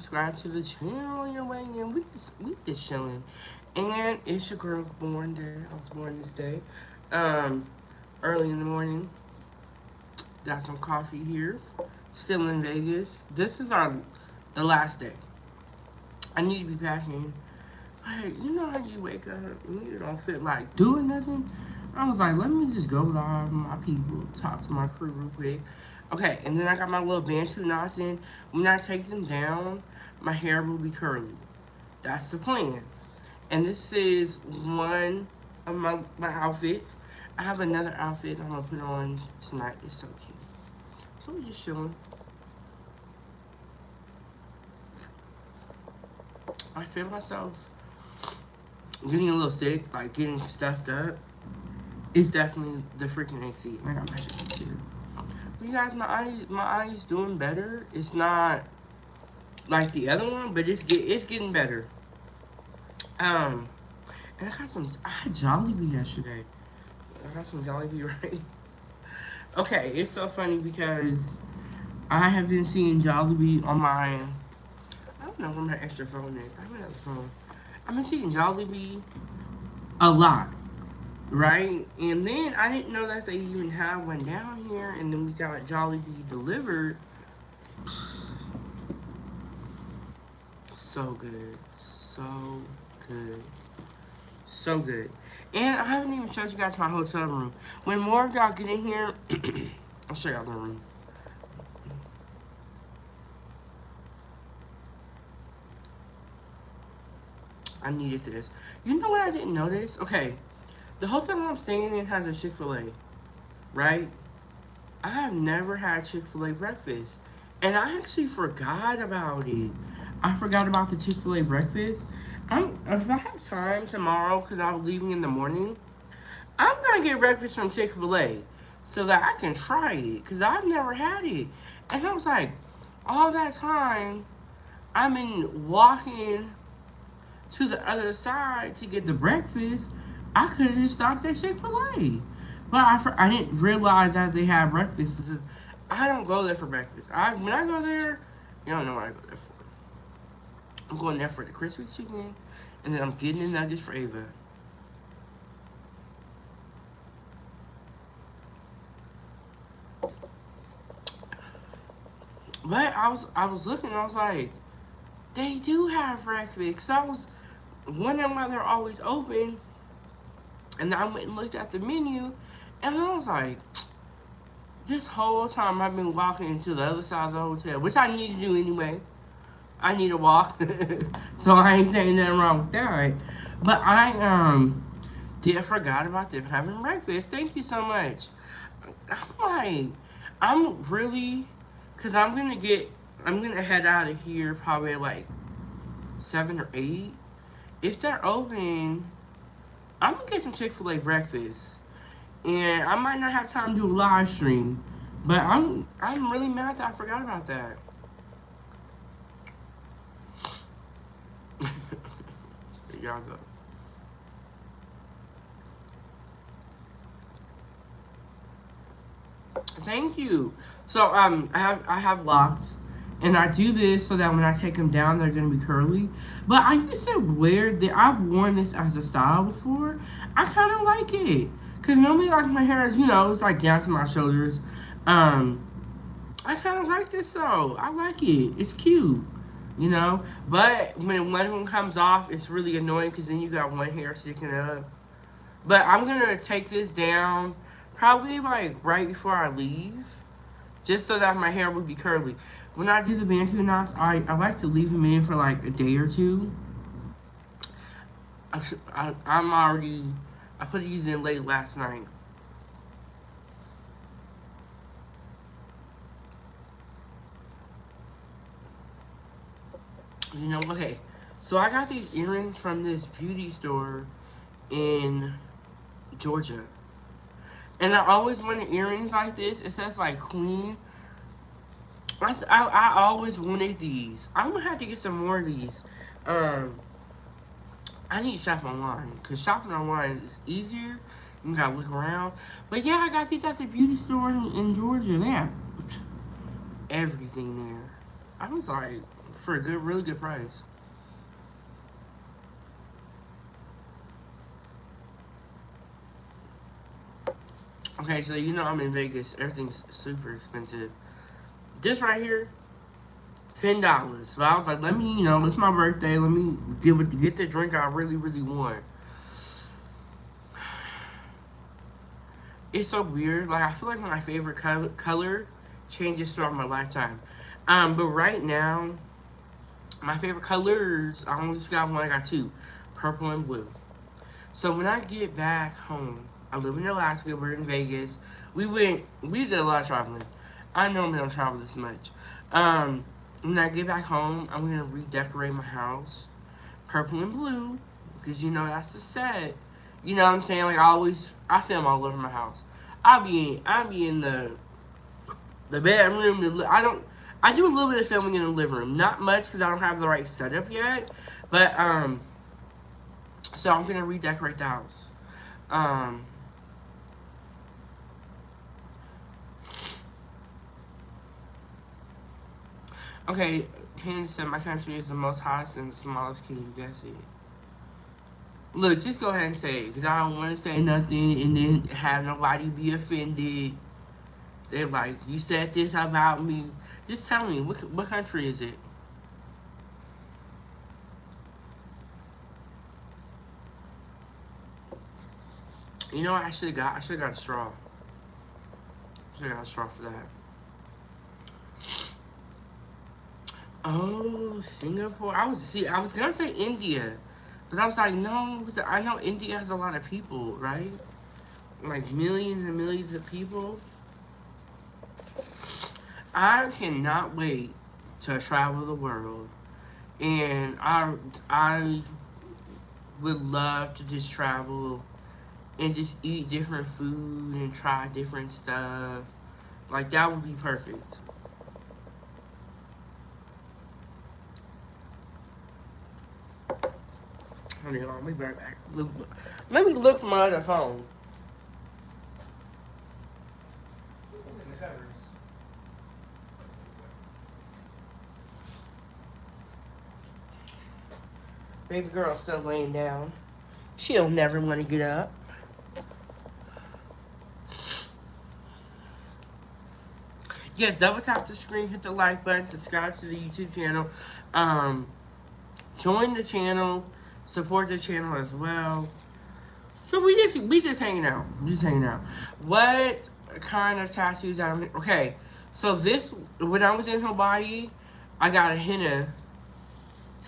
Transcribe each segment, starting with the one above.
subscribe to the channel on your way in. We just chilling. And it's your girl's born day. I was born this day. Early in the morning. Got some coffee here. Still in Vegas. This is the last day. I need to be packing. But you know how you wake up and you don't feel like doing nothing? I was like, let me just go live with my people, talk to my crew real quick. Okay, and then I got my little Bantu knots in. When I take them down, my hair will be curly. That's the plan. And this is one of my outfits. I have another outfit I'm gonna put on tonight. It's so cute. So we're just chilling. I feel myself getting a little sick, like getting stuffed up. It's definitely the freaking AC. I got my shit too. You guys, my eye is doing better. It's not like the other one, but it's getting better. And I had Jollibee yesterday. I got some Jollibee, right? Okay, it's so funny because I have been seeing Jollibee on my, I don't know where my extra phone is. I have another phone. I've been seeing Jollibee a lot, right? And then I didn't know that they even have one down here, and then we got Jollibee delivered. So good. So good. So good. And I haven't even showed you guys my hotel room. When more of y'all get in here, I'll show y'all the room. I needed this. You know what I didn't notice? Okay, the hotel room I'm staying in has a Chick-fil-A, right? I have never had Chick-fil-A breakfast. And I actually forgot about it. I forgot about the Chick-fil-A breakfast. If I have time tomorrow, because I'm leaving in the morning, I'm going to get breakfast from Chick-fil-A so that I can try it, because I've never had it. And I was like, all that time, I've been walking to the other side to get the breakfast. I could have just stopped at Chick-fil-A. But I didn't realize that they had breakfast. I don't go there for breakfast. When I go there, you don't know what I go there for. I'm going there for the crispy chicken, and then I'm getting the nuggets for Ava. But I was looking, I was like, they do have breakfast. So I was wondering why they're always open, and I went and looked at the menu, and I was like, this whole time I've been walking to the other side of the hotel, which I need to do anyway. I need to walk, so I ain't saying nothing wrong with that. But I forgot about them having breakfast. Thank you so much. I'm really, cause I'm gonna head out of here probably at like 7 or 8. If they're open, I'm gonna get some Chick-fil-A breakfast, and I might not have time to do a live stream. But I'm really mad that I forgot about that. There y'all go. Thank you. So I have locks, and I do this so that when I take them down, they're gonna be curly. But I used to wear I've worn this as a style before. I kind of like it, cause normally like my hair is, it's like down to my shoulders. I kind of like this though. I like it. It's cute. But when one of them comes off, it's really annoying because then you got one hair sticking up. But I'm gonna take this down probably like right before I leave, just so that my hair would be curly. When I do the Bantu knots, I like to leave them in for like a day or two. I put these in late last night. Okay, so I got these earrings from this beauty store in Georgia. And I always wanted earrings like this. It says like Queen. I always wanted these. I'm gonna have to get some more of these. I need to shop online, because shopping online is easier. You gotta look around. But yeah, I got these at the beauty store in Georgia. They have everything there. I was like, for a good, really good price. Okay, so you know I'm in Vegas. Everything's super expensive. This right here, $10. But I was like, let me, it's my birthday. Let me get the drink I really, really want. It's so weird. Like I feel like my favorite color changes throughout my lifetime. But right now, my favorite colors, I only just got one. I got two, purple and blue. So when I get back home, I live in Alaska. We're in Vegas. We did a lot of traveling. I normally don't travel this much. When I get back home, I'm gonna redecorate my house, purple and blue, because that's the set. You know what I'm saying? Like I film all over my house. I be in the bedroom. I do a little bit of filming in the living room, not much because I don't have the right setup yet. But so I'm gonna redecorate the house. Okay, Panda said my country is the most hottest and the smallest. Can you guess it? Look, just go ahead and say it, because I don't want to say nothing and then have nobody be offended. They're like, you said this about me. Just tell me, what country is it? You know what I should have got? I should have got a straw. I should have got a straw for that. Oh, Singapore. I was gonna say India. But I was like, no, because I know India has a lot of people, right? Like millions and millions of people. I cannot wait to travel the world. And I would love to just travel and just eat different food and try different stuff. Like, that would be perfect. Hold on, let me be right back. Let me look for my other phone. What's in the covers? Baby girl's still laying down. She'll never want to get up. Yes, double tap the screen, hit the like button, subscribe to the YouTube channel. Join the channel, support the channel as well. So we just hanging out. What kind of tattoos okay, so this, when I was in Hawaii, I got a henna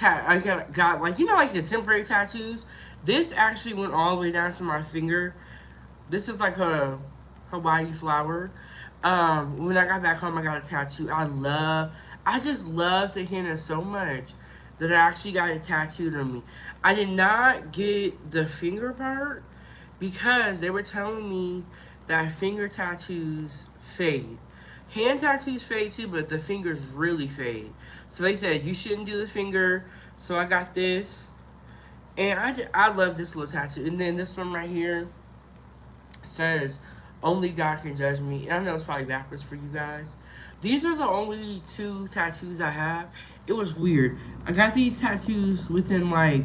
I got like, like the temporary tattoos. This actually went all the way down to my finger. This is like a Hawaii flower. When I got back home, I got a tattoo. I just love the henna so much that I actually got it tattooed on me. I did not get the finger part because they were telling me that finger tattoos fade. Hand tattoos fade too, but the fingers really fade. So they said you shouldn't do the finger. So I got this, and I love this little tattoo. And then this one right here says, "Only God can judge me." And I know it's probably backwards for you guys. These are the only two tattoos I have. It was weird. I got these tattoos within like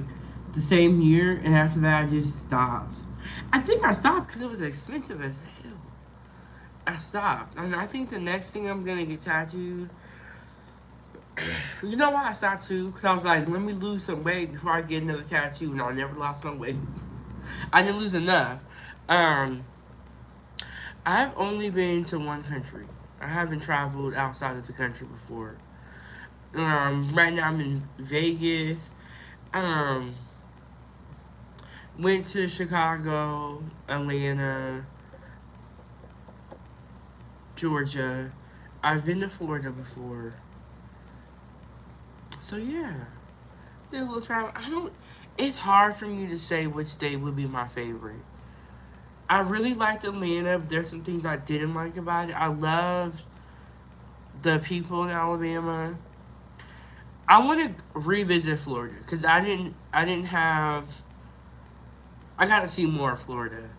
the same year, and after that I just stopped. I think I stopped because it was expensive as hell. I stopped. And I think the next thing I'm gonna get tattooed. You know why I stopped too? Because I was like, let me lose some weight before I get another tattoo, and I never lost some weight. I didn't lose enough. I've only been to one country. I haven't traveled outside of the country before. Right now I'm in Vegas. Went to Chicago, Atlanta, Georgia. I've been to Florida before. So yeah, did a little travel. It's hard for me to say which state would be my favorite. I really liked Atlanta, but there's some things I didn't like about it. I loved the people in Alabama. I want to revisit Florida because I got to see more of Florida.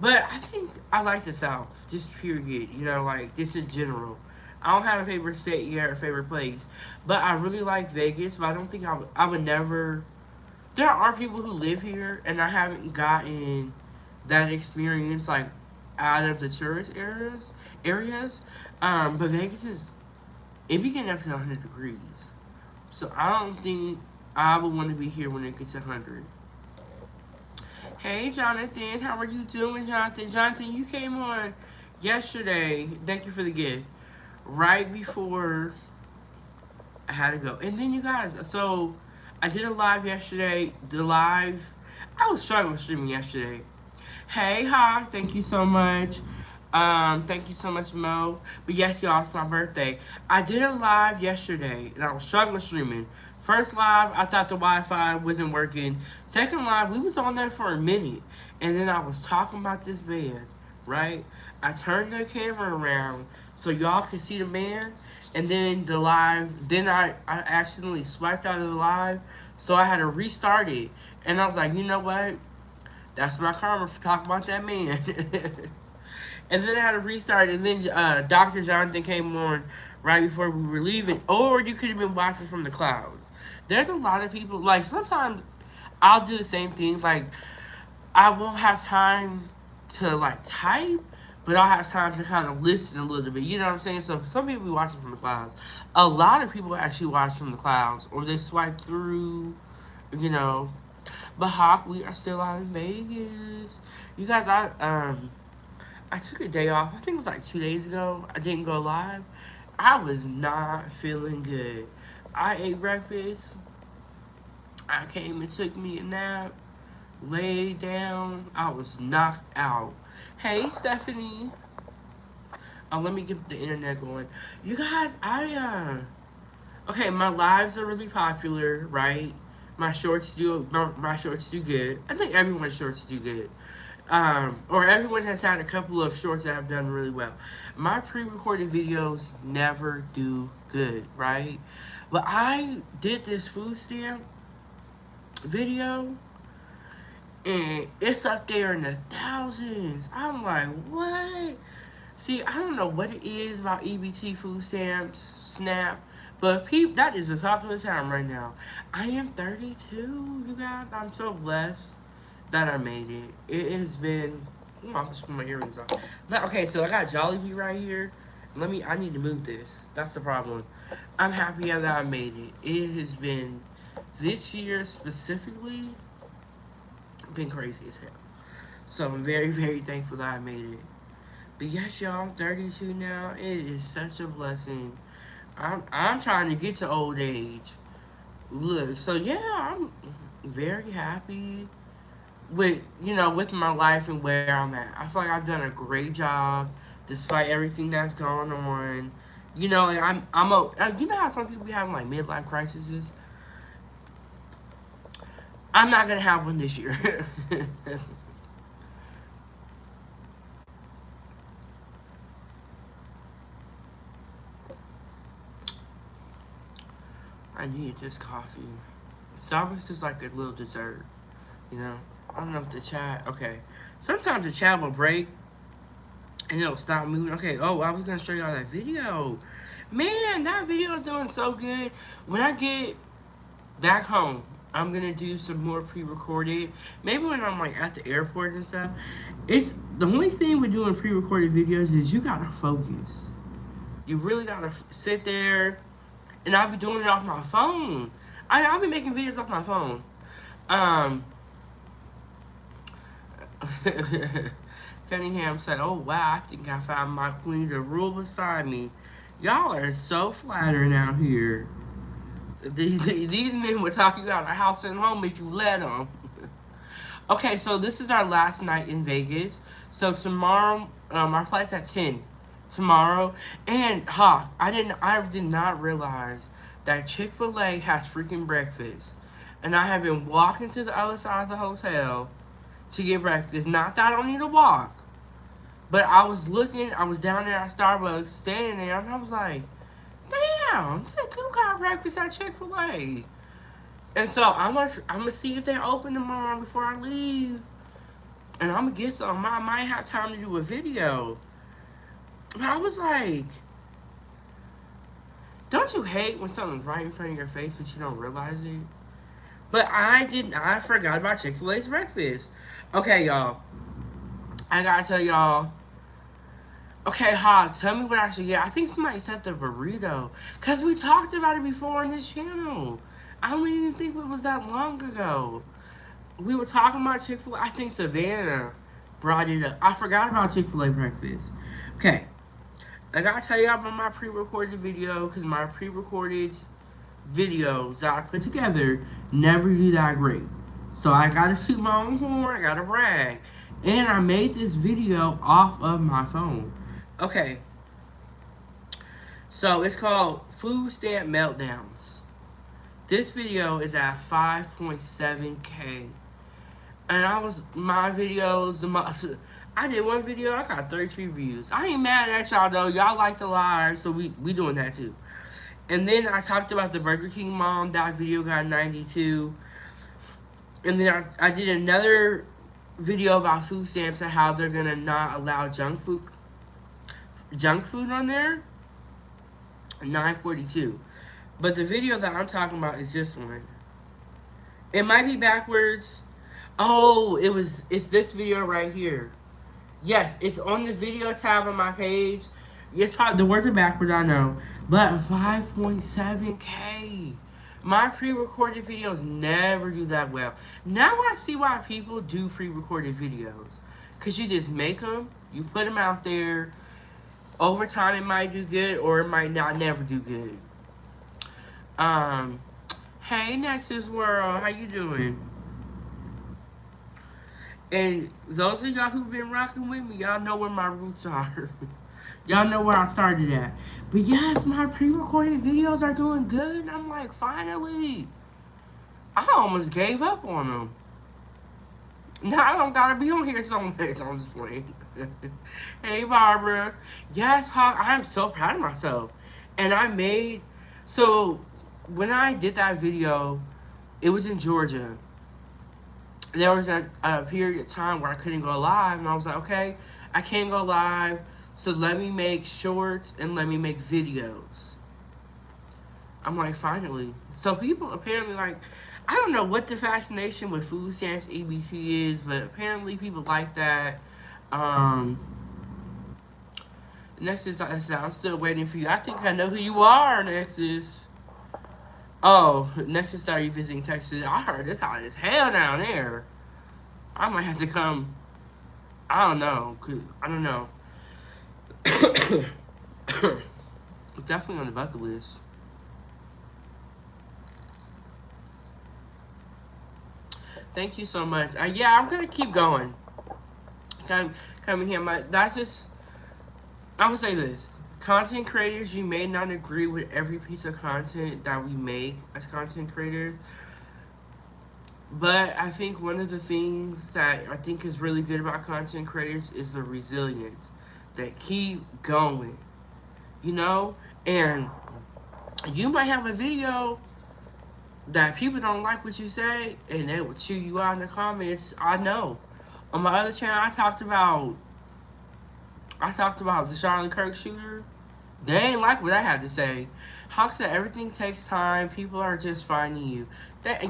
But I think I like the South, just period. Like just in general. I don't have a favorite state yet or favorite place. But I really like Vegas, but I don't think I would never. There are people who live here, and I haven't gotten that experience like out of the tourist areas. But Vegas is it be getting up to 100 degrees, so I don't think I would want to be here when it gets 100. Hey Jonathan, how are you doing, Jonathan? Jonathan, you came on yesterday. Thank you for the gift. Right before I had to go, and then you guys. So I did a live yesterday. The live, I was struggling streaming yesterday. Hey, Hawk, thank you so much. Thank you so much, Mo. But yes, y'all, it's my birthday. I did a live yesterday, and I was struggling streaming. First live, I thought the Wi-Fi wasn't working. Second live, we was on there for a minute, and then I was talking about this band, right? I turned the camera around so y'all could see the band, and then the live, then I accidentally swiped out of the live, so I had to restart it. And I was like, you know what? That's my karma for talking about that man. And then I had to restart, and then Dr. Jonathan came on right before we were leaving. Or you could have been watching from the clouds. There's a lot of people, like, sometimes I'll do the same things. Like, I won't have time to, like, type, but I'll have time to kind of listen a little bit. You know what I'm saying? So some people be watching from the clouds. A lot of people actually watch from the clouds, or they swipe through, you know. But Hawk, we are still out in Vegas. You guys, I took a day off. I think it was like 2 days ago. I didn't go live. I was not feeling good. I ate breakfast. I came and took me a nap. Laid down. I was knocked out. Hey, Stephanie. Let me get the internet going. You guys, okay, my lives are really popular, right? My shorts do good. I think everyone's shorts do good. Or everyone has had a couple of shorts that have done really well. My pre-recorded videos never do good, right? But I did this food stamp video, and it's up there in the thousands. I'm like, what? See, I don't know what it is about EBT food stamps, SNAP, but that is the talk of the town right now. I am 32, you guys. I'm so blessed that I made it. It has been. Oh, I'm just putting my earrings on. Okay, so I got Jollibee right here. I need to move this. That's the problem. I'm happy that I made it. It has been, this year specifically, been crazy as hell. So I'm very, very thankful that I made it. But yes, y'all, I'm 32 now. It is such a blessing. I'm trying to get to old age. Look, so yeah, I'm very happy with my life and where I'm at. I feel like I've done a great job despite everything that's going on. You know, like you know how some people be having like midlife crises? I'm not gonna have one this year. I need this coffee. Starbucks is like a little dessert, you know? I don't know if the chat, okay. Sometimes the chat will break and it'll stop moving. Okay, oh, I was gonna show y'all that video. Man, that video is doing so good. When I get back home, I'm gonna do some more pre-recorded. Maybe when I'm like at the airport and stuff. It's the only thing with doing pre-recorded videos is you gotta focus. You really gotta sit there. And I'll be doing it off my phone. I'll be making videos off my phone. Cunningham said, oh wow, I think I found my queen to rule beside me. Y'all are so flattering out here. These men will talk you out of house and home if you let them. Okay, so this is our last night in Vegas. So tomorrow, our flight's at 10. Tomorrow, and I did not realize that Chick-fil-A has freaking breakfast, and I have been walking to the other side of the hotel to get breakfast. Not that I don't need to walk, but I was down there at Starbucks, standing there, and I was like, damn, who got breakfast at Chick-fil-A? And so I'm gonna see if they're open tomorrow before I leave, and I'm gonna get some. I might have time to do a video. But I was like, Don't you hate when something's right in front of your face but you don't realize it? But I forgot about Chick-fil-A's breakfast. Okay, y'all. I gotta tell y'all. Okay, Hog, tell me what I should get. I think somebody said the burrito. Because we talked about it before on this channel. I don't even think it was that long ago. We were talking about Chick-fil-A. I think Savannah brought it up. I forgot about Chick-fil-A breakfast. Okay. I gotta tell you about my pre-recorded video. Because my pre-recorded videos that I put together never do that great. So I gotta toot my own horn. I gotta brag. And I made this video off of my phone. Okay, so it's called Food Stamp Meltdowns. This video is at 5.7K. And my videos, I did one video, I got 33 views. I ain't mad at y'all though, y'all like the live, so we doing that too. And then I talked about the Burger King mom, that video got 92. And then I did another video about food stamps and how they're gonna not allow junk food on there, 942. But the video that I'm talking about is this one. It might be backwards. Oh, it's this video right here. Yes, it's on the video tab on my page. Yes, the words are backwards, I know. But 5.7K. My pre-recorded videos never do that well. Now I see why people do pre-recorded videos. Because you just make them, you put them out there. Over time, it might do good, or it might not never do good. Hey, Nexus World, how you doing? And those of y'all who've been rocking with me, y'all know where my roots are. Y'all know where I started at. But yes, my pre-recorded videos are doing good. And I'm like, finally. I almost gave up on them. Now I don't gotta be on here so much. I'm just playing. Hey, Barbara. Yes, I am so proud of myself. And so when I did that video, it was in Georgia. There was a period of time where I couldn't go live, and I was like, okay, I can't go live, so let me make shorts and let me make videos. I'm like, finally. So people apparently like, I don't know what the fascination with food stamps ABC is, but apparently people like that. Nexus, I said, I'm still waiting for you. I think I know who you are, Nexus. Oh, Nexus, are you visiting Texas? I heard it's hot as hell down there. I might have to come. I don't know. It's definitely on the bucket list. Thank you so much. Yeah, I'm gonna keep going. Coming here, that's just. I would say this: content creators, you may not agree with every piece of content that we make as content creators, but I think one of the things that I think is really good about content creators is the resilience. They keep going, you know. And you might have a video that people don't like what you say, and they will chew you out in the comments. I know. On my other channel, I talked about the Charlie Kirk shooter. They ain't like what I had to say. Hawk said everything takes time. People are just finding you.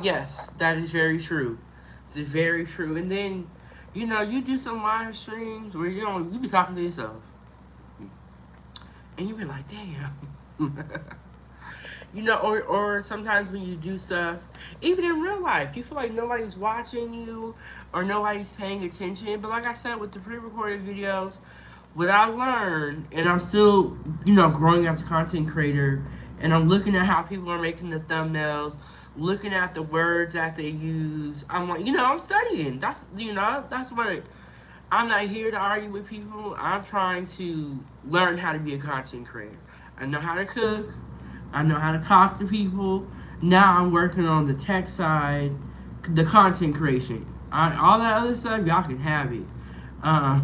Yes, that is very true. It's very true. And then, you know, you do some live streams where you be talking to yourself, and you be like, damn. You know, or sometimes when you do stuff, even in real life, you feel like nobody's watching you or nobody's paying attention. But like I said, with the pre-recorded videos, what I learned, and I'm still, you know, growing as a content creator, and I'm looking at how people are making the thumbnails, looking at the words that they use. I'm like, you know, I'm studying. That's what, I'm not here to argue with people. I'm trying to learn how to be a content creator. I know how to cook. I know how to talk to people. Now I'm working on the tech side, the content creation. All that other stuff, y'all can have it. I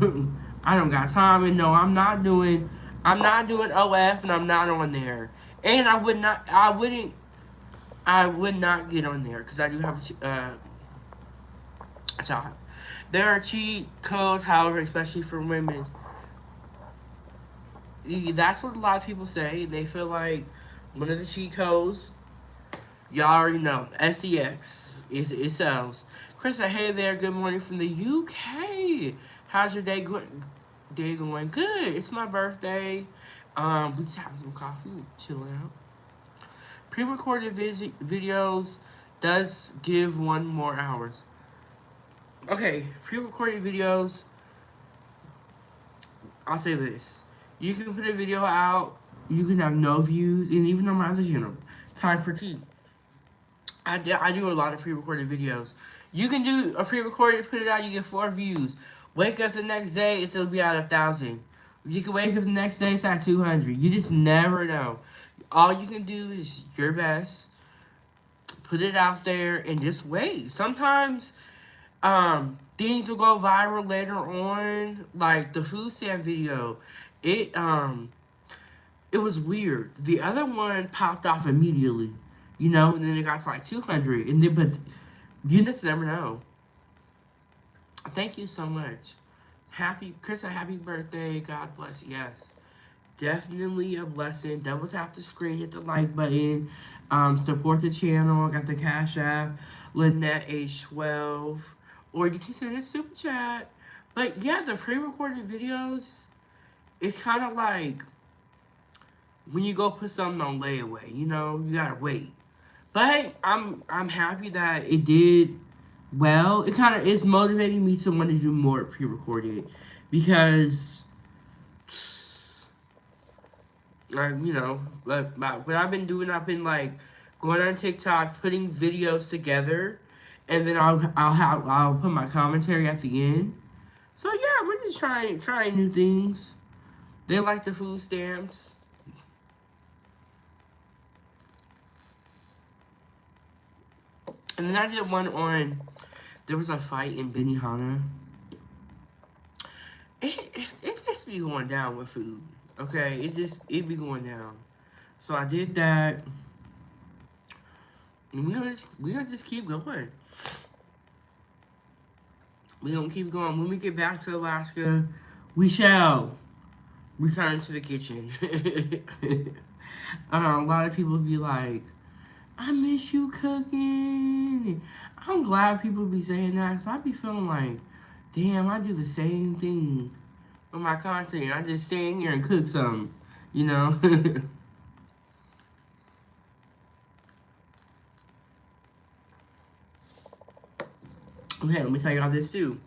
don't got time, and no, I'm not doing OF, and I'm not on there. And I would not get on there because I do have a child. There are cheat codes, however, especially for women. That's what a lot of people say. They feel like One of the cheat codes. Y'all already know. SEX. It sells. Chris said, hey there, good morning from the UK. How's your day going? Good. It's my birthday. We just having some coffee, chilling out. Pre-recorded videos does give 1 more hours. Okay, pre-recorded videos, I'll say this. You can put a video out, you can have no views, and even on my other channel, Time for Tea. I do a lot of pre-recorded videos. You can do a pre-recorded, put it out, you get 4 views. Wake up the next day, it'll be at 1,000. You can wake up the next day, it's at 200. You just never know. All you can do is your best. Put it out there and just wait. Sometimes things will go viral later on. Like the food stamp video. It was weird. The other one popped off immediately. You know, and then it got to like 200. And then, but you just never know. Thank you so much. Chris, a happy birthday. God bless. Yes. Definitely a blessing. Double tap the screen, hit the like button, support the channel. I got the Cash App, Lynette age 12, or you can send a super chat. But yeah, the pre-recorded videos, it's kind of like when you go put something on layaway. You know, you gotta wait. But I'm happy that it did well. It kind of is motivating me to want to do more pre-recorded because. You know, what I've been doing, I've been like going on TikTok, putting videos together, and then I'll put my commentary at the end. So yeah, we're just trying new things. They like the food stamps. And then I did one on, there was a fight in Benihana. It just be going down with food. Okay, it be going down. So I did that. And we gonna just keep going. We gonna keep going. When we get back to Alaska, we shall return to the kitchen. A lot of people be like, I miss you cooking. I'm glad people be saying that, because I be feeling like, damn, I do the same thing with my content. I just stay in here and cook something, you know? Okay, let me tell y'all this too.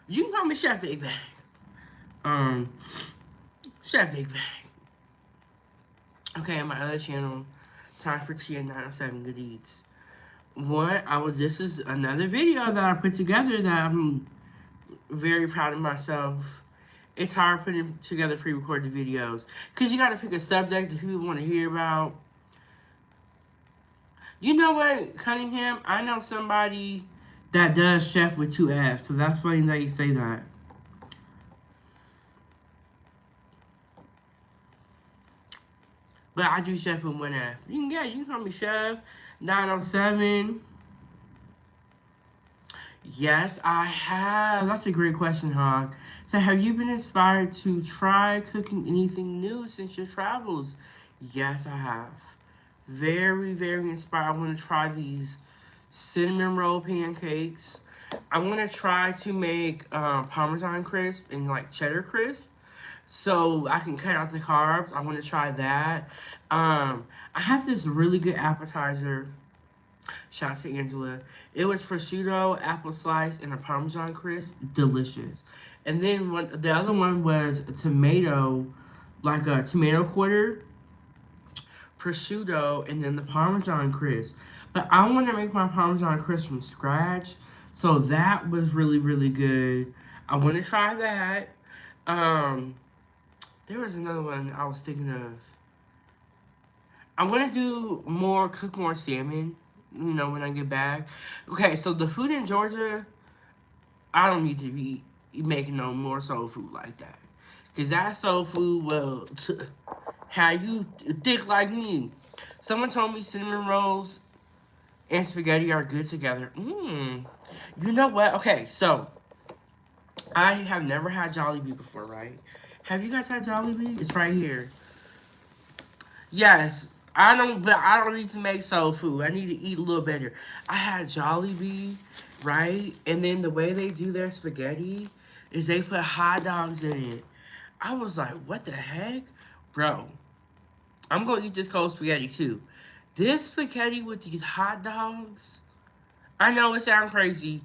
You can call me Chef Big Bag. Chef Big Bag. Okay, on my other channel, Time for Tea at 907 Good Eats. This is another video that I put together that I'm very proud of myself. It's hard putting together pre-recorded videos because you got to pick a subject that people want to hear about. You know what, Cunningham? I know somebody that does chef with 2 F's, so that's funny that you say that. But I do chef with 1 F. You can call me Chef 907. Yes, I have. That's a great question, Hog. So, have you been inspired to try cooking anything new since your travels? Yes, I have. Very, very inspired. I want to try these cinnamon roll pancakes. I want to try to make Parmesan crisp and like cheddar crisp, so I can cut out the carbs. I want to try that. I have this really good appetizer. Shout out to Angela. It was prosciutto, apple slice, and a Parmesan crisp. Delicious. And then the other one was a tomato, like a tomato quarter, prosciutto, and then the Parmesan crisp. But I want to make my Parmesan crisp from scratch. So that was really, really good. I want to try that. There was another one I was thinking of. I want to cook more salmon, you know, when I get back. Okay, so the food in Georgia, I don't need to be making no more soul food like that. Because that soul food will have you thick like me. Someone told me cinnamon rolls and spaghetti are good together. You know what? Okay, so I have never had Jollibee before, right? Have you guys had Jollibee? It's right here. Yes, but I don't need to make soul food. I need to eat a little better. I had Jollibee, right? And then the way they do their spaghetti is they put hot dogs in it. I was like, what the heck? Bro, I'm gonna eat this cold spaghetti too. This spaghetti with these hot dogs, I know it sounds crazy,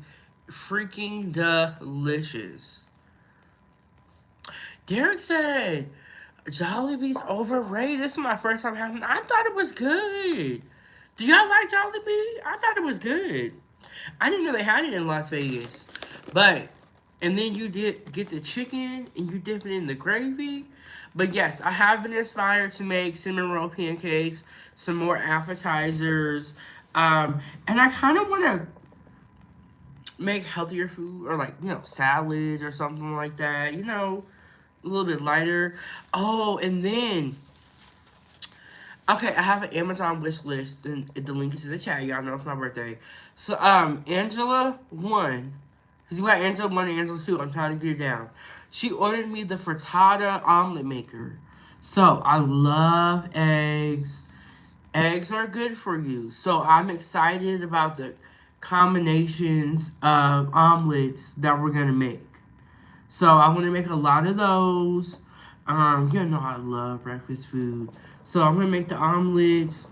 freaking delicious. Derek said Jollibee's overrated. This is my first time having. I thought it was good. Do y'all like Jollibee? I thought it was good. I didn't know they had it in Las Vegas, but and then you did get the chicken and you dip it in the gravy. But yes, I have been inspired to make cinnamon roll pancakes, some more appetizers, and I kind of want to make healthier food or like salads or something like that. A little bit lighter. Oh, and then okay, I have an Amazon wish list, and the link is in the chat. Y'all know it's my birthday. So, Angela 1, because we got Angela 1 and Angela 2. I'm trying to get it down. She ordered me the frittata omelet maker. So, I love eggs. Eggs are good for you. So, I'm excited about the combinations of omelets that we're going to make. So I want to make a lot of those. I love breakfast food. So I'm gonna make the omelets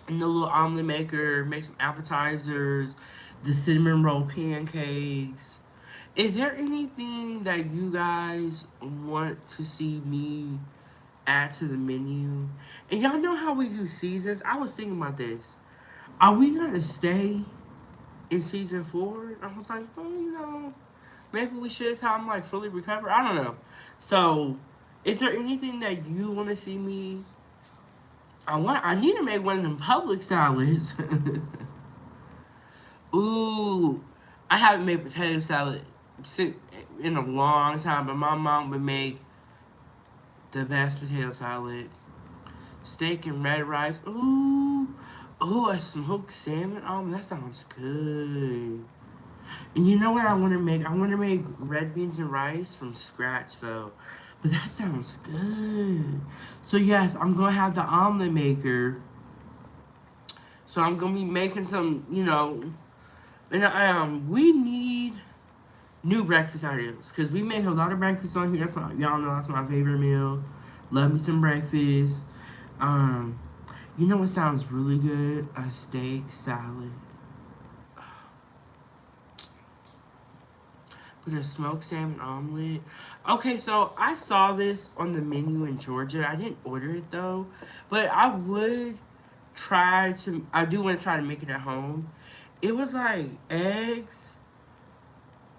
in the little omelet maker. Make some appetizers, the cinnamon roll pancakes. Is there anything that you guys want to see me add to the menu? And y'all know how we do seasons. I was thinking about this. Are we gonna stay in season 4? I was like, maybe we should until I'm like fully recovered. I don't know. So, is there anything that you want to see me? I need to make one of them public salads. Ooh, I haven't made potato salad in a long time, but my mom would make the best potato salad. Steak and red rice. Ooh, a smoked salmon. Oh, that sounds good. And you know what I want to make? I want to make red beans and rice from scratch, though. But that sounds good. So, yes, I'm going to have the omelet maker. So, I'm going to be making some, and we need new breakfast ideas. Because we make a lot of breakfast on here. Y'all know that's my favorite meal. Love me some breakfast. You know what sounds really good? A steak salad. With a smoked salmon omelet. Okay, so I saw this on the menu in Georgia. I didn't order it though, but I do want to try to make it at home. It was like eggs,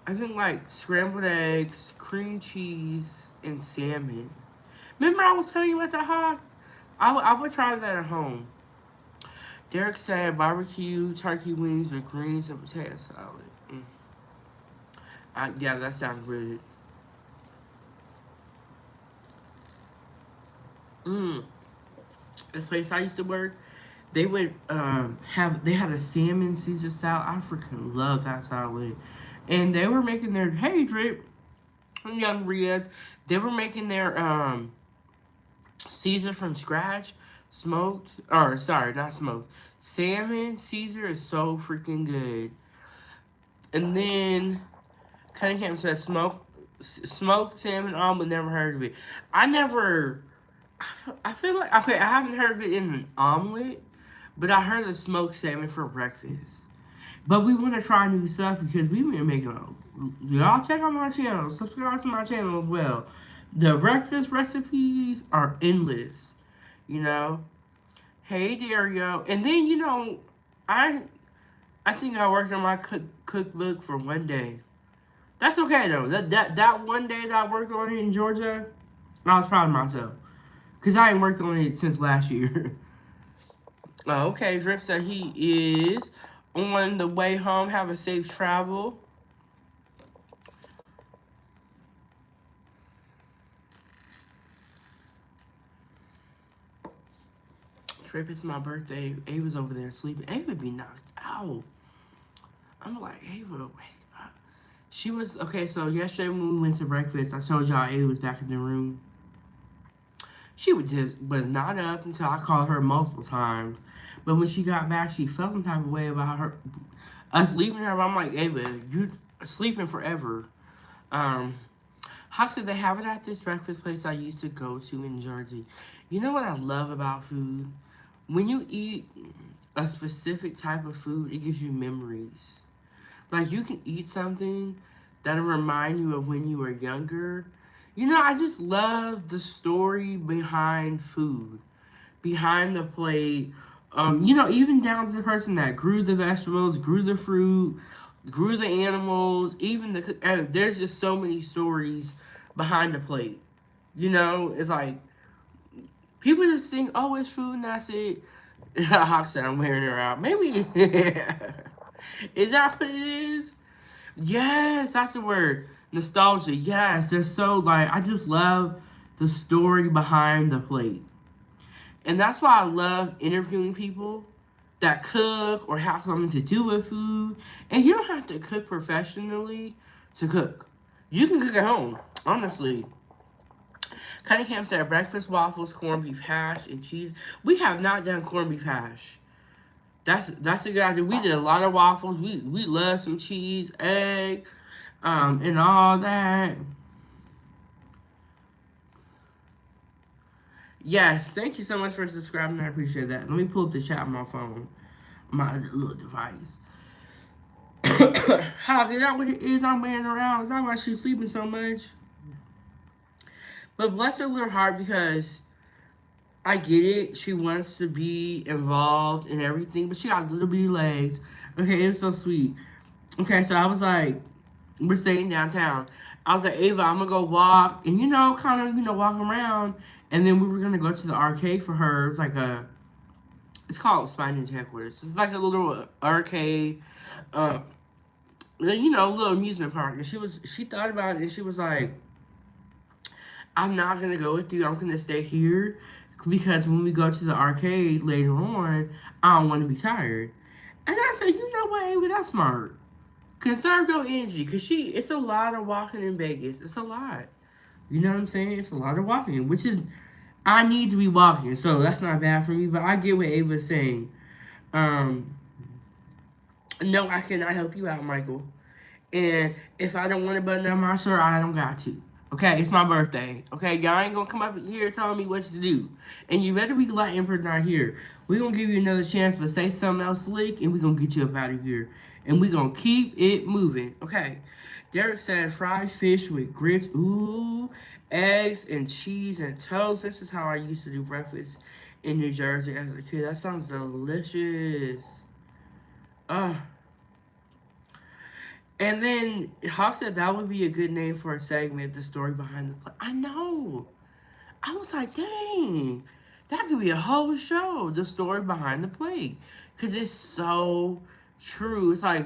I think like scrambled eggs, cream cheese, and salmon. Remember I was telling you about the hawk? I would try that at home. Derek said barbecue turkey wings with greens and potato salad. Yeah, that sounds good. This place I used to work, they would they had a salmon Caesar salad. I freaking love that salad. And they were making their Drip, young Riaz, they were making their Caesar from scratch. Not smoked. Salmon Caesar is so freaking good. And then Cunningham says smoked salmon omelet. Never heard of it. I feel like okay. I haven't heard of it in an omelet, but I heard of smoked salmon for breakfast. But we want to try new stuff because we've been making. Y'all check out my channel. Subscribe to my channel as well. The breakfast recipes are endless. You know. Hey Dario, and then I think I worked on my cookbook for one day. That's okay though. That one day that I worked on it in Georgia, I was proud of myself. Cause I ain't worked on it since last year. Okay, Drip said he is on the way home. Have a safe travel. Drip, it's my birthday. Ava's over there sleeping. Ava be knocked out. I'm like, Ava, wake up. She was, okay, so yesterday when we went to breakfast, I told y'all Ava was back in the room. She was not up until I called her multiple times. But when she got back, she felt some type of way about her us leaving her. I'm like, Ava, you sleeping forever. Um, how could they have it at this breakfast place I used to go to in Jersey? You know what I love about food? When you eat a specific type of food, it gives you memories. Like you can eat something that'll remind you of when you were younger. You know, I just love the story behind food, behind the plate. You know, even down to the person that grew the vegetables, grew the fruit, grew the animals, even there's just so many stories behind the plate. You know, it's like people just think, oh, it's food and that's it. Hawk said I'm wearing her out. Maybe is that what it is? Yes, that's the word. Nostalgia. Yes, they're so like I just love the story behind the plate. And that's why I love interviewing people that cook or have something to do with food. And you don't have to cook professionally to cook. You can cook at home, honestly. Cunningham said breakfast waffles, corned beef hash, and cheese. We have not done corned beef hash. That's a good idea. We did a lot of waffles. We love some cheese, egg, and all that. Yes, thank you so much for subscribing. I appreciate that. Let me pull up the chat on my phone, my little device. How is that what it is? I'm wearing around. Is that why she's sleeping so much? But bless her little heart because I get it. She wants to be involved in everything, but she got little bitty legs. Okay, it was so sweet. Okay, so I was like, we're staying downtown. I was like, Ava, I'm gonna go walk and kind of walk around, and then we were gonna go to the arcade for her. It was like it's called Spinach Headquarters. It's like a little arcade, little amusement park. And she thought about it and she was like, I'm not gonna go with you. I'm gonna stay here because when we go to the arcade later on, I don't want to be tired. And I said, you know what, Ava, that's smart. Conserve your energy, cause it's a lot of walking in Vegas. It's a lot. You know what I'm saying? It's a lot of walking, which is I need to be walking, so that's not bad for me. But I get what Ava's saying. No, I cannot help you out, Michael. And if I don't want to button up my shirt, I don't got to. Okay, it's my birthday. Okay, y'all ain't gonna come up here telling me what to do. And you better be glad Emperor's not here. We gonna give you another chance, but say something else slick, and we gonna get you up out of here. And we gonna keep it moving. Okay. Derek said fried fish with grits. Ooh, eggs and cheese and toast. This is how I used to do breakfast in New Jersey as a kid. That sounds delicious. And then Hawk said that would be a good name for a segment, the story behind the play. I know. I was like, dang, that could be a whole show, the story behind the play. Because it's so true. It's like,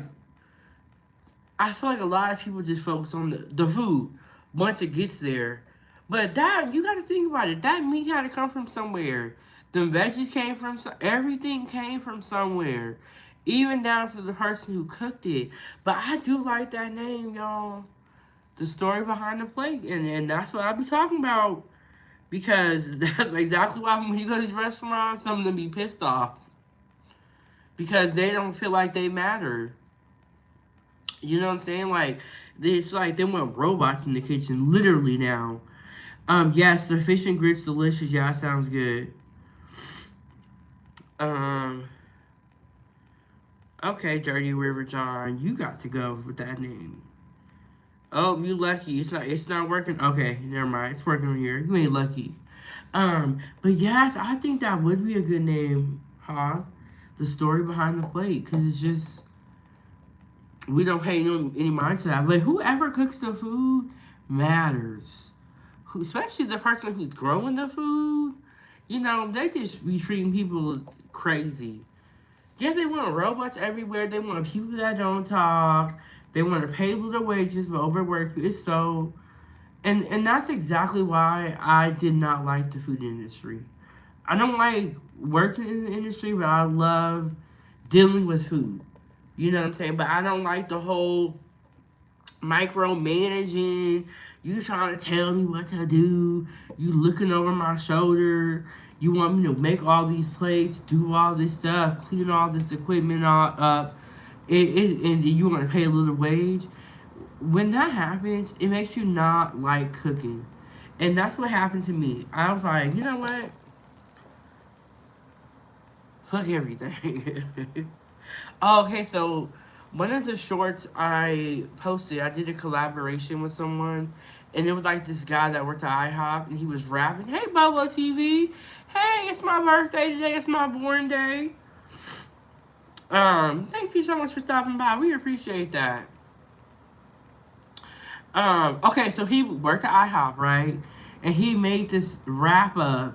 I feel like a lot of people just focus on the food once it gets there. But that, you got to think about it. That meat had to come from somewhere. The veggies came from, everything came from somewhere. Even down to the person who cooked it. But I do like that name, y'all. The story behind the plate. And that's what I be talking about. Because that's exactly why when you go to these restaurants, some of them be pissed off. Because they don't feel like they matter. You know what I'm saying? Like, it's like they want robots in the kitchen, literally now. Yes, the fish and grits delicious. Yeah, that sounds good. Okay, Dirty River John, you got to go with that name. Oh, you lucky. It's not working. Okay, never mind. It's working here. You ain't lucky. But yes, I think that would be a good name, huh? The story behind the plate, because it's just we don't pay any mind to that. But whoever cooks the food matters. Especially the person who's growing the food. They just be treating people crazy. Yeah, they want robots everywhere. They want people that don't talk. They want to pay little wages but overwork you. It's so... And that's exactly why I did not like the food industry. I don't like working in the industry, but I love dealing with food. You know what I'm saying? But I don't like the whole micromanaging, You trying to tell me what to do. You looking over my shoulder. You want me to make all these plates, do all this stuff, clean all this equipment all up. And you want to pay a little wage. When that happens, it makes you not like cooking. And that's what happened to me. I was like, you know what? Fuck everything. Oh, okay, so one of the shorts I posted, I did a collaboration with someone, and it was like this guy that worked at IHOP, and he was rapping, "Hey, Bubba TV, hey, it's my birthday today, it's my born day. Thank you so much for stopping by. We appreciate that." Okay, so he worked at IHOP, right? And he made this wrap up,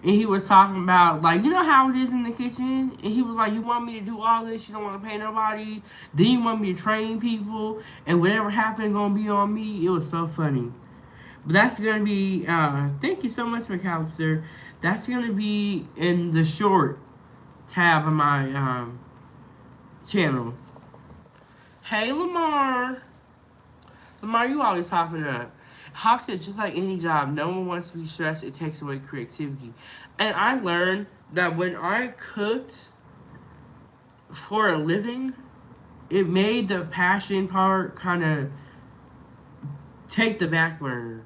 and he was talking about, like, you know how it is in the kitchen? And he was like, you want me to do all this? You don't want to pay nobody? Then you want me to train people? And whatever happened gonna be on me? It was so funny. But that's gonna be, thank you so much, McAllister. That's gonna be in the short tab of my channel. Hey, Lamar. Lamar, you always popping up. Hawk said, just like any job, no one wants to be stressed. It takes away creativity. And I learned that when I cooked for a living, it made the passion part kind of take the back burner.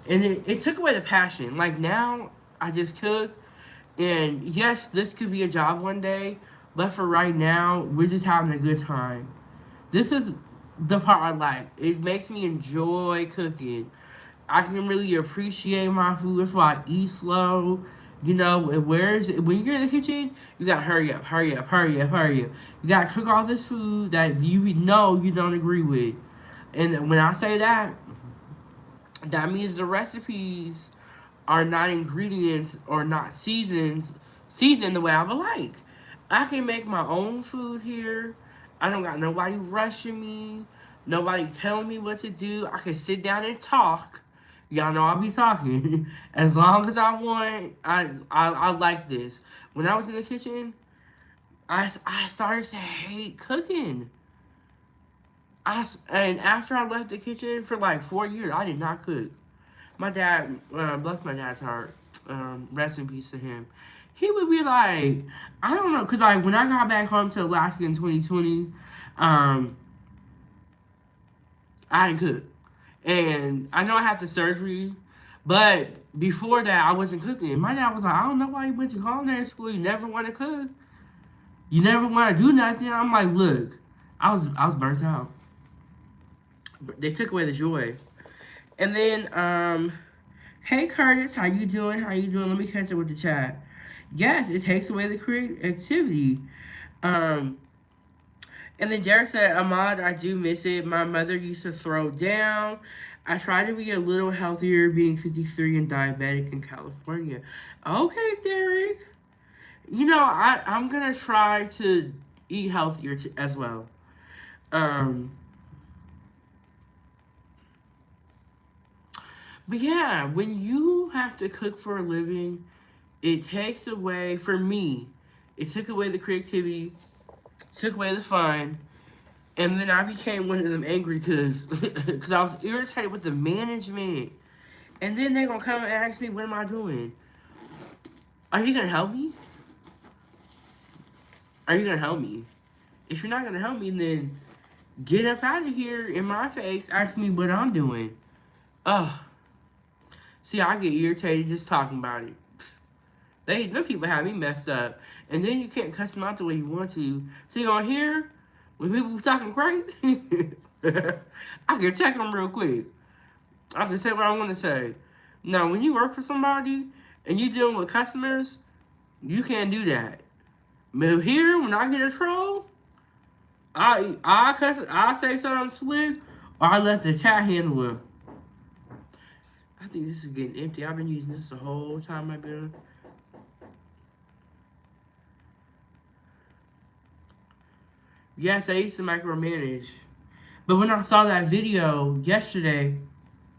And it took away the passion. Like now, I just cook. And yes, this could be a job one day. But for right now, we're just having a good time. This is the part I like. It makes me enjoy cooking. I can really appreciate my food. That's why I eat slow. You know, when you're in the kitchen, you gotta hurry up, hurry up, hurry up, hurry up. You gotta cook all this food that you know you don't agree with. And when I say that, that means the recipes are not ingredients or not seasoned the way I would like. I can make my own food here. I don't got nobody rushing me. Nobody telling me what to do. I can sit down and talk. Y'all know I'll be talking. As long as I want, I like this. When I was in the kitchen, I started to hate cooking. And after I left the kitchen for like 4 years, I did not cook. My dad, bless my dad's heart, rest in peace to him. He would be like, I don't know, because when I got back home to Alaska in 2020, I didn't cook. And I know I had the surgery, but before that, I wasn't cooking. My dad was like, I don't know why you went to culinary school. You never want to cook. You never want to do nothing. I'm like, look, I was burnt out. They took away the joy. And then, hey Curtis, how you doing? How you doing? Let me catch up with the chat. Yes, it takes away the creativity. And then Derek said, Ahmad, I do miss it. My mother used to throw down. I try to be a little healthier, being 53 and diabetic in California. Okay, Derek. You know, I'm going to try to eat healthier as well. But yeah, when you have to cook for a living, it takes away, for me, it took away the creativity, took away the fun, and then I became one of them angry cooks because I was irritated with the management. And then they're going to come and ask me, what am I doing? Are you going to help me? Are you going to help me? If you're not going to help me, then get up out of here in my face, ask me what I'm doing. Ugh. See, I get irritated just talking about it. Them people have me messed up. And then you can't cuss them out the way you want to. See, on here, when people talking crazy, I can check them real quick. I can say what I want to say. Now, when you work for somebody and you dealing with customers, you can't do that. But here, when I get a troll, I say something slick, or I let the chat handle it. I think this is getting empty. I've been using this the whole time I've been. Yes, I used to micromanage. But when I saw that video yesterday,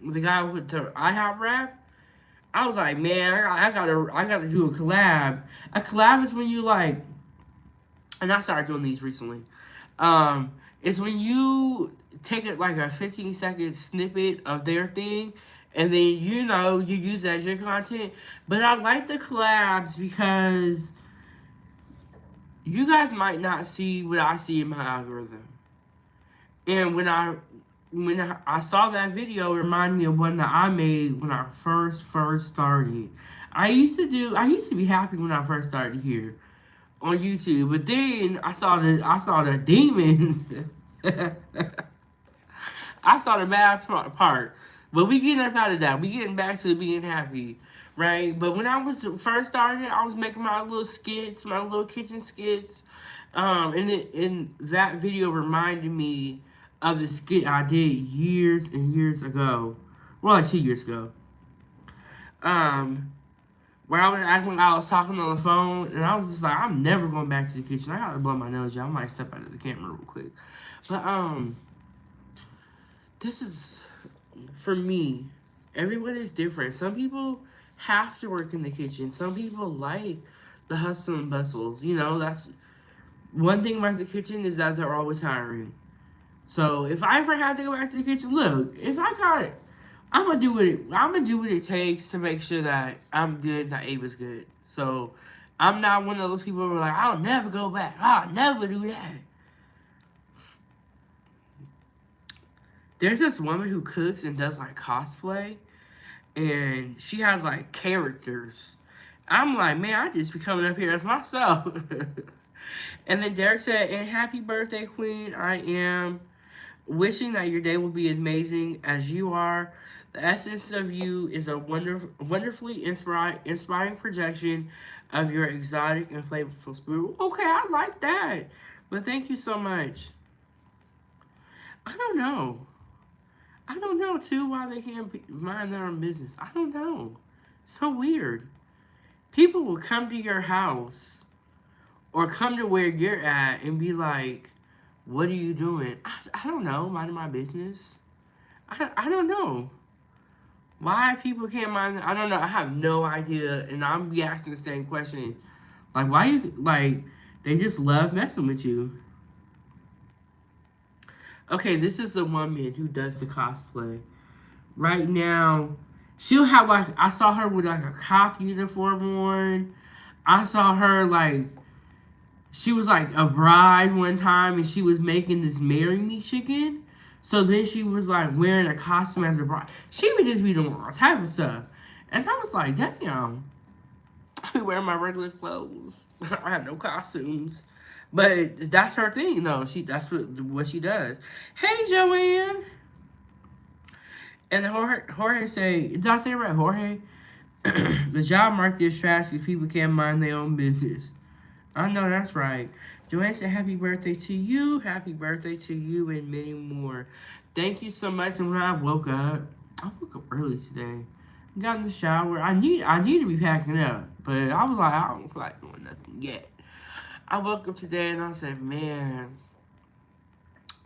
with the guy with the IHOP rap, I was like, man, I gotta do a collab. A collab is when you like and I started doing these recently. Um, is when you take it like a 15-second snippet of their thing, and then you use that as your content. But I like the collabs because you guys might not see what I see in my algorithm. And when I saw that video, it reminded me of one that I made when I first started. I used to be happy when I first started here on YouTube, but then I saw the demons. I saw the bad part. But we getting up out of that. We getting back to being happy, right? But when I was first started, I was making my little skits, my little kitchen skits. And that video reminded me of the skit I did years and years ago. Well, like 2 years ago. Um, where I was acting like I was talking on the phone, and I was just like, I'm never going back to the kitchen. I gotta blow my nose, y'all. I might step out of the camera real quick. But this is for me. Everyone is different. Some people have to work in the kitchen. Some people like the hustle and bustles. That's one thing about the kitchen is that they're always hiring. So if I ever had to go back to the kitchen, look, if I got it, I'm gonna do what it takes to make sure that I'm good, that Ava's good. So I'm not one of those people who are like, I'll never go back. I'll never do that. There's this woman who cooks and does like cosplay, and she has like characters. I'm like, man, I just be coming up here as myself. And then Derek said, and happy birthday, Queen. I am wishing that your day will be as amazing as you are. The essence of you is a wonderfully inspiring projection of your exotic and flavorful spirit. Okay, I like that. But thank you so much. I don't know. I don't know, too, why they can't mind their own business. I don't know. So weird. People will come to your house or come to where you're at and be like, what are you doing? I don't know. Minding my business. I don't know. Why people can't mind? I don't know. I have no idea. And I'm be asking the same question. Like, why you, like, they just love messing with you. Okay, this is the woman who does the cosplay. Right now, she'll have, like, I saw her with, like, a cop uniform on. I saw her, like, she was, like, a bride one time, and she was making this Marry Me chicken. So then she was, like, wearing a costume as a bride. She would just be doing all type of stuff. And I was like, damn. I be wearing my regular clothes. I have no costumes. But that's her thing, though. That's what she does. Hey, Joanne. And Jorge say, did I say it right, Jorge? The job market is trash because people can't mind their own business. I know that's right. Joanne said, happy birthday to you. Happy birthday to you and many more. Thank you so much. And when I woke up early today. Got in the shower. I need to be packing up. But I was like, I don't feel like doing nothing yet. I woke up today and I said, man,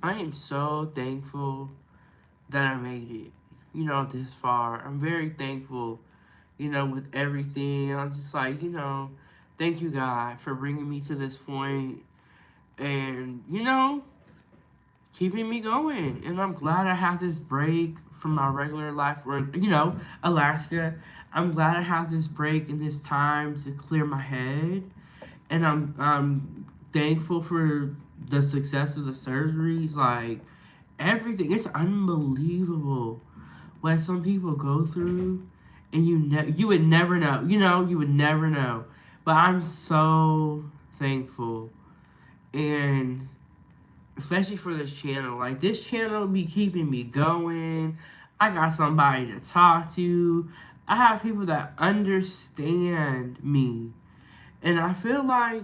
I am so thankful that I made it, this far. I'm very thankful, with everything. I'm just like, thank you, God, for bringing me to this point and, keeping me going. And I'm glad I have this break from my regular life, or, Alaska. I'm glad I have this break and this time to clear my head. And I'm thankful for the success of the surgeries, like everything. It's unbelievable what some people go through, and you would never know. You would never know. But I'm so thankful, and especially for this channel. Like this channel be keeping me going. I got somebody to talk to. I have people that understand me. And I feel like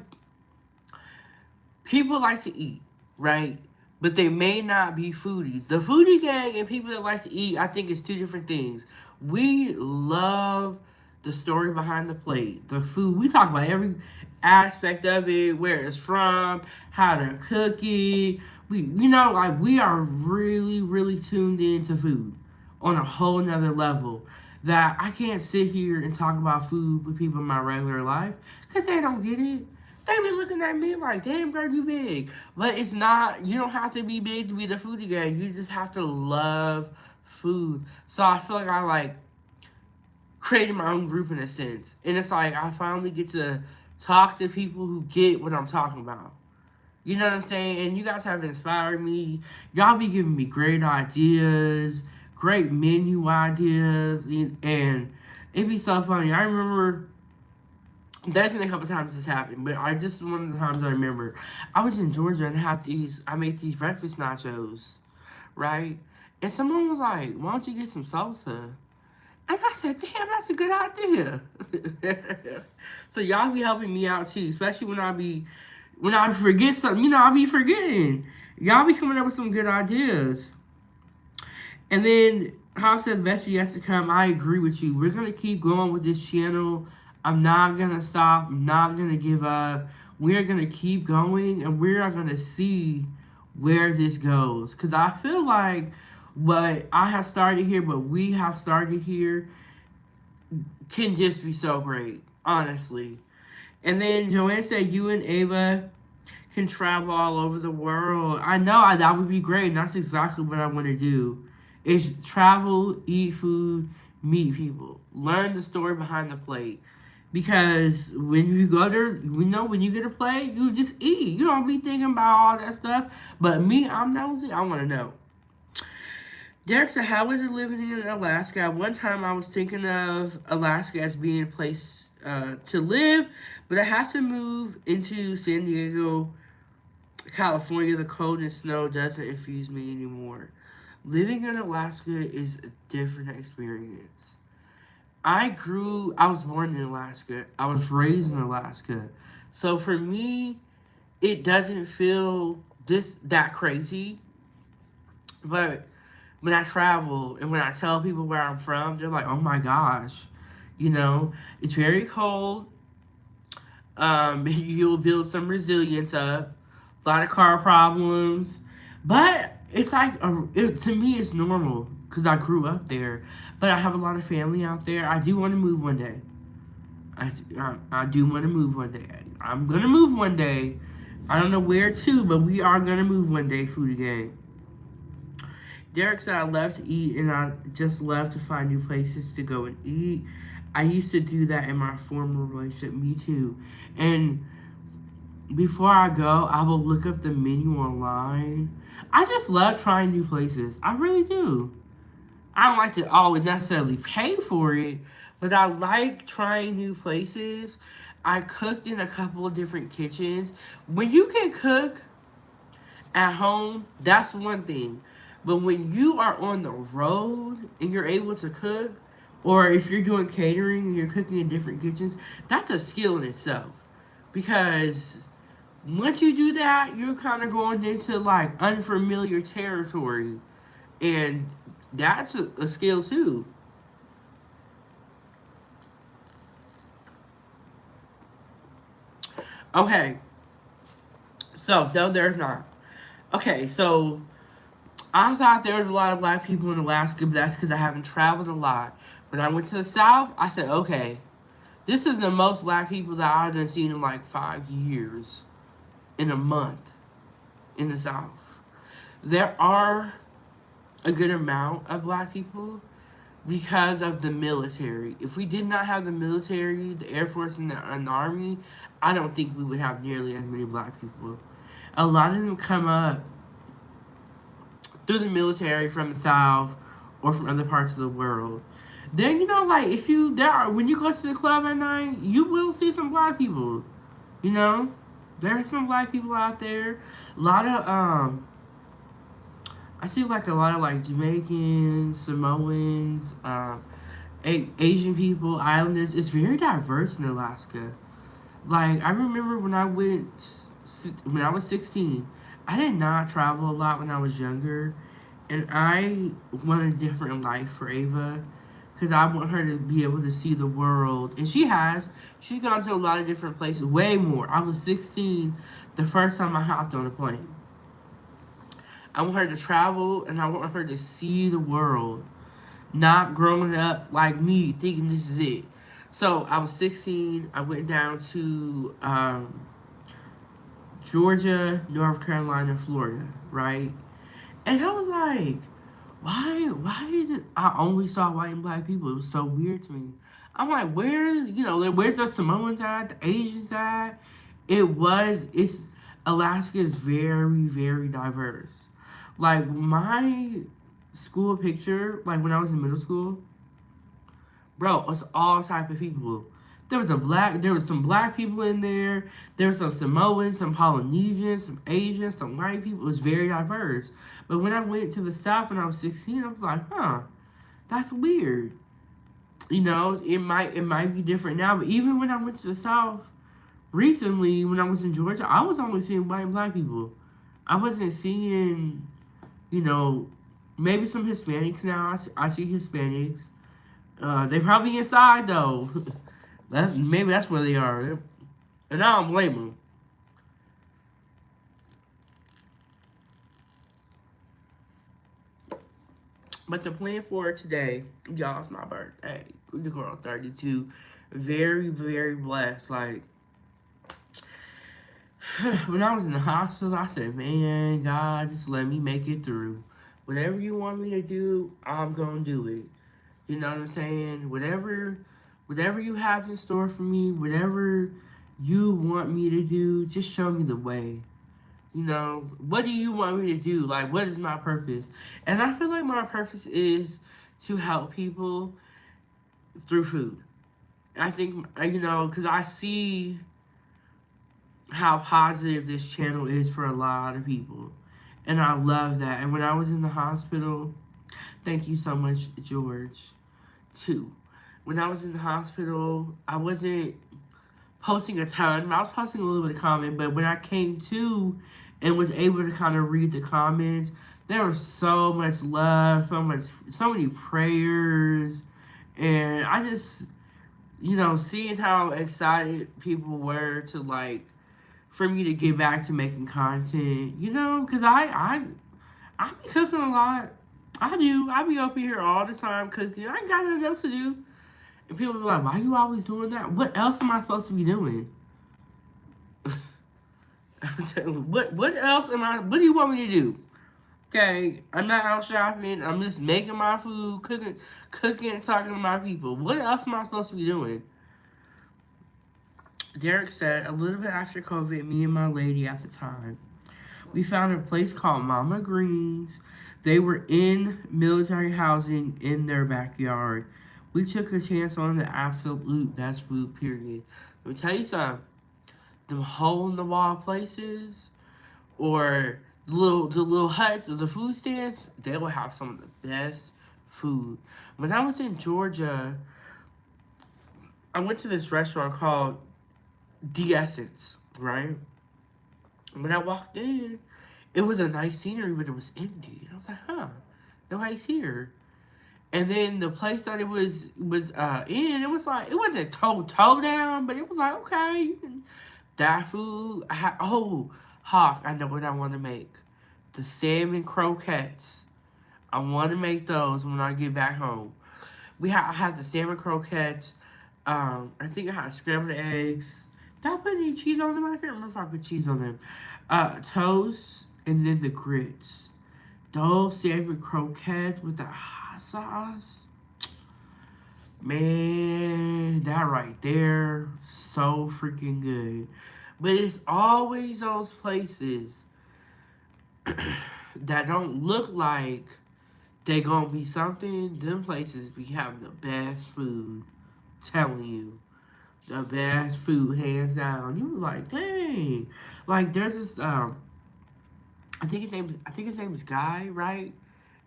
people like to eat, right? But they may not be foodies. The foodie gang and people that like to eat, I think, is two different things. We love the story behind the plate, the food. We talk about every aspect of it, where it's from, how to cook it. We are really, really tuned into food on a whole nother level. That I can't sit here and talk about food with people in my regular life because they don't get it. They be looking at me like, damn, girl, you big. But it's not, you don't have to be big to be the foodie gang. You just have to love food. So I feel like I like created my own group in a sense. And it's like I finally get to talk to people who get what I'm talking about. You know what I'm saying? And you guys have inspired me. Y'all be giving me great ideas, great menu ideas, and it'd be so funny. I remember there's been a couple times this happened, but I just one of the times I remember, I was in Georgia and I made these breakfast nachos, right? And someone was like, "Why don't you get some salsa?" And I said, "Damn, that's a good idea." So y'all be helping me out too, especially when I forget something. You know, I be forgetting. Y'all be coming up with some good ideas. And then how said the best yet to come. I agree with you. We're gonna keep going with this channel. I'm not gonna stop. I'm not gonna give up. We're gonna keep going, and we're gonna see where this goes. Cause I feel like what I have started here, what we have started here, can just be so great, honestly. And then Joanne said you and Ava can travel all over the world. I know that would be great, and that's exactly what I want to do. Is travel, eat food, meet people, learn the story behind the plate. Because when you go there, we know when you get a plate, you just eat. You don't be thinking about all that stuff. But me, I'm nosy. I want to know. Derek said, "How was it living in Alaska? One time I was thinking of Alaska as being a place to live, but I have to move into San Diego, California. The cold and snow doesn't infuse me anymore. Living in Alaska is a different experience. I was born in Alaska. I was raised in Alaska. So for me, it doesn't feel that crazy. But when I travel and when I tell people where I'm from, they're like, oh my gosh, you know, it's very cold. You'll build some resilience up, a lot of car problems, but it's like to me it's normal because I grew up there. But I have a lot of family out there. I do want to move one day. I do want to move one day. I'm gonna move one day. I don't know where to, but we are gonna move one day, foodie gang. Derek said, I love to eat and I just love to find new places to go and eat. I used to do that in my former relationship. Me too. And before I go, I will look up the menu online. I just love trying new places. I really do. I don't like to always necessarily pay for it, but I like trying new places. I cooked in a couple of different kitchens. When you can cook at home, that's one thing. But when you are on the road and you're able to cook, or if you're doing catering and you're cooking in different kitchens, that's a skill in itself. Because once you do that, you're kind of going into like unfamiliar territory. And that's a skill too. Okay, so no, there's not. Okay, so I thought there was a lot of black people in Alaska, but that's because I haven't traveled a lot. When I went to the South, I said, okay, this is the most black people that I've done seen in like 5 years in a month in the South. There are a good amount of black people because of the military. If we did not have the military, the Air Force, and the Army, I don't think we would have nearly as many black people. A lot of them come up through the military from the South or from other parts of the world. Then you know, like if you when you go to the club at night, you will see some black people. You know, there are some black people out there. A lot of I see like a lot of like Jamaicans, Samoans, Asian people, Islanders. It's very diverse in Alaska. Like I remember when I was 16. I did not travel a lot when I was younger, and I want a different life for Ava because I want her to be able to see the world. And she has. She's gone to a lot of different places, way more. I was 16 the first time I hopped on a plane. I want her to travel, and I want her to see the world, not growing up like me thinking this is it. So I was 16. I went down to Georgia, North Carolina, Florida, right? And I was like, why is it I only saw white and black people? It was so weird to me. I'm like, where's the Samoans at, the Asians at? It's Alaska is very, very diverse. Like my school picture, like when I was in middle school, bro, it was all type of people. There was some black people in there. There was some Samoans, some Polynesians, some Asians, some white people. It was very diverse. But when I went to the South when I was 16, I was like, huh, that's weird. It might be different now. But even when I went to the South recently, when I was in Georgia, I was only seeing white and black people. I wasn't seeing, you know, maybe some Hispanics now. I see Hispanics. They probably inside though. Maybe that's where they are, and I don't blame them. But the plan for today, y'all, it's my birthday. The girl 32, very very blessed. Like when I was in the hospital, I said, man, God, just let me make it through. Whatever you want me to do, I'm gonna do it. You know what I'm saying? Whatever you have in store for me, whatever you want me to do, just show me the way. What do you want me to do? Like, what is my purpose? And I feel like my purpose is to help people through food. I think, because I see how positive this channel is for a lot of people. And I love that. And when I was in the hospital, thank you so much, George, too. When I was in the hospital, I wasn't posting a ton. I was posting a little bit of comment, but when I came to and was able to kind of read the comments, there was so much love, so many prayers, and I just, seeing how excited people were to for me to get back to making content, because I be cooking a lot. I do. I be up here all the time cooking. I ain't got nothing else to do. And people be like, why are you always doing that? What else am I supposed to be doing? What else what do you want me to do? Okay, I'm not out shopping. I'm just making my food, cooking and talking to my people. What else am I supposed to be doing? Derek said, a little bit after COVID, me and my lady at the time, we found a place called Mama Green's. They were in military housing in their backyard. We took a chance on the absolute best food, period. Let me tell you something. Them hole-in-the-wall places or the little huts or the food stands, they will have some of the best food. When I was in Georgia, I went to this restaurant called The Essence, right? When I walked in, it was a nice scenery, but it was empty. I was like, huh, nobody's here. And then the place that it was in, it was like, it wasn't toe down, but it was like, okay, you can, that food. Hawk, I know what I want to make. The salmon croquettes. I want to make those when I get back home. I have the salmon croquettes. I think I had scrambled eggs. Did I put any cheese on them? I can't remember if I put cheese on them. Toast, and then the grits. Those salmon croquettes with the hot sauce. Man, that right there, so freaking good. But it's always those places that don't look like they gonna be something. Them places be having the best food. Telling you. The best food, hands down. You like, dang. Like there's this I think his name is Guy, right?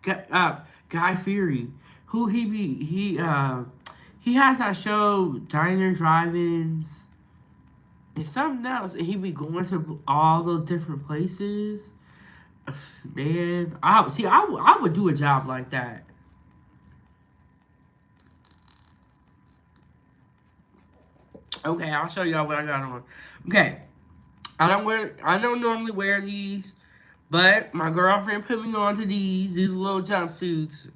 Guy Fieri. Who he has that show Diner Drive-ins. It's something else, and he be going to all those different places. Man, I would do a job like that. Okay, I'll show y'all what I got on. Okay, I don't normally wear these, but my girlfriend put me onto these little jumpsuits.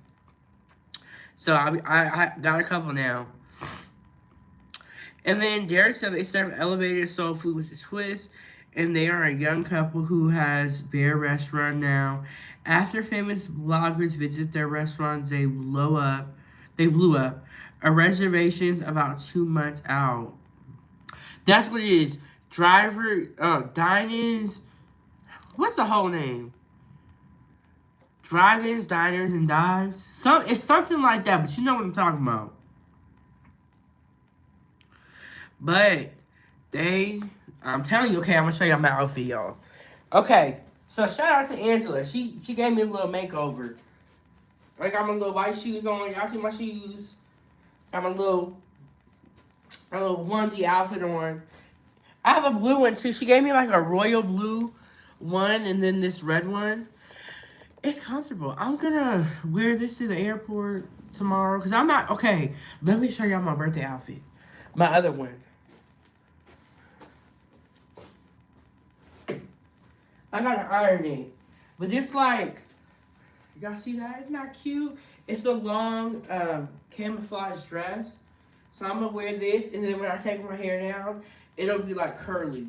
So I got a couple now. And then Derek said they serve elevated soul food with a twist. and they are a young couple who has their restaurant now. After famous bloggers visit their restaurants, they blow up. They blew up. A reservations about 2 months out. That's what it is. Driver, dine-ins. What's the whole name? Drive-ins, diners, and dives. It's something like that, but you know what I'm talking about. But I'm telling you, okay, I'm gonna show y'all my outfit, y'all. Okay, so shout out to Angela. She gave me a little makeover. I got my little white shoes on. Y'all see my shoes? Got my little onesie outfit on. I have a blue one too. She gave me like a royal blue one and then this red one. It's comfortable. I'm gonna wear this to the airport tomorrow because I'm not okay. Let me show y'all my birthday outfit. My other one. I gotta iron it, but it's like, y'all see that? Isn't that cute? It's a long camouflage dress. So I'm gonna wear this, and then when I take my hair down, it'll be like curly.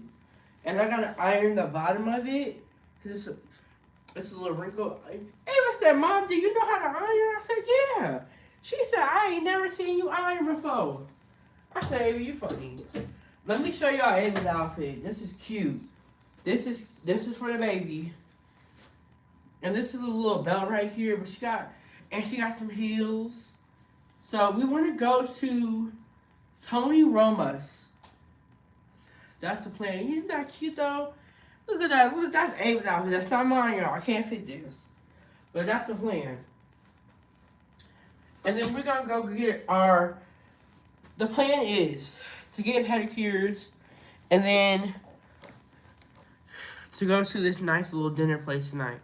And I gotta iron the bottom of it because it's a little wrinkle. Ava said, "Mom, do you know how to iron?" I said, "Yeah." She said, "I ain't never seen you iron before." I said, "Ava, you funny." Let me show y'all Ava's outfit. This is cute. This is for the baby. And this is a little belt right here, but she got some heels. So we want to go to Tony Roma's. That's the plan. Isn't that cute though? Look at that. Look, that's Ava's outfit. That's not mine, y'all. I can't fit this. But that's the plan. And then we're gonna go get the plan is to get pedicures and then to go to this nice little dinner place tonight.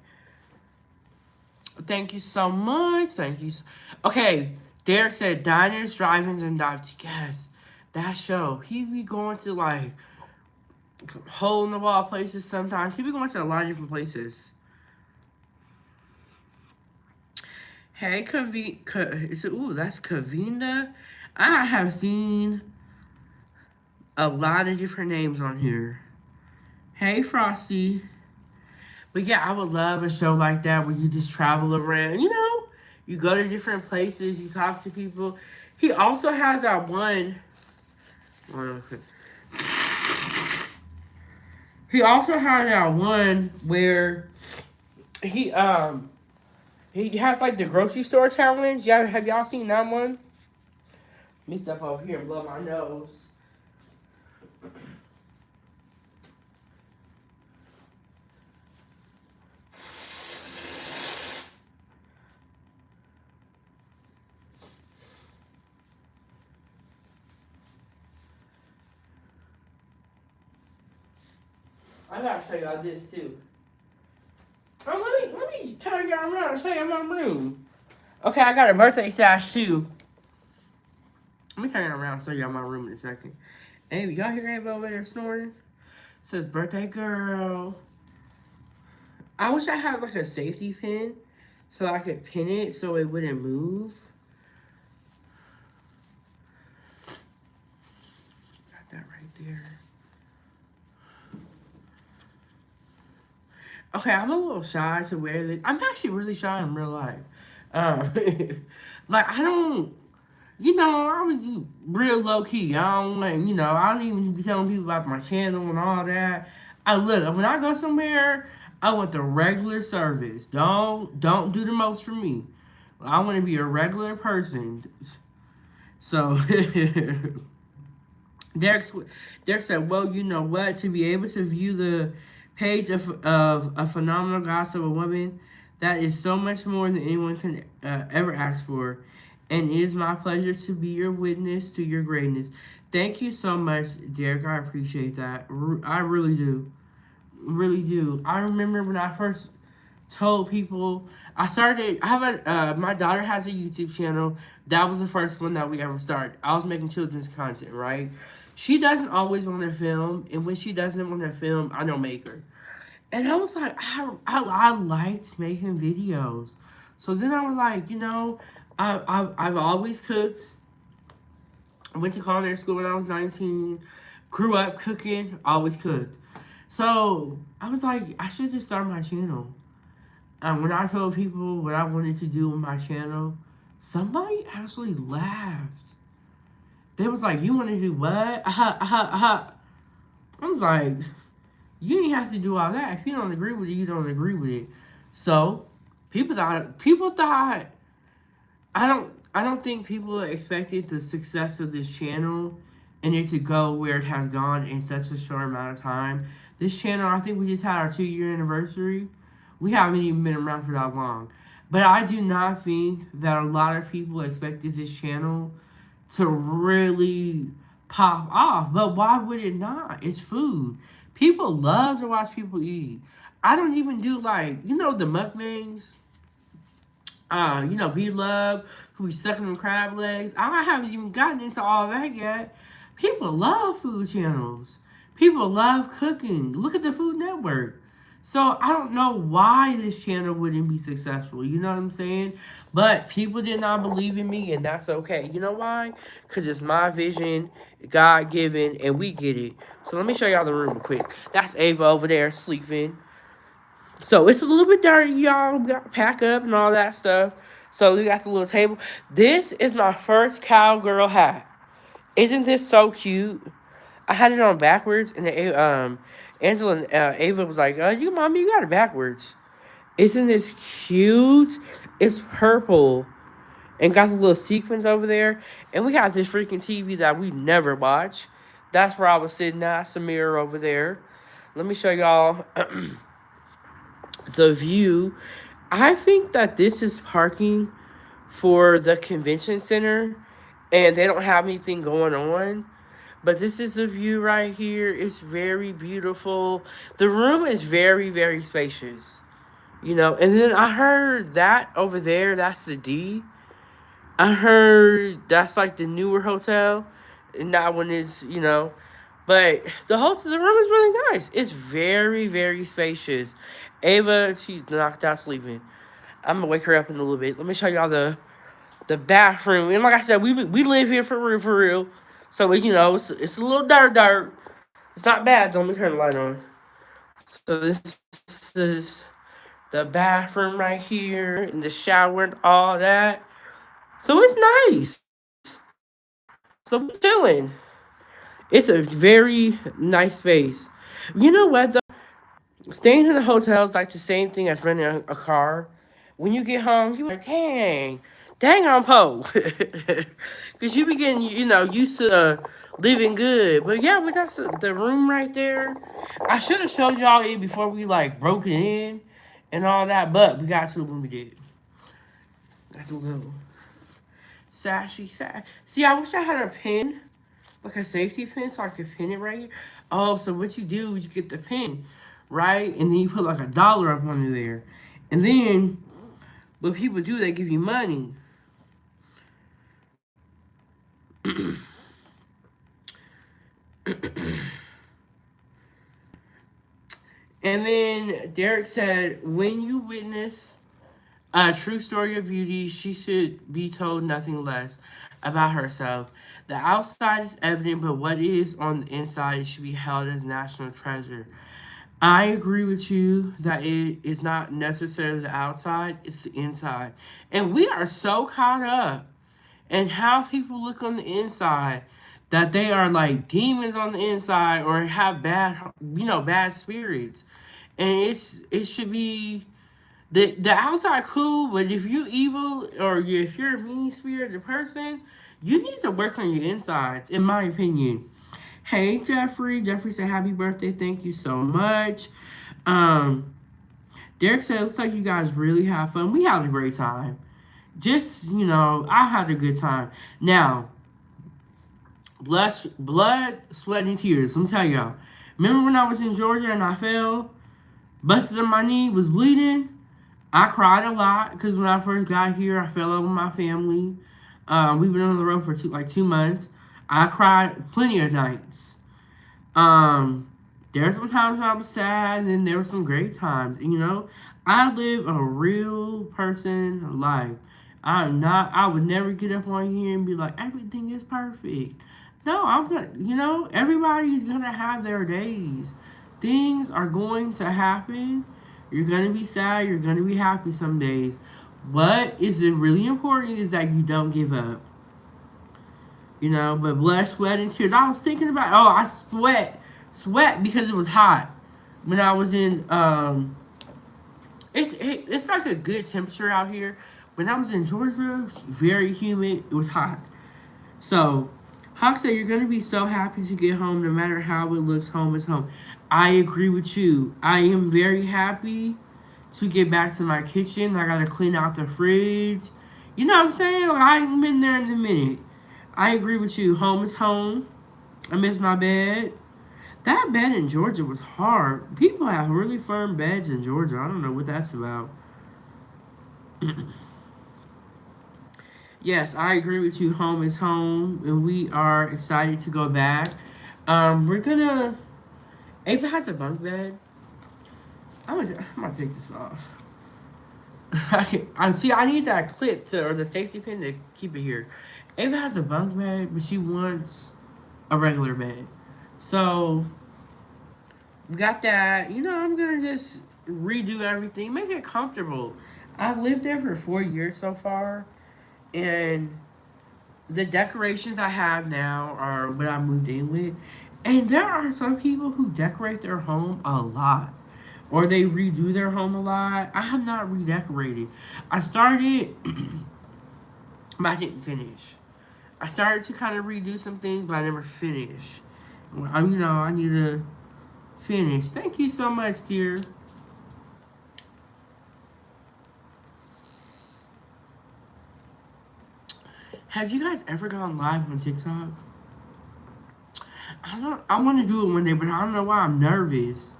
Thank you so much. Thank you. Okay, Derek said diners, drive-ins, and dives. Yes, that show. He be going to like hole in the wall places sometimes. He be going to a lot of different places. Hey, ooh, that's Kavinda. I have seen a lot of different names on here. Hey, Frosty. But yeah, I would love a show like that where you just travel around. You know, you go to different places, you talk to people. He also has that one. He also has that one where he has like the grocery store challenge. Yeah, have y'all seen that one? Let me step over here and blow my nose. I gotta show y'all this too. Oh, let me turn y'all around and show y'all my room. Okay, I got a birthday sash too. Let me turn y'all around and show y'all my room in a second. Hey, y'all hear Ava over there snoring? It says birthday girl. I wish I had like a safety pin so I could pin it so it wouldn't move. Got that right there. Okay, I'm a little shy to wear this. I'm actually really shy in real life. Like, I don't, I'm real low key. I don't like, I don't even be telling people about my channel and all that. When I go somewhere, I want the regular service. Don't do the most for me. I want to be a regular person. So, Derek said, well, you know what? To be able to view the page of a phenomenal gossip of a woman, that is so much more than anyone can ever ask for. And it is my pleasure to be your witness to your greatness. Thank you so much, Derek. I appreciate that. I really do. Really do. I remember when I first told people, my daughter has a YouTube channel. That was the first one that we ever started. I was making children's content, right? She doesn't always want to film, and when she doesn't want to film, I don't make her. And I was like, I liked making videos. So then I was like, I've always cooked. I went to culinary school when I was 19. Grew up cooking, always cooked. So I was like, I should just start my channel. When I told people what I wanted to do with my channel, somebody actually laughed. They was like, "You want to do what?" I was like, "You didn't have to do all that. If you don't agree with it, you don't agree with it." So people thought I don't think people expected the success of this channel and it to go where it has gone in such a short amount of time. This channel, I think we just had our 2 year anniversary. We haven't even been around for that long. But I do not think that a lot of people expected this channel to really pop off. But why would it not? It's food. People love to watch people eat. I don't even do like, the mukbangs, B Love, who be sucking them crab legs. I haven't even gotten into all that yet. People love food channels. People love cooking. Look at the Food Network. So I don't know why this channel wouldn't be successful. You know what I'm saying? But people did not believe in me, and that's okay. You know why? Because it's my vision, God given, and we get it. So let me show y'all the room real quick. That's Ava over there sleeping. So it's a little bit dirty, y'all. We got to pack up and all that stuff. So we got the little table. This is my first cowgirl hat. Isn't this so cute? I had it on backwards, and Angela and Ava was like, "You, mommy, you got it backwards." Isn't this cute? It's purple and got the little sequins over there. And we got this freaking TV that we never watch. That's where I was sitting at. It's a mirror over there. Let me show y'all the view. I think that this is parking for the convention center, and they don't have anything going on. But this is the view right here. It's very beautiful. The room is very, very spacious. And then I heard that over there, that's the D. I heard that's like the newer hotel. And that one is, but the room is really nice. It's very, very spacious. Ava, she's knocked out sleeping. I'm gonna wake her up in a little bit. Let me show y'all the bathroom. And like I said, we live here for real, for real. So it's a little dirt. It's not bad. Don't let me turn the light on. So this is the bathroom right here, and the shower and all that. So it's nice. So we're chilling. It's a very nice space. You know what though? Staying in the hotel is like the same thing as renting a car. When you get home, you like, dang, I'm po. Because you be getting, used to living good. But yeah, we got the room right there. I should have showed y'all it before we like broke it in and all that. But we got to when we did. Got the little sashy. See, I wish I had a pin, like a safety pin, so I could pin it right here. Oh, so what you do is you get the pin, right? And then you put like $1 up under there. And then what people do, they give you money. And then Derek said, when you witness a true story of beauty, she should be told nothing less about herself. The outside is evident, but what is on the inside should be held as national treasure. I agree with you that it is not necessarily the outside, it's the inside. And we are so caught up in how people look on the inside that they are like demons on the inside or have bad spirits. And it should be the outside cool, but if you evil or if you're a mean spirited person, you need to work on your insides, in my opinion. Hey Jeffrey. Jeffrey said happy birthday. Thank you so much. Um Derek said looks like you guys really have fun. We had a great time. Just, I had a good time. Now, blood, sweat, and tears. Let me tell y'all. Remember when I was in Georgia and I fell, busted on my knee, was bleeding? I cried a lot because when I first got here, I fell out with my family. We've been on the road for 2 months. I cried plenty of nights. There were some times when I was sad, and then there were some great times. I live a real person life. I would never get up on here and be like, everything is perfect. No, I'm gonna, everybody's gonna have their days. Things are going to happen. You're gonna be sad. You're gonna be happy some days. What is it really important is that you don't give up. You know, but blood, sweat, and tears. I was thinking about. Oh, I sweat because it was hot when I was in. It's like a good temperature out here. When I was in Georgia, it was very humid. It was hot. So, Hawk said, you're going to be so happy to get home no matter how it looks. Home is home. I agree with you. I am very happy to get back to my kitchen. I got to clean out the fridge. You know what I'm saying? Like, I ain't been there in a minute. I agree with you. Home is home. I miss my bed. That bed in Georgia was hard. People have really firm beds in Georgia. I don't know what that's about. Yes, I agree with you. Home is home, and we are excited to go back. We're gonna. Ava has a bunk bed. I'm gonna take this off. I see. I need that clip to or the safety pin to keep it here. Ava has a bunk bed, but she wants a regular bed. So we got that. You know, I'm gonna just redo everything, make it comfortable. I've lived there for 4 years so far, and the decorations I have now are what I moved in with. And there are some people who decorate their home a lot. Or they redo their home a lot. I have not redecorated. I started, but I didn't finish. I started to kind of redo some things, but I never finished. I need to finish. Thank you so much, dear. Have you guys ever gone live on TikTok? I want to do it one day, but I don't know why I'm nervous.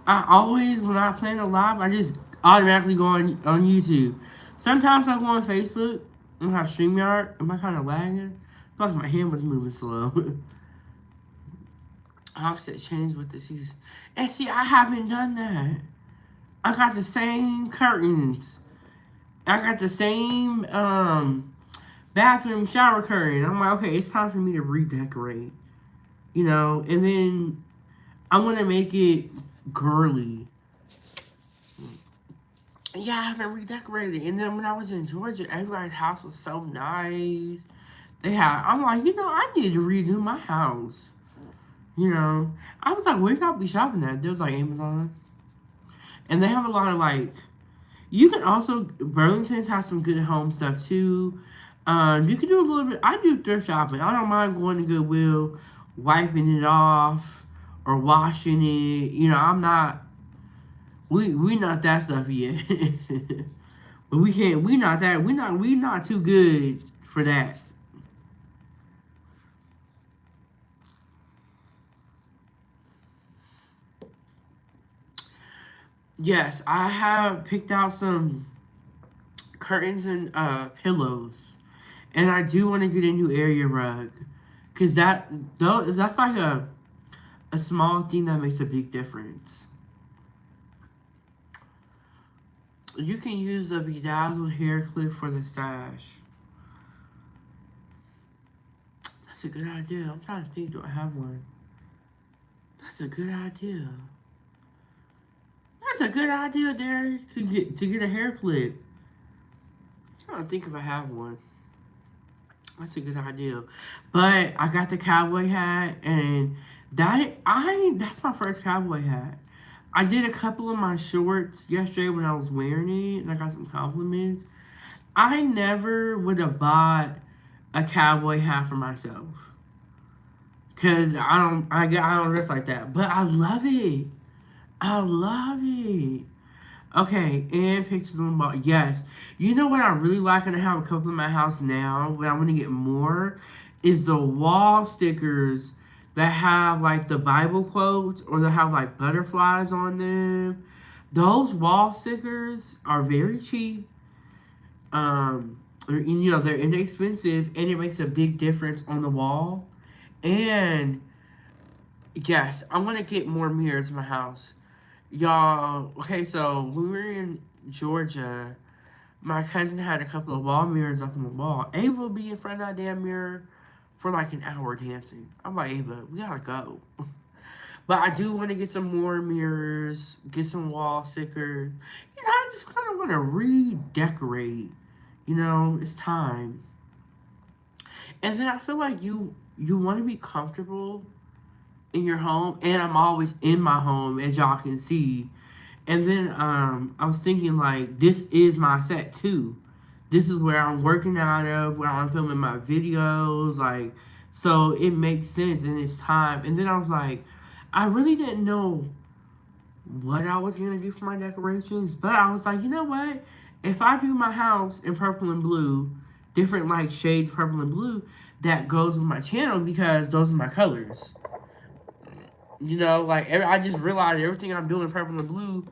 I always, when I plan a live, I just automatically go on YouTube. Sometimes I go on Facebook and have StreamYard. Am I kind of lagging? I feel like my hand was moving slow. Hawk said change with the season. And see, I haven't done that. I got the same curtains. I got the same bathroom shower curtain. I'm like, okay, it's time for me to redecorate. You know, and then I want to make it girly. Yeah, I haven't redecorated. And then when I was in Georgia, everybody's house was so nice. I'm like, I need to redo my house. I was like, where y'all be shopping at? There was like Amazon. And they have a lot of like, you can also, Burlington's has some good home stuff too. You can do a little bit, I do thrift shopping. I don't mind going to Goodwill, wiping it off or washing it. I'm not, we not that stuff yet. But we not too good for that. Yes, I have picked out some curtains and pillows. And I do want to get a new area rug. Because that's like a small thing that makes a big difference. You can use a bedazzled hair clip for the sash. That's a good idea. I'm trying to think, do I have one? That's a good idea. That's a good idea, Derek, to get a hair clip. I'm trying to think if I have one. That's a good idea. But I got the cowboy hat, and that's my first cowboy hat. I did a couple of my shorts yesterday when I was wearing it, and I got some compliments. I never would have bought a cowboy hat for myself, cause I don't dress like that. But I love it. I love it. Okay, and pictures on the wall. Yes. You know what I really like, and I have a couple in my house now, but I want to get more, is the wall stickers that have like the Bible quotes or that have like butterflies on them. Those wall stickers are very cheap. They're inexpensive, and it makes a big difference on the wall. And yes, I want to get more mirrors in my house. Y'all, okay, so when we were in Georgia, my cousin had a couple of wall mirrors up on the wall. Ava would be in front of that damn mirror for like an hour dancing. I'm like, Ava, we gotta go. But I do want to get some more mirrors, get some wall stickers. You know, I just kind of want to redecorate. You know, it's time. And then I feel like you want to be comfortable in your home, and I'm always in my home, as y'all can see. And then I was thinking like this is my set too. This is where I'm working out of, where I'm filming my videos, like so it makes sense and it's time. And then I was like, I really didn't know what I was gonna do for my decorations, but I was like, you know what? If I do my house in purple and blue, different like shades of purple and blue, that goes with my channel because those are my colors. You know, like I just realized everything I'm doing purple and blue.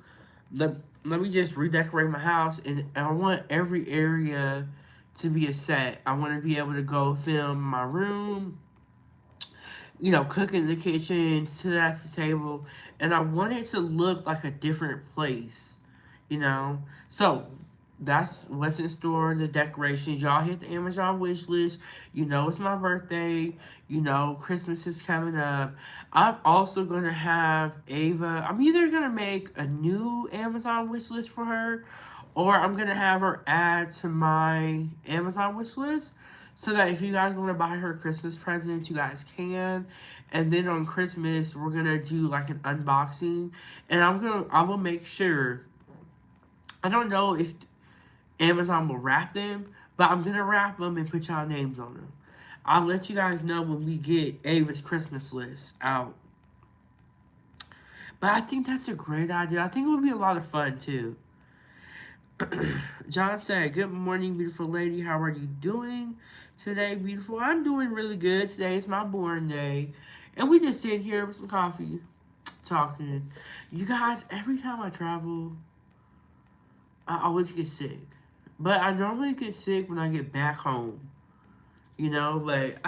Let, let me just redecorate my house, and I want every area to be a set. I want to be able to go film my room, you know, cook in the kitchen, sit at the table, and I want it to look like a different place, you know. So that's what's in store. The decorations, y'all hit the Amazon wish list. You know it's my birthday. You know Christmas is coming up. I'm also gonna have Ava. I'm either gonna make a new Amazon wish list for her, or I'm gonna have her add to my Amazon wish list so that if you guys want to buy her Christmas present, you guys can. And then on Christmas, we're gonna do like an unboxing, and I will make sure. I don't know if Amazon will wrap them, but I'm gonna wrap them and put y'all names on them. I'll let you guys know when we get Ava's Christmas list out. But I think that's a great idea. I think it would be a lot of fun too. John said, "Good morning, beautiful lady. How are you doing today, beautiful? I'm doing really good. Today is my born day. And we just sit here with some coffee, talking. You guys, every time I travel, I always get sick. But I normally get sick when I get back home. You know, like,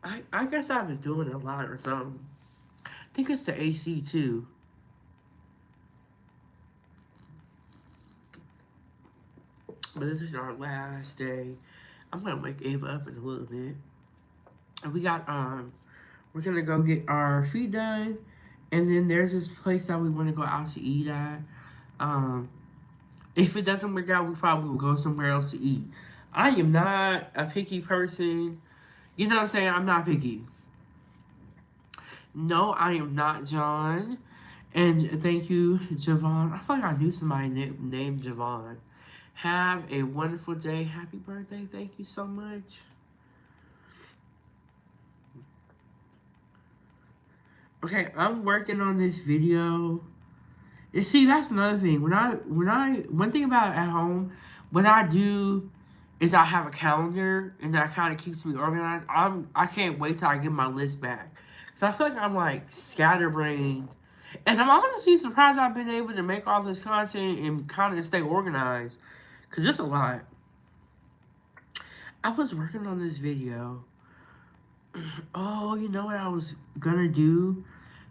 I guess I was doing a lot or something. I think it's the AC too. But this is our last day. I'm gonna wake Ava up in a little bit. And we're gonna go get our feet done, and then there's this place that we want to go out to eat at. Um, if it doesn't work out, we probably will go somewhere else to eat. I am not a picky person. You know what I'm saying? I'm not picky. No, I am not John. And thank you, Javon. I feel like I knew somebody named Javon. Have a wonderful day. Happy birthday. Thank you so much. Okay, I'm working on this video. You see, that's another thing. One thing about at home, what I do is I have a calendar, and that kind of keeps me organized. I can't wait till I get my list back, cause I feel like I'm like scatterbrained, and I'm honestly surprised I've been able to make all this content and kind of stay organized, cause it's a lot. I was working on this video. Oh, you know what I was gonna do?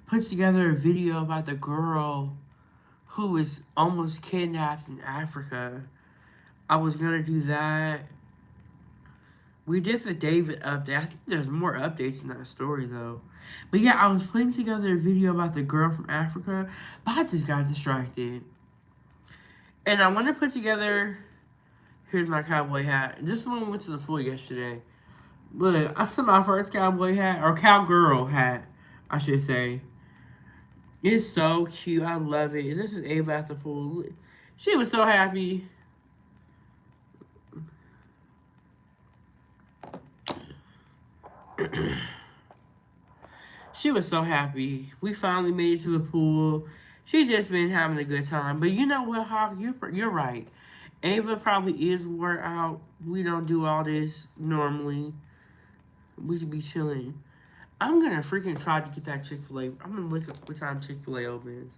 Put together a video about the girl who was almost kidnapped in Africa. I was gonna do that. We did the David update. I think there's more updates in that story though. But yeah, I was putting together a video about the girl from Africa, but I just got distracted. And I want to put together. Here's my cowboy hat. This one went to the pool yesterday. Look, I saw my first cowboy hat, or cowgirl hat, I should say. It's so cute. I love it. This is Ava at the pool. She was so happy. She was so happy. We finally made it to the pool. She just been having a good time. But you know what, Hawk? You're right. Ava probably is wore out. We don't do all this normally. We should be chilling. I'm gonna freaking try to get that Chick-fil-A. I'm gonna look up what time Chick-fil-A opens.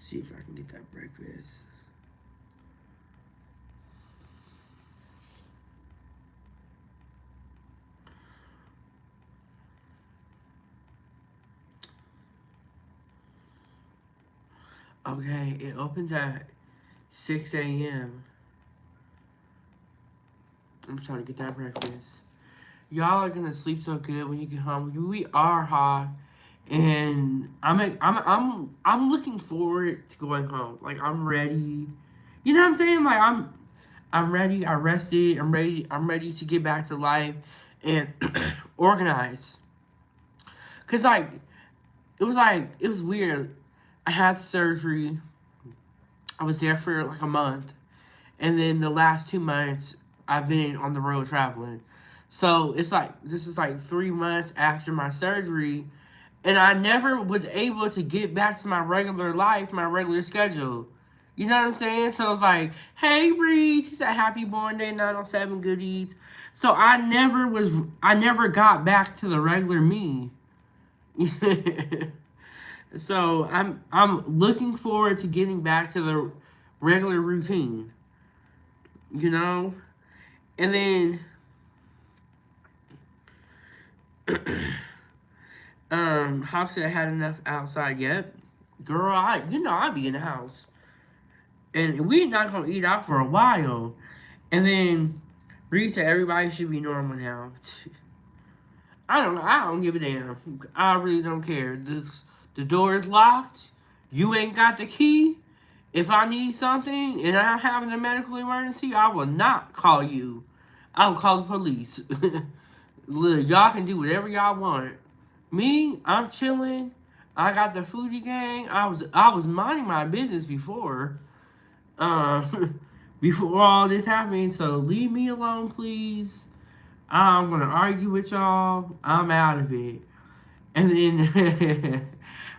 See if I can get that breakfast. Okay, it opens at 6 a.m. I'm trying to get that breakfast. Y'all are gonna sleep so good when you get home. We are hot, and I'm looking forward to going home. Like I'm ready. You know what I'm saying? Like I'm ready. I rested. I'm ready to get back to life and organize. Cause it was weird. I had the surgery. I was there for like a month, and then the last 2 months I've been on the road traveling. So it's like this is like 3 months after my surgery, and I never was able to get back to my regular life, my regular schedule. You know what I'm saying? So it's like, hey Breeze, he said happy born day 907 good eats. So I never got back to the regular me. So I'm looking forward to getting back to the regular routine, you know? And then Hawk said I had enough outside yet. Girl, I be in the house. And we're not gonna eat out for a while. And then Reese said everybody should be normal now. I don't give a damn. I really don't care. The door is locked. You ain't got the key. If I need something and I'm having a medical emergency, I will not call you. I will call the police. Look, y'all can do whatever y'all want. Me, I'm chilling. I got the foodie gang. I was minding my business before. Uh, before all this happened. So leave me alone, please. I'm gonna argue with y'all. I'm out of it. And then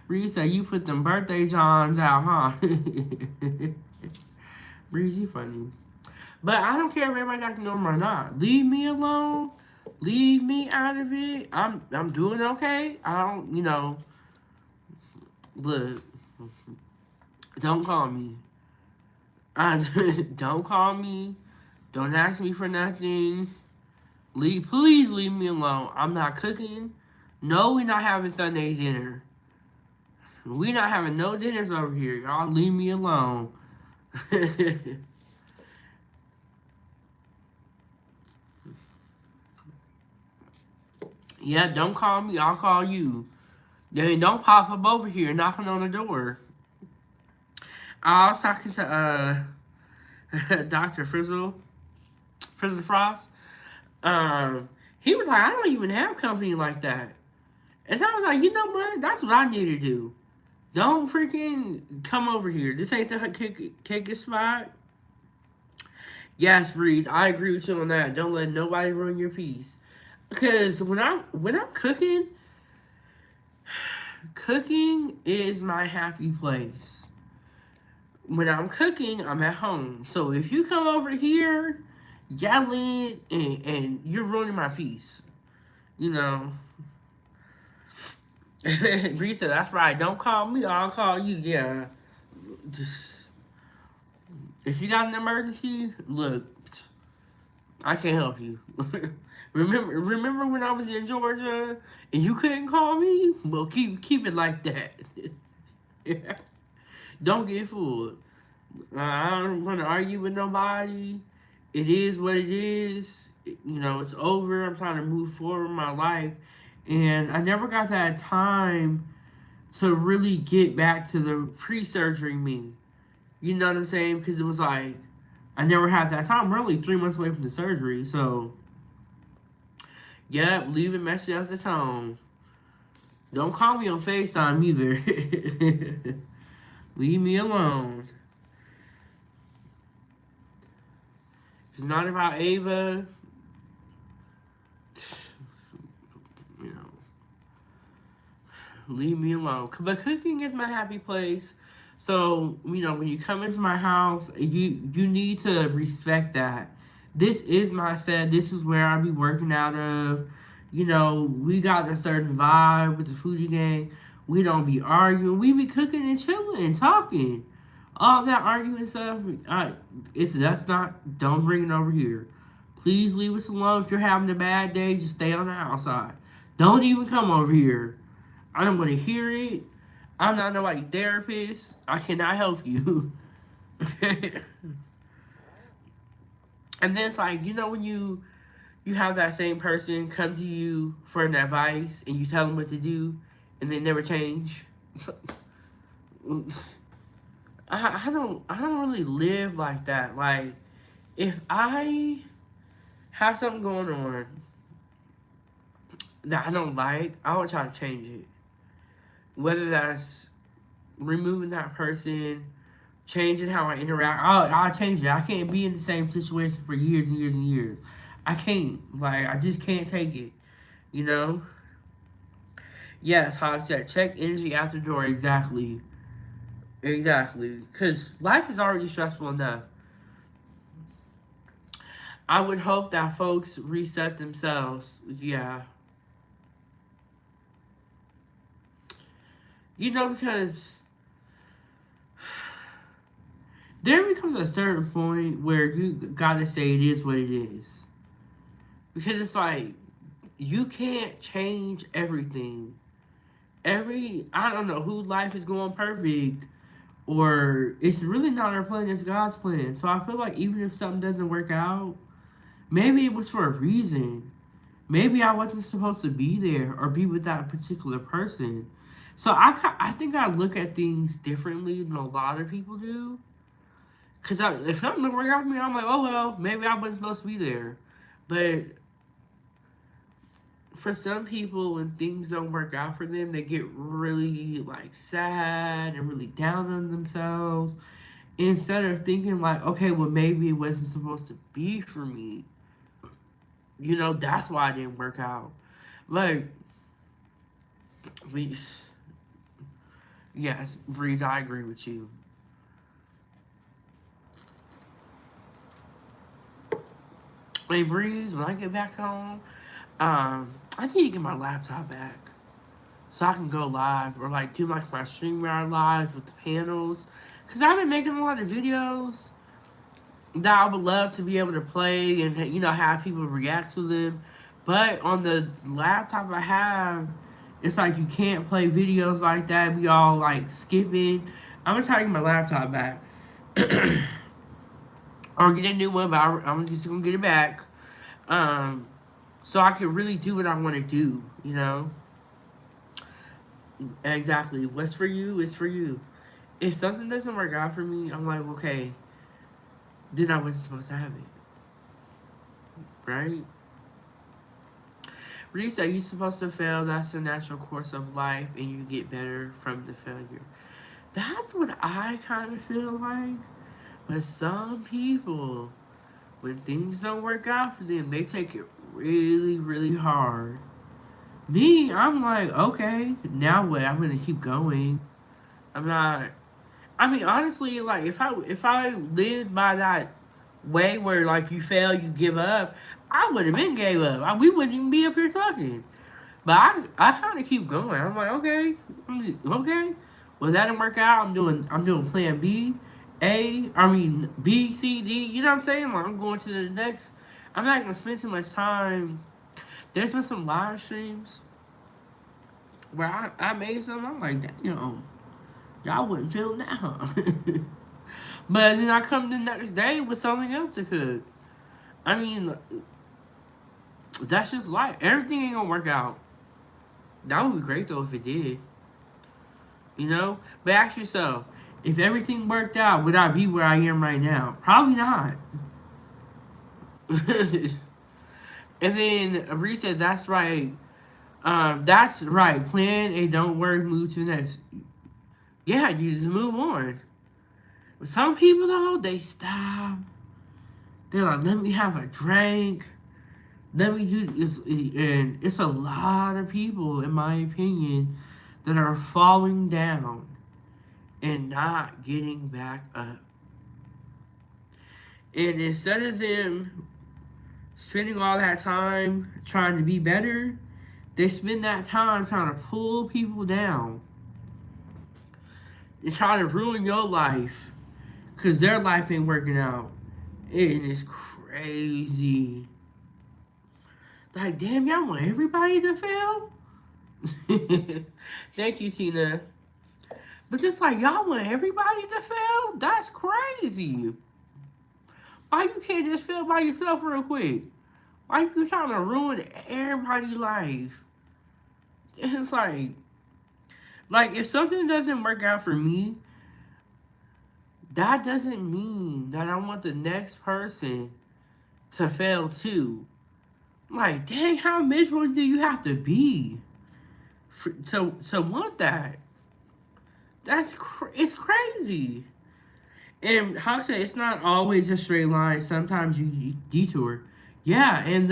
Reese said, "You put them birthday Johns out, huh?" Reese, you funny. But I don't care if everybody acting normal or not. Leave me alone. Leave me out of it. I'm doing okay. I don't, look. Don't call me. Don't call me. Don't ask me for nothing. Please leave me alone. I'm not cooking. No, we're not having Sunday dinner. We're not having no dinners over here. Y'all leave me alone. Yeah, don't call me. I'll call you. Then don't pop up over here knocking on the door. I was talking to Dr. Frizzle Frost. He was like, I don't even have company like that. And I was like, you know what? That's what I need to do. Don't freaking come over here. This ain't the kick spot. Yes, Breeze, I agree with you on that. Don't let nobody ruin your peace. Because when I'm cooking is my happy place. When I'm cooking, I'm at home. So if you come over here yelling and you're ruining my peace, you know. Bree said, that's right. Don't call me. I'll call you. Yeah. Just, if you got an emergency, look, I can't help you. remember when I was in Georgia and you couldn't call me? Well, keep it like that. Yeah. Don't get fooled. I don't want to argue with nobody. It is what it is. It's over. I'm trying to move forward in my life. And I never got that time to really get back to the pre-surgery me. You know what I'm saying? Because it was like, I never had that time. We're only 3 months away from the surgery. So, yep, leave a message at the tone. Don't call me on FaceTime either. Leave me alone. If it's not about Ava, leave me alone. But cooking is my happy place. So, when you come into my house, you need to respect that. This is my set. This is where I be working out of. We got a certain vibe with the foodie gang. We don't be arguing. We be cooking and chilling and talking. All that arguing stuff, don't bring it over here. Please leave us alone. If you're having a bad day, just stay on the outside. Don't even come over here. I don't want to hear it. I'm not nobody therapist. I cannot help you. And then it's like, when you have that same person come to you for an advice and you tell them what to do and they never change. I don't really live like that. Like, if I have something going on that I don't like, I will try to change it. Whether that's removing that person, changing how I interact, I'll change it. I can't be in the same situation for years and years and years. I can't. Like, I just can't take it. You know? Yes, Hog said, check energy out the door. Exactly. Exactly. Because life is already stressful enough. I would hope that folks reset themselves. Yeah. Because there becomes a certain point where you gotta say it is what it is. Because it's like, you can't change everything. I don't know whose life is going perfect, or it's really not our plan, it's God's plan. So I feel like even if something doesn't work out, maybe it was for a reason. Maybe I wasn't supposed to be there or be with that particular person. So I think I look at things differently than a lot of people do. Because if something don't work out for me, I'm like, oh well, maybe I wasn't supposed to be there. But for some people, when things don't work out for them, they get really like sad and really down on themselves. Instead of thinking like, okay, well maybe it wasn't supposed to be for me. That's why it didn't work out. Like, we, yes, Breeze, I agree with you. Hey Breeze, when I get back home, I need to get my laptop back so I can go live or like do like my StreamYard live with the panels. Cause I've been making a lot of videos that I would love to be able to play and have people react to them. But on the laptop I have, it's like you can't play videos like that. We all like skipping. I'm gonna try to get my laptop back. Or get a new one, but I'm just gonna get it back. So I can really do what I want to do. Exactly. What's for you is for you. If something doesn't work out for me, I'm like, okay, then I wasn't supposed to have it. Right? Reese, are you supposed to fail? That's the natural course of life, and you get better from the failure. That's what I kind of feel like. But some people, when things don't work out for them, they take it really, really hard. Me, I'm like, okay, now what? I'm gonna keep going. I'm not. I mean, honestly, like if I lived by that way where like you fail, you give up, I would have been gave up. We wouldn't even be up here talking. But I kind of keep going. I'm like, okay, okay. Well, that didn't work out. I'm doing Plan B, B, C, D. You know what I'm saying? Like I'm going to the next. I'm not gonna spend too much time. There's been some live streams where I made something. I'm like, y'all wouldn't feel it now. But then I come the next day with something else to cook. I mean, that's just life. Everything ain't gonna work out. That would be great though if it did. But ask yourself, if everything worked out, would I be where I am right now? Probably not. And then Bree said, "That's right. That's right. Plan a don't work, move to the next." Yeah, you just move on. But some people though, they stop. They're like, "Let me have a drink. Let me do this." And it's a lot of people, in my opinion, that are falling down and not getting back up. And instead of them spending all that time trying to be better, they spend that time trying to pull people down and trying to ruin your life because their life ain't working out. It is crazy. Like, damn, y'all want everybody to fail? Thank you, Tina. But it's like y'all want everybody to fail? That's crazy. Why you can't just fail by yourself real quick? Why you trying to ruin everybody's life? It's like if something doesn't work out for me, that doesn't mean that I want the next person to fail too. Like, dang, how miserable do you have to be to want that? It's crazy. And how I say it's not always a straight line. Sometimes you detour. Yeah, and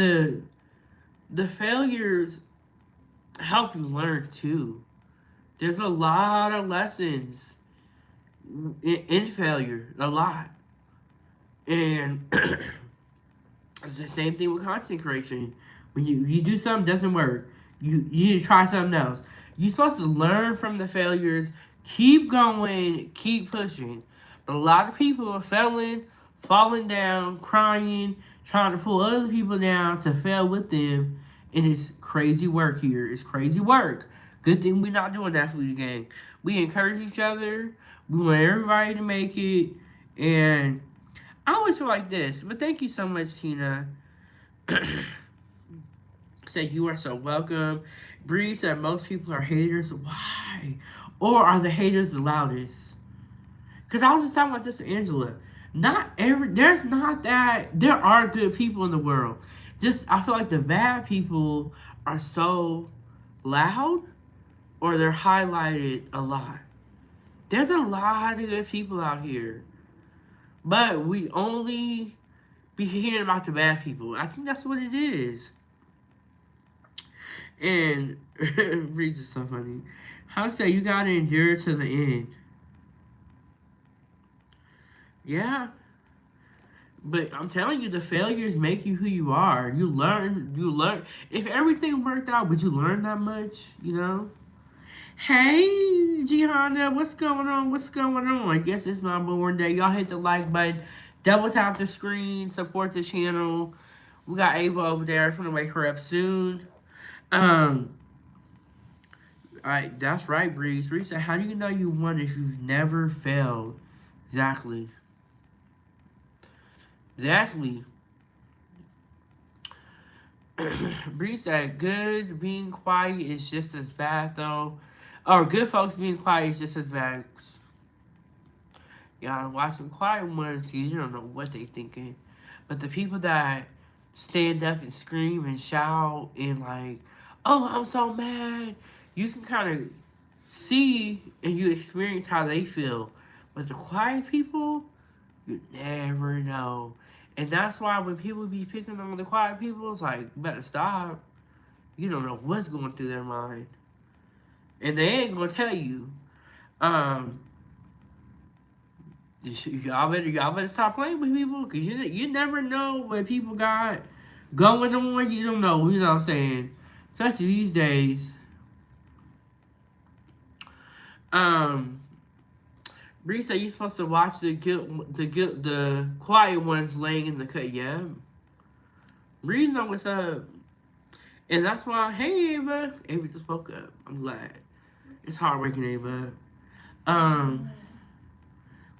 the failures help you learn too. There's a lot of lessons in failure, a lot. And it's the same thing with content creation. When you do something doesn't work, you need to try something else. You're supposed to learn from the failures, keep going, keep pushing. But a lot of people are failing, falling down, crying, trying to pull other people down to fail with them. And it's crazy work here. It's crazy work. Good thing we're not doing that for the game. We encourage each other. We want everybody to make it. And I always feel like this. But thank you so much, Tina. Say you are so welcome. Bree said most people are haters. Why? Or are the haters the loudest? Because I was just talking about this to Angela. There's not that, there are good people in the world. Just, I feel like the bad people are so loud or they're highlighted a lot. There's a lot of good people out here. But we only be hearing about the bad people. I think that's what it is. And Breeze is so funny. How to say you gotta endure to the end. Yeah. But I'm telling you, the failures make you who you are. You learn. If everything worked out, would you learn that much? You know? Hey, Gihanna, what's going on? What's going on? I guess it's my born day. Y'all hit the like button. Double tap the screen. Support the channel. We got Ava over there. I'm gonna wake her up soon. That's right, Breeze. Breeze said, how do you know you won if you've never failed? Exactly. Breeze said, good being quiet is just as bad, though. Or good folks being quiet is just as bad. Y'all watch some quiet ones because you don't know what they thinking. But the people that stand up and scream and shout and like, oh, I'm so mad. You can kind of see and you experience how they feel. But the quiet people, you never know. And that's why when people be picking on the quiet people, it's like, you better stop. You don't know what's going through their mind. And they ain't going to tell you. Y'all better stop playing with people. Because you never know what people got going on. You don't know. You know what I'm saying? Especially these days. Bree said you're supposed to watch the quiet ones laying in the cut. Yeah. Bree know what's up. And that's why, hey Ava. Ava just woke up. I'm glad. It's hard waking Ava up.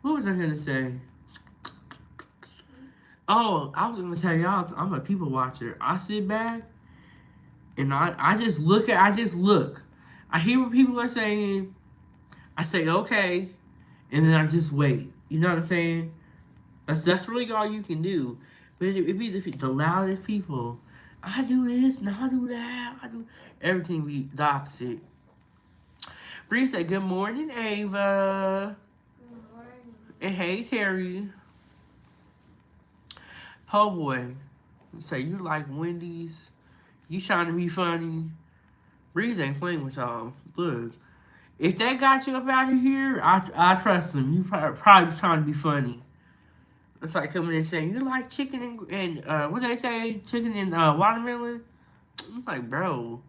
What was I gonna say? Oh, I was gonna tell y'all I'm a people watcher. I sit back and I just look. I hear what people are saying. I say okay, and then I just wait. You know what I'm saying? That's really all you can do. But it be the loudest people. I do this and I do that. I do everything be the opposite. Bree said, good morning, Ava. Good morning. And hey, Terry. Po boy. Say, you like Wendy's? You trying to be funny? Breeze ain't playing with y'all. Look. If they got you up out of here, I trust them. You probably trying to be funny. It's like coming in saying, you like chicken and what they say? Chicken and watermelon? I'm like, bro,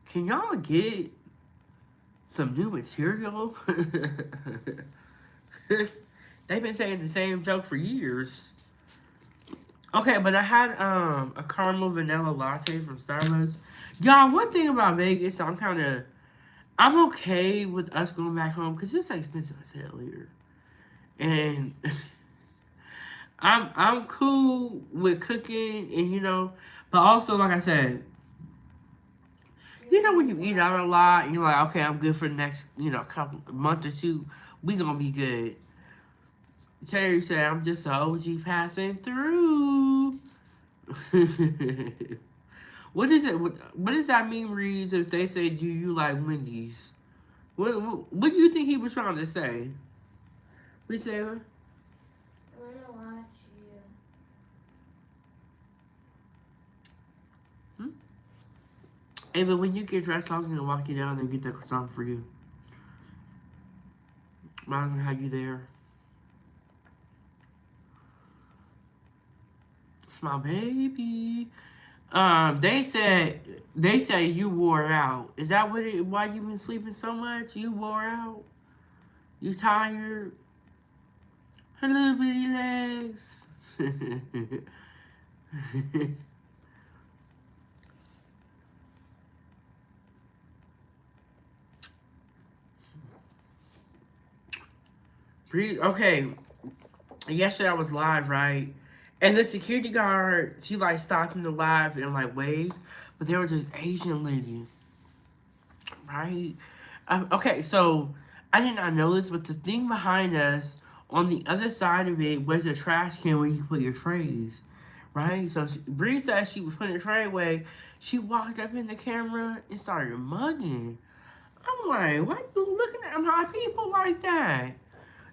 can y'all get some new material? They've been saying the same joke for years. Okay, but I had a caramel vanilla latte from Starbucks. Y'all, one thing about Vegas, I'm kind of I'm okay with us going back home because it's expensive as hell here, and I'm cool with cooking and but also like I said, when you eat out a lot and you're like, okay, I'm good for the next couple month or two, we gonna be good. Terry said, I'm just a OG passing through. What is it? What does that mean, Reeves? If they say, "Do you like Wendy's?" What do you think he was trying to say? We say, I wanna watch you. hmm? Ava, when you get dressed, I was gonna walk you down and get that croissant for you. I'm gonna have you there. It's my baby. They say you wore out. Is that why you been sleeping so much? You wore out. You tired. Her little bitty legs. Okay, yesterday I was live, right? And the security guard, she like stopped in the live and like waved, but there was this Asian lady, right? Okay, so I did not know this, but the thing behind us on the other side of it was a trash can where you put your trays, right? So Bree said she was putting her tray away. She walked up in the camera and started mugging. I'm like, why you looking at my people like that?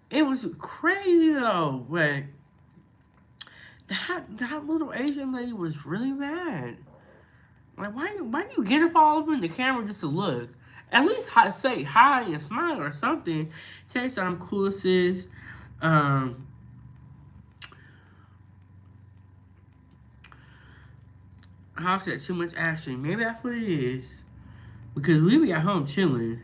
It was crazy though, but that little Asian lady was really mad. Like, why you get up all up in the camera just to look? At least say hi and smile or something. Say I'm cool, sis. Um, Hawk said too much action. Maybe that's what it is. Because we be at home chilling.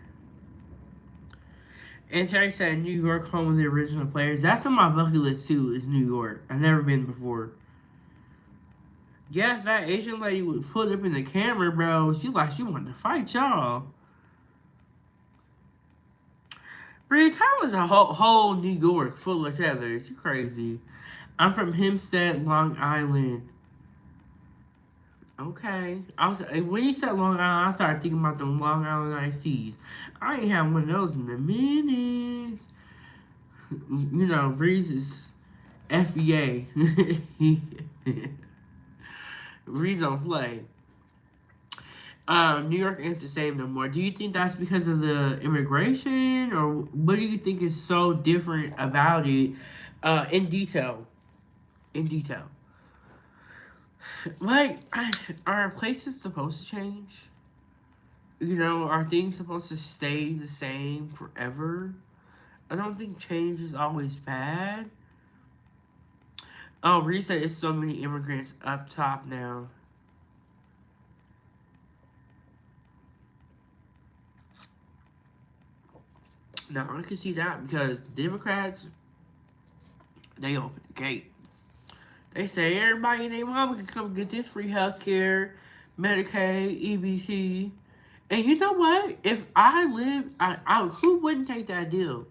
And Terry said New York, home of the original players. That's on my bucket list too, is New York. I've never been before. Yes, that Asian lady would put up in the camera, bro. She wanted to fight y'all. Bridge, how is a whole New York full of tethers? You crazy. I'm from Hempstead, Long Island. Okay. When you said Long Island, I started thinking about them Long Island iced teas. I ain't had one of those in a minute. Breeze is FBA. Breeze don't play. New York ain't the same no more. Do you think that's because of the immigration, or what do you think is so different about it? In detail. In detail. Like, are places supposed to change? Are things supposed to stay the same forever? I don't think change is always bad. Oh, Reese said it's so many immigrants up top now. Now, I can see that because the Democrats, they open the gate. They say everybody and their mama can come get this free health care, Medicaid, EBT. And you know what? If I live, who wouldn't take that deal?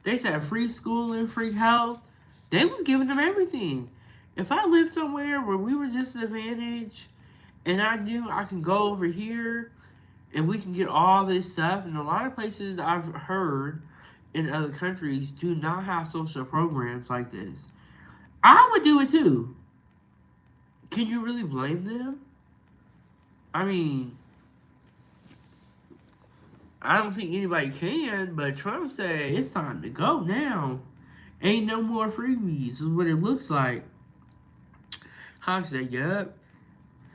They said free schooling, free health. They was giving them everything. If I lived somewhere where we were disadvantaged and I knew I can go over here and we can get all this stuff, and a lot of places I've heard in other countries do not have social programs like this. I would do it too. Can you really blame them? I mean, I don't think anybody can, but Trump said it's time to go now. Ain't no more freebies, is what it looks like. Hawk said, yup.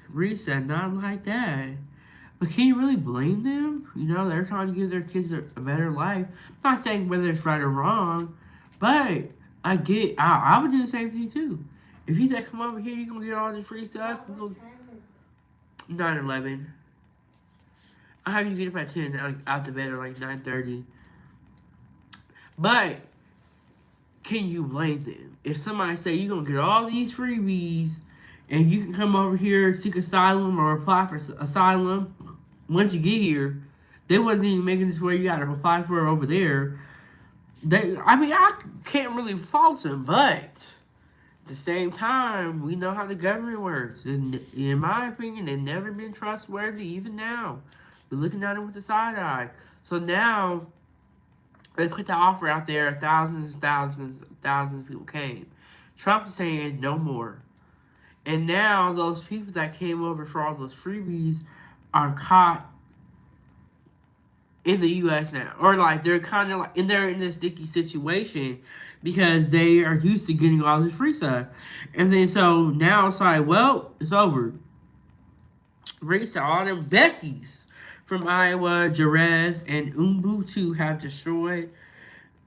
Reed said, not like that. But can you really blame them? They're trying to give their kids a better life. I'm not saying whether it's right or wrong, but I would do the same thing too. If he said, come over here, you're going to get all this free stuff. What time is 9:11. I have you get up at 10, like, out the bed, or like 9:30. But can you blame them? If somebody say you're going to get all these freebies and you can come over here, seek asylum, or apply for asylum once you get here, They wasn't even making it to where you got to apply for it over there. I mean, I can't really fault them, but at the same time, we know how the government works. And in my opinion, they've never been trustworthy, even now. We're looking at it with the side eye. So now, they put the offer out there, thousands of people came. Trump is saying no more. And now, those people that came over for all those freebies are caught in the U.S. now, or like they're kind of like, and they're in a sticky situation because they are used to getting all this free stuff, and then so now it's like, well, it's over. Risa, all them Beckys from Iowa, Jerez, and Ubuntu have destroyed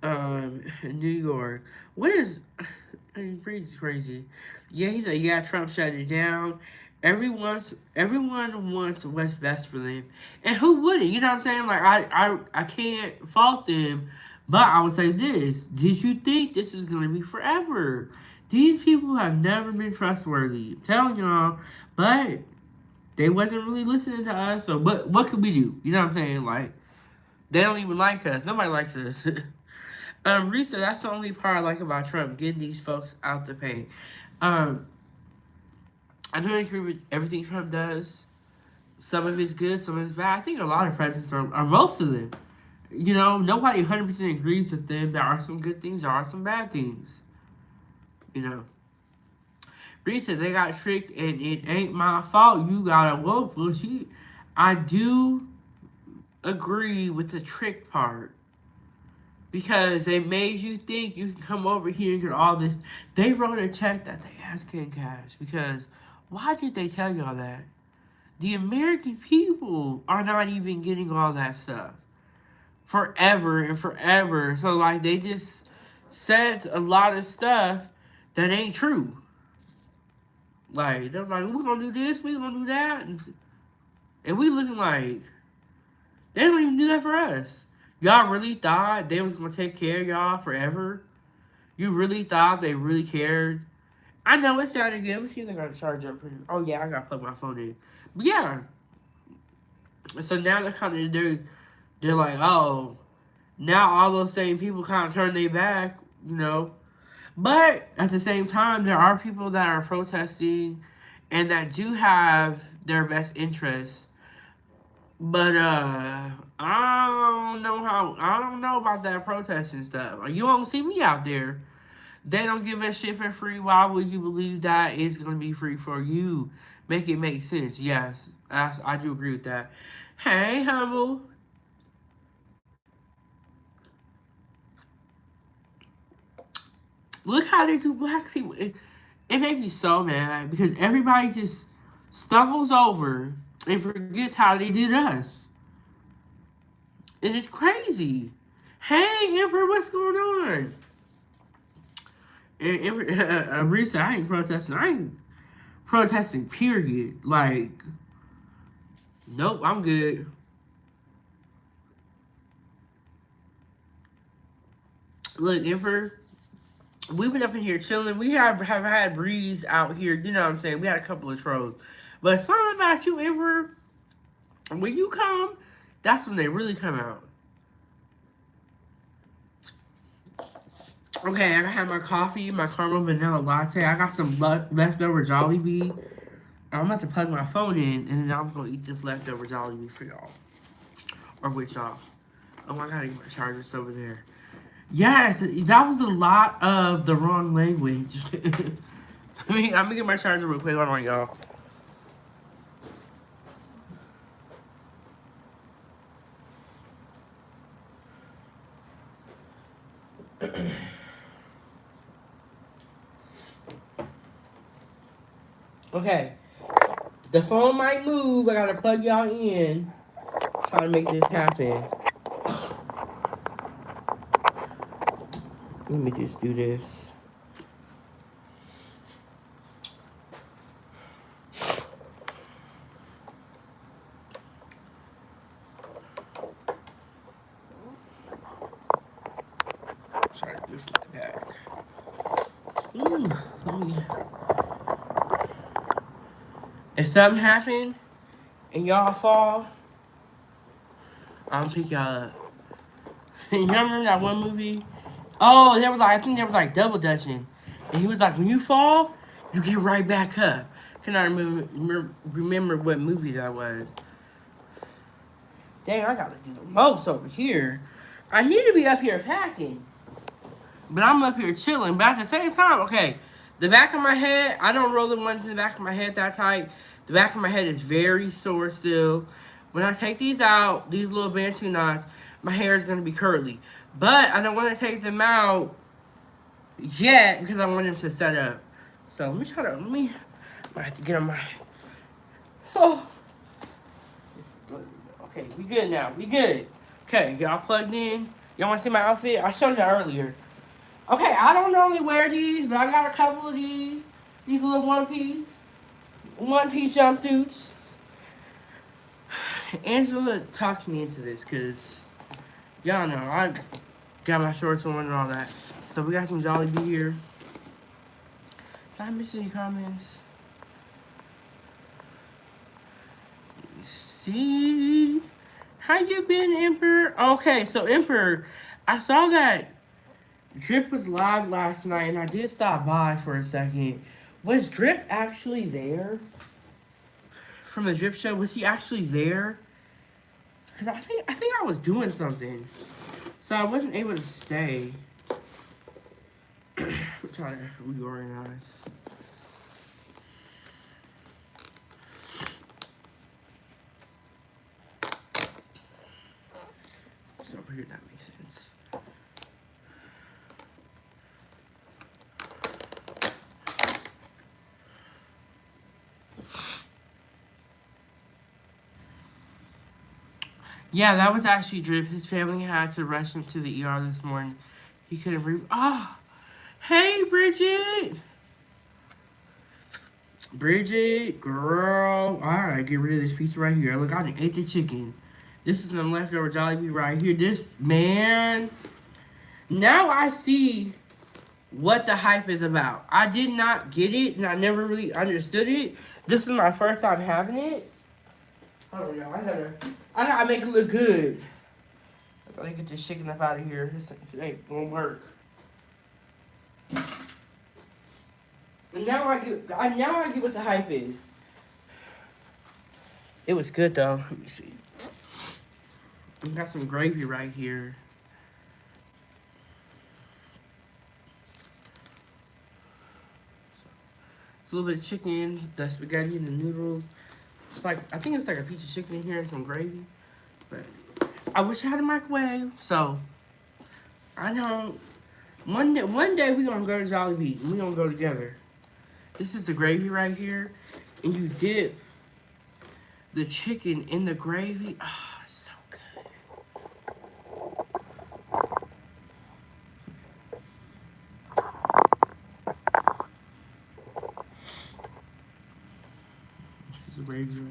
New York. What is? I mean, Bree's crazy. Yeah, he said, yeah, Trump shut it down. Everyone wants what's best for them. And who wouldn't? You know what I'm saying? Like, I can't fault them. But I would say this. Did you think this is going to be forever? These people have never been trustworthy. I'm telling y'all. But they wasn't really listening to us. So what could we do? You know what I'm saying? Like, they don't even like us. Nobody likes us. Risa, that's the only part I like about Trump, getting these folks out the paint. I don't agree with everything Trump does. Some of it's good, some of it's bad. I think a lot of presidents are most of them. You know, nobody 100% agrees with them. There are some good things, there are some bad things. You know. Risa, they got tricked and it ain't my fault. You gotta woke bullshit. I do agree with the trick part. Because they made you think you can come over here and get all this. They wrote a check that they asked can't cash. Because why did they tell y'all that? The American people are not even getting all that stuff. Forever and forever. So, like, they just said a lot of stuff that ain't true. Like, they're like, we're going to do this, we're going to do that. And we looking like, they don't even do that for us. Y'all really thought they was going to take care of y'all forever? You really thought they really cared? I know it sounded good. Let me see if I got to charge up here. Oh, yeah, I got to plug my phone in. But, yeah. So, now they're kind of, they're like, oh, now all those same people kind of turn their back, you know. But, at the same time, there are people that are protesting and that do have their best interests. But I don't know about that protesting stuff. You won't see me out there. They don't give that shit for free. Why would you believe that it's gonna be free for you? Make it make sense. Yes, I do agree with that. Hey, Humble. Look how they do black people. It made me so mad because everybody just stumbles over and forgets how they did us. And it's crazy. Hey, Emperor, what's going on? Risa, I ain't protesting. I ain't protesting, period. Like, nope, I'm good. Look, Emperor, we've been up in here chilling. We have had Breeze out here. You know what I'm saying? We had a couple of trolls. But something about you, Emperor, when you come, that's when they really come out. Okay, I have my coffee, my caramel vanilla latte. I got some leftover Jollibee. I'm about to plug my phone in, and then I'm going to eat this leftover Jollibee for y'all. Or with y'all. Oh, I got to get my chargers over there. Yes, that was a lot of the wrong language. I'm going to get my charger real quick. Hold on, y'all. Okay. The phone might move. I gotta plug y'all in. Trying to make this happen. Let me just do this. Try to do it from the back. If something happened and y'all fall, I'm pick y'all up. You remember that one movie? Oh, there was like I think there was like double dutching, and he was like, when you fall, you get right back up. Can I remember what movie that was? Dang, I gotta do the most over here. I need to be up here packing, but I'm up here chilling. But at the same time, okay, the back of my head, I don't roll the ones in the back of my head that tight. The back of my head is very sore still. When I take these out, these little bantu knots, my hair is gonna be curly. But I don't want to take them out yet because I want them to set up. So I have to get on my. Oh. Okay, we good now. We good. Okay, y'all plugged in. Y'all want to see my outfit? I showed you earlier. Okay, I don't normally wear these, but I got a couple of these. These little one-piece jumpsuits. Angela talked me into this because y'all know I got my shorts on and all that. So we got some Jollibee here. Did I miss any comments? Let me see. How you been, Emperor? Okay, so Emperor, I saw that Drip was live last night, and I did stop by for a second. Was Drip actually there? From the Drip show, was he actually there? Cause I think I was doing something, so I wasn't able to stay. I'm trying to reorganize. So over here, that makes sense. Yeah, that was actually Drip. His family had to rush him to the ER this morning. He couldn't breathe. Oh, hey, Bridget. Bridget, girl. Alright, get rid of this piece right here. Look, I done ate the chicken. This is some leftover Jollibee right here. This, man. Now I see what the hype is about. I did not get it, and I never really understood it. This is my first time having it. I don't know. I gotta make it look good. I gotta get this chicken up out of here. This ain't gonna work. And now I get what the hype is. It was good though. Let me see. We got some gravy right here. It's a little bit of chicken, the spaghetti, and the noodles. It's like, I think it's like a piece of chicken in here and some gravy. But I wish I had a microwave. So I don't. One day we're gonna go to Jollibee and we're gonna go together. This is the gravy right here, and you dip the chicken in the gravy. Ah, oh, so good. This is the gravy right here.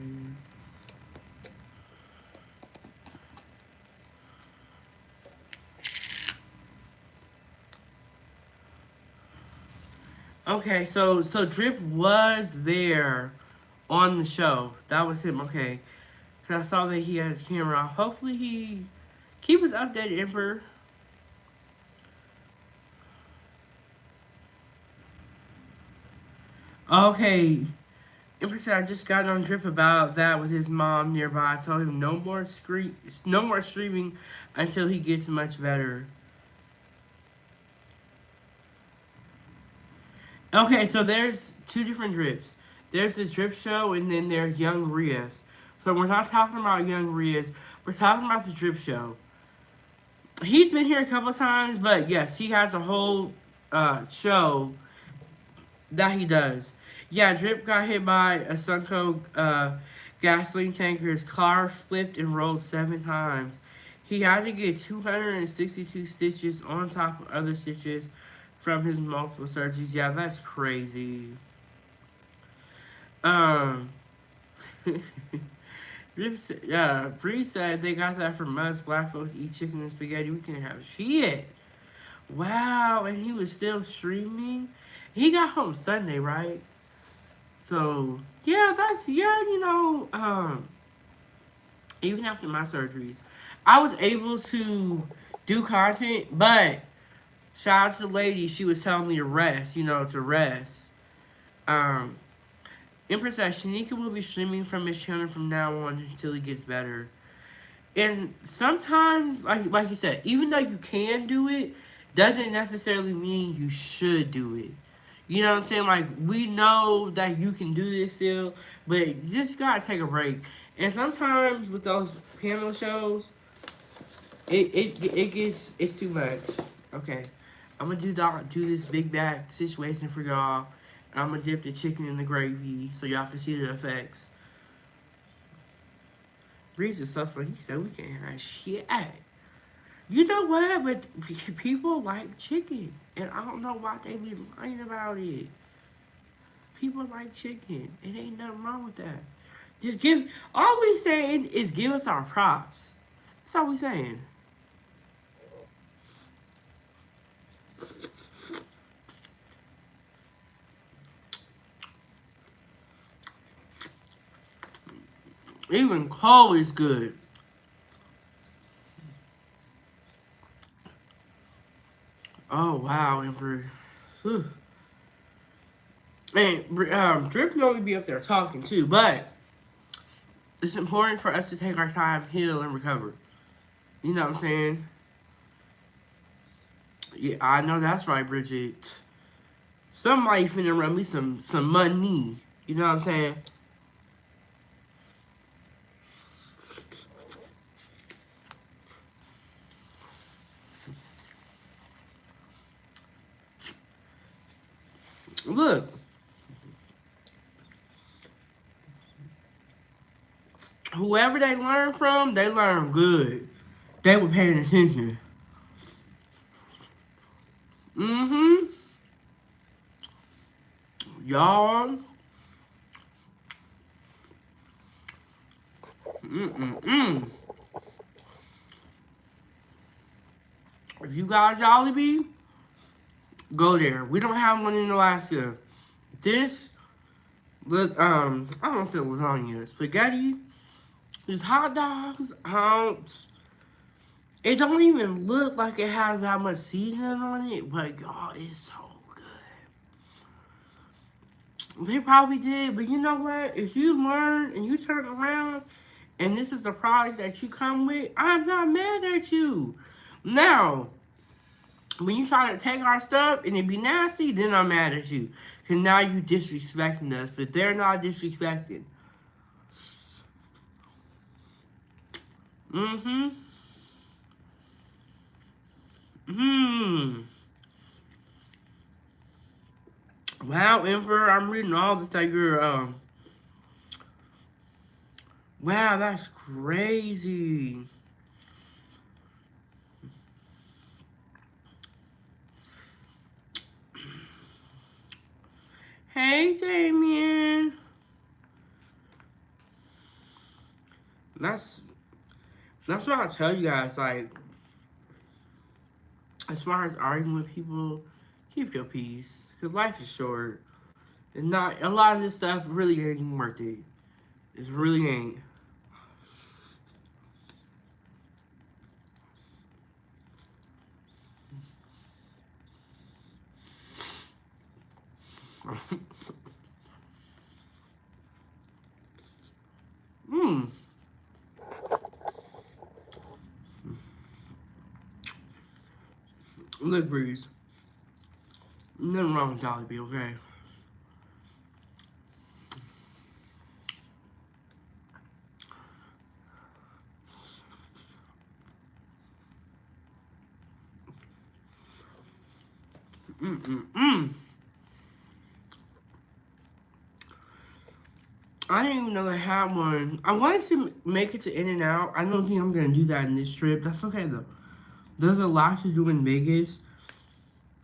Okay, so Drip was there on the show. That was him. Okay, cause I saw that he had his camera off. Hopefully he keep us updated, Emperor. Okay, Emperor said I just got on Drip about that with his mom nearby. I told him no more streaming until he gets much better. Okay, so there's two different Drips. There's this Drip show, and then there's Young Rias. So we're not talking about Young Rias. We're talking about the Drip show. He's been here a couple times, but yes, he has a whole show that he does. Yeah, Drip got hit by a Sunco gasoline tanker. His car flipped and rolled 7 times. He had to get 262 stitches on top of other stitches from his multiple surgeries. Yeah, that's crazy. Bree said they got that from us. Black folks eat chicken and spaghetti. We can't have shit. Wow, and he was still streaming. He got home Sunday, right? So yeah, even after my surgeries, I was able to do content, but shout out to the lady, she was telling me to rest, to rest. Um, Empress said Shanika will be streaming from his channel from now on until he gets better. And sometimes, like you said, even though you can do it, doesn't necessarily mean you should do it. You know what I'm saying? Like, we know that you can do this still, but you just gotta take a break. And sometimes with those panel shows, it's too much. Okay, I'm gonna do this big bag situation for y'all. I'm gonna dip the chicken in the gravy so y'all can see the effects. Breeze is suffering. He said we can't have shit. You know what? But people like chicken, and I don't know why they be lying about it. People like chicken, and ain't nothing wrong with that. Just give. All we saying is give us our props. That's all we saying. Even cold is good. Oh wow, Emperor. Whew. And Drip can only be up there talking too, but it's important for us to take our time, heal, and recover. You know what I'm saying? Yeah, I know that's right, Bridget. Somebody finna run me some money. You know what I'm saying? Look. Whoever they learn from, they learn good. They were paying attention. Mm-hmm. Y'all. Mm-mm-mm. If you got a Jollibee, go there. We don't have one in Alaska. This was I don't say lasagna, spaghetti, these hot dogs. It don't even look like it has that much seasoning on it, but y'all, it's so good. They probably did, but you know what? If you learn and you turn around, and this is a product that you come with, I'm not mad at you. Now, when you try to take our stuff and it be nasty, then I'm mad at you. Because now you disrespecting us, but they're not disrespecting. Mm-hmm. Hmm. Wow, Emperor, I'm reading all this that you're, wow, that's crazy. Hey, Damien. That's what I tell you guys, like, as far as arguing with people, keep your peace. Because life is short. And not, a lot of this stuff really ain't even worth it. It really ain't. Mmm. Look, Breeze. Nothing wrong with Jollibee, okay? Mm-mm-mm. I didn't even know they had one. I wanted to make it to In-N-Out. I don't think I'm going to do that in this trip. That's okay, though. There's a lot to do in Vegas.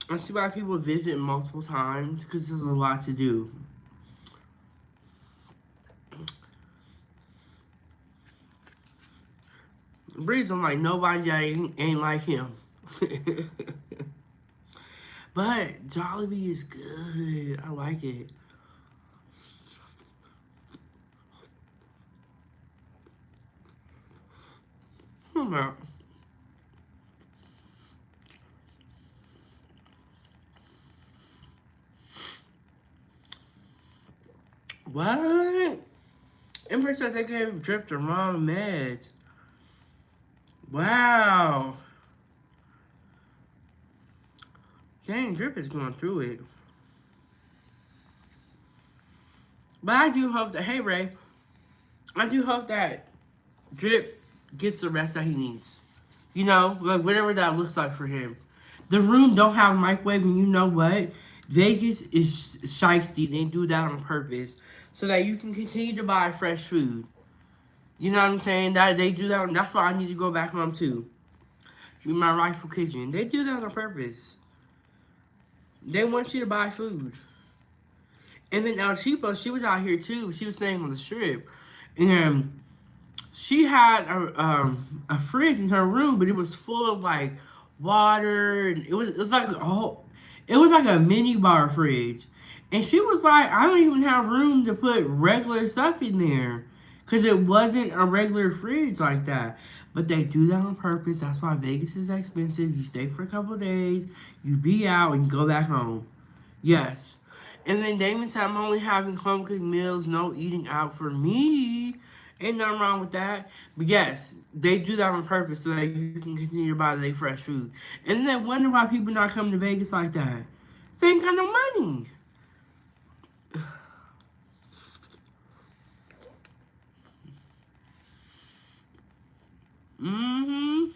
I see why people visit multiple times, because there's a lot to do. Breeze, I'm like, nobody that ain't like him. But Jollibee is good. I like it. talking about? What? Empress said they gave Drip the wrong meds. Wow. Dang, Drip is going through it. But I do hope that, hey Ray, I do hope that Drip gets the rest that he needs. You know, like whatever that looks like for him. The room don't have a microwave, and you know what? Vegas is shiesty. They do that on purpose so that you can continue to buy fresh food. You know what I'm saying? That they do that. That's why I need to go back home too. Be my rightful kitchen. They do that on purpose. They want you to buy food. And then El Cheapo, she was out here too. She was staying on the strip, and she had a fridge in her room, but it was full of like water, and it was like it was like a mini bar fridge, and she was like, I don't even have room to put regular stuff in there, cause it wasn't a regular fridge like that. But they do that on purpose. That's why Vegas is expensive. You stay for a couple of days, you be out, and you go back home. Yes. And then Damon said, I'm only having home cooked meals, no eating out for me. Ain't nothing wrong with that. But yes, they do that on purpose so that you can continue to buy their fresh food. And then they wonder why people not coming to Vegas like that. They ain't got no money. Mm-hmm.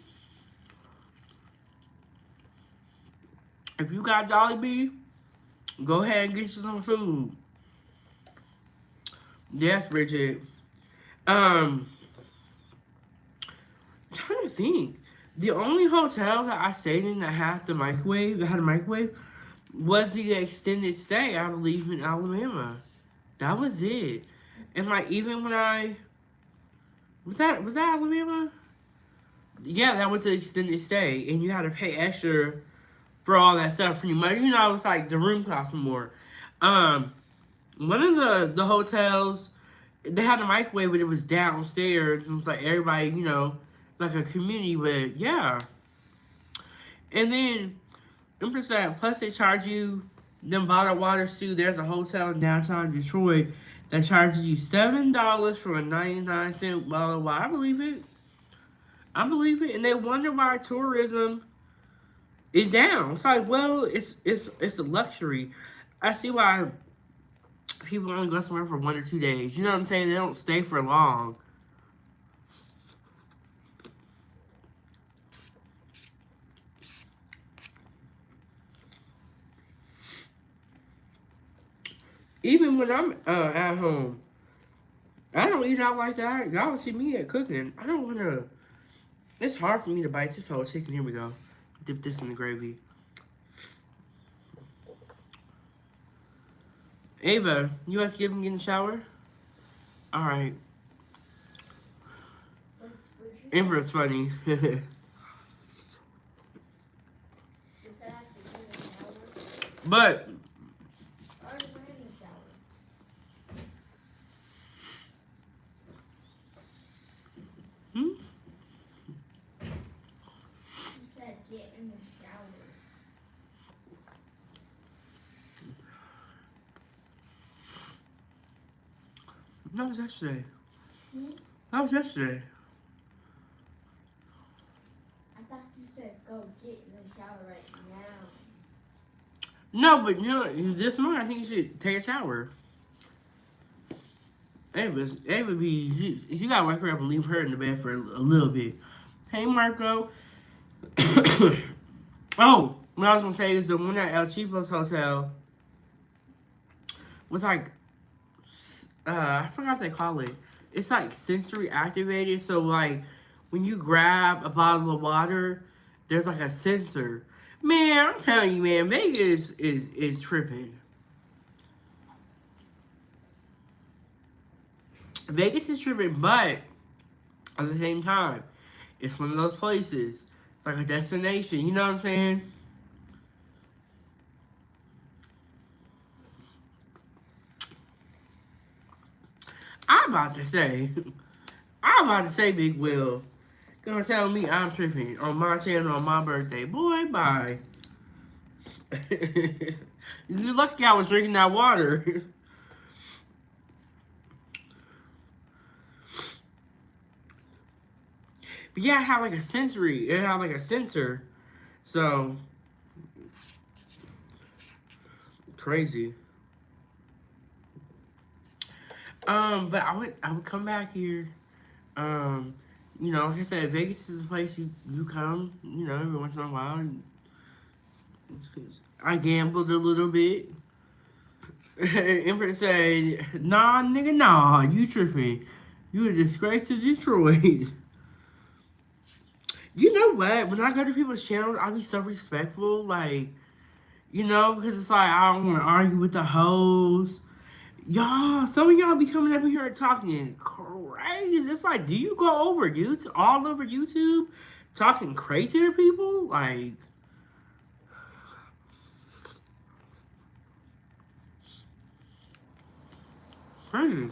If you got Jollibee, go ahead and get you some food. Yes, Bridget. Trying to think. The only hotel that I stayed in that had the microwave, that had a microwave, was the extended stay, I believe, in Alabama. That was it. And like even when I was that Alabama? Yeah, that was an extended stay, and you had to pay extra for all that stuff pretty much. You know, it was like the room cost more. Um, One of the hotels, they had a microwave, but it was downstairs. It was like everybody, you know, it's like a community, but yeah. And then, Empress said, plus they charge you them bottled waters too. There's a hotel in downtown Detroit that charges you $7 for a 99-cent bottle of water. I believe it. I believe it. And they wonder why tourism is down. It's like, well, it's a luxury. I see why people only go somewhere for 1 or 2 days. You know what I'm saying? They don't stay for long. Even when I'm at home, I don't eat out like that. Y'all see me at cooking. I don't want to. It's hard for me to bite this whole chicken. Here we go. Dip this in the gravy. Ava, you have to get in the shower? Alright. Amber's funny. But hmm? You said get in the shower. That was yesterday. Hmm? That was yesterday. I thought you said go get in the shower right now. No, but you know, this morning I think you should take a shower. Ava you gotta wake her up and leave her in the bed for a little bit. Hey, Marco. Oh, what I was gonna say is the one at El Cheapo's hotel was like, I forgot what they call it. It's like sensory activated. So like, when you grab a bottle of water, there's like a sensor. Man, I'm telling you, man, Vegas is tripping. Vegas is tripping, but at the same time, it's one of those places. It's like a destination. You know what I'm saying? I'm about to say, Big Will, Gonna tell me I'm tripping on my channel on my birthday. Boy, bye. You're lucky I was drinking that water. But yeah, it had like a sensory. It had like a sensor. So crazy. But I would come back here. Um, like I said, Vegas is a place you come, every once in a while. I gambled a little bit. Empress said, nah, nigga, nah, you tripping. You a disgrace to Detroit. You know what? When I go to people's channels, I be so respectful. Like, because it's like, I don't want to argue with the hoes. Y'all, some of y'all be coming up in here and talking crazy. It's like, do you go over YouTube, all over YouTube, talking crazy to people? Like, crazy.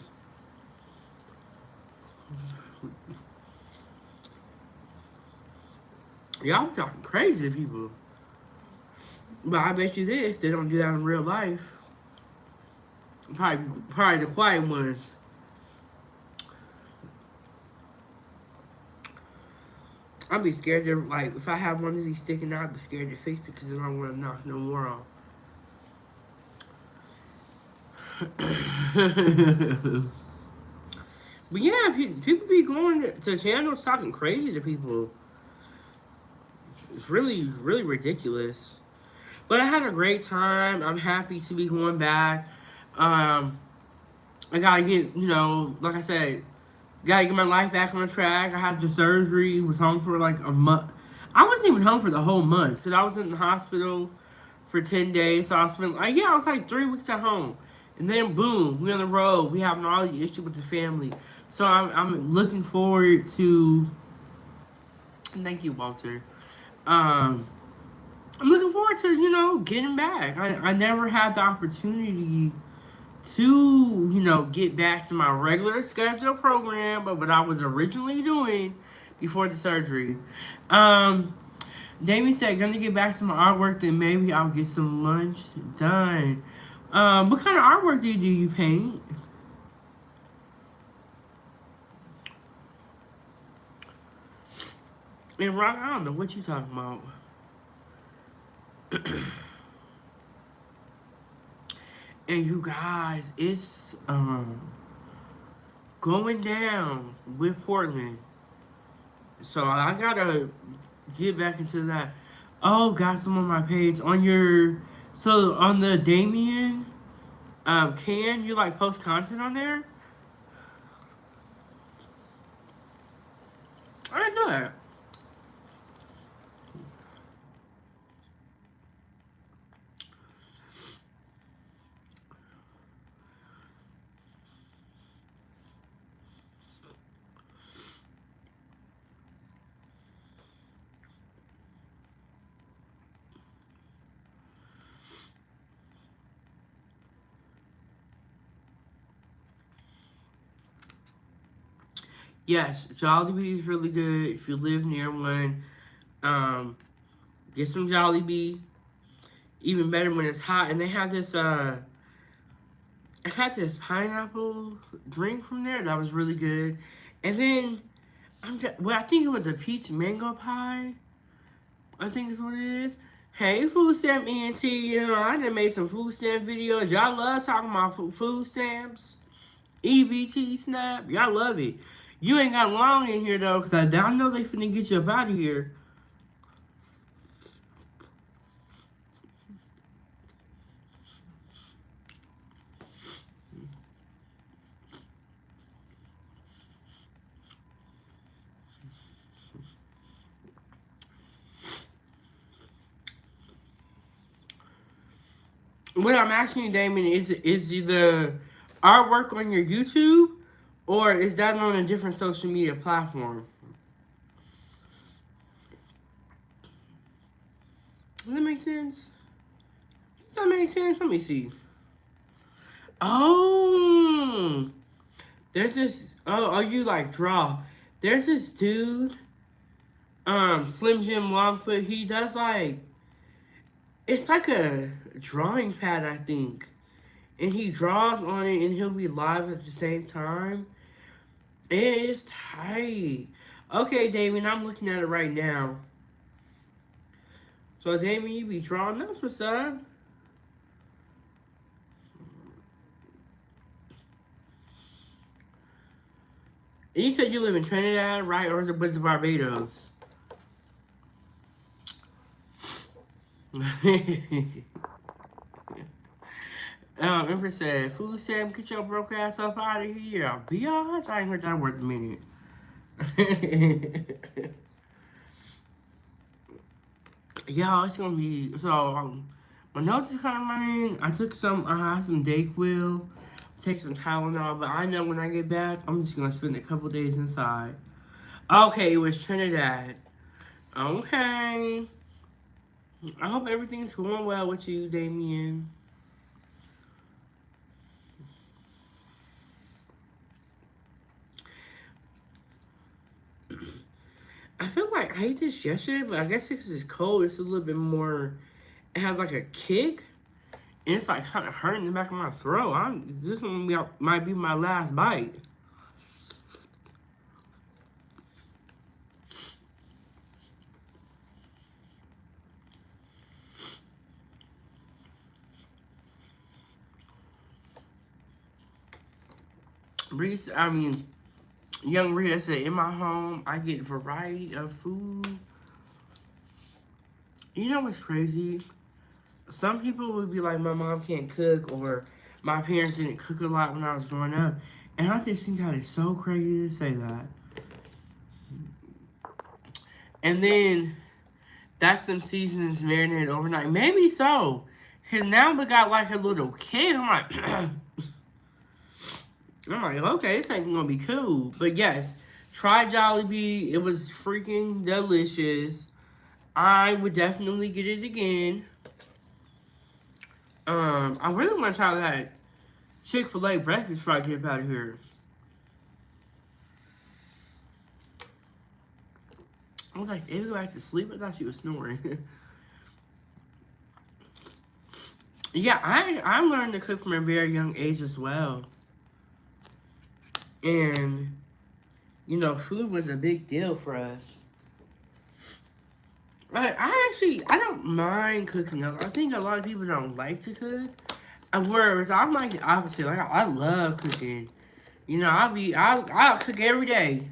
Y'all be talking crazy to people. But I bet you this, they don't do that in real life. Probably the quiet ones. I'd be scared to, like, if I have one of these sticking out, I'd be scared to fix it because I don't want to knock no more off. But yeah, people be going to channels talking crazy to people. It's really, really ridiculous. But I had a great time. I'm happy to be going back. I gotta get, like I said, gotta get my life back on track. I had the surgery, was home for like a month. I wasn't even home for the whole month because I was in the hospital for 10 days. So I spent, I was like 3 weeks at home. And then boom, we on the road. We having all the issue with the family. So I'm looking forward to, thank you, Walter. I'm looking forward to, getting back. I never had the opportunity to, get back to my regular scheduled program, but what I was originally doing before the surgery. Damien said, gonna get back to my artwork, then maybe I'll get some lunch done. What kind of artwork do you paint? And Rock, I don't know what you talking about. And you guys, it's going down with Portland. So I gotta get back into that. Oh, got some on my page on on the Damien. Can you like post content on there? I didn't know that. Yes, Jollibee is really good. If you live near one, get some Jollibee. Even better when it's hot. And they have this, I had this pineapple drink from there that was really good. And then, I think it was a peach mango pie. I think is what it is. Hey, food stamp ENT, I done made some food stamp videos. Y'all love talking about food stamps. EBT snap. Y'all love it. You ain't got long in here, though, because I know they finna get you up out of here. What I'm asking you, Damon, is the artwork on your YouTube, or is that on a different social media platform? Does that make sense? Does that make sense? Let me see. Oh, there's this. Oh, you like draw? There's this dude. Slim Jim Longfoot, he does like, it's like a drawing pad, I think. And he draws on it and he'll be live at the same time. It is tight. Okay, Damien, I'm looking at it right now. So, Damien, you be drawing. That's what's up. And you said you live in Trinidad, right? Or was it Barbados? Empress said, "Food Sam, get your broke ass up out of here. Biatch." I ain't heard that word in a minute. Y'all, it's gonna be so. My nose is kind of running. I had some Dayquil, take some Tylenol, but I know when I get back, I'm just gonna spend a couple days inside. Okay, it was Trinidad. Okay. I hope everything's going well with you, Damien. I feel like I ate this yesterday, but I guess because it's cold, it's a little bit more. It has like a kick, and it's like kind of hurting the back of my throat. This one might be my last bite. Young Rita said, in my home, I get a variety of food. You know what's crazy? Some people would be like, my mom can't cook, or my parents didn't cook a lot when I was growing up. And I just think that is so crazy to say that. And then, that's some seasonings marinated overnight. Maybe so. Because now we got like a little kid. I'm like, okay, this ain't gonna be cool. But yes, try Jollibee. It was freaking delicious. I would definitely get it again. I really want to try that Chick-fil-A breakfast before I get out of here. I was like, did we go back to sleep? I thought she was snoring. Yeah, I learned to cook from a very young age as well. And, you know, food was a big deal for us. I don't mind cooking. I think a lot of people don't like to cook. Whereas I'm like the opposite. Like, I love cooking. You know, I'll cook every day.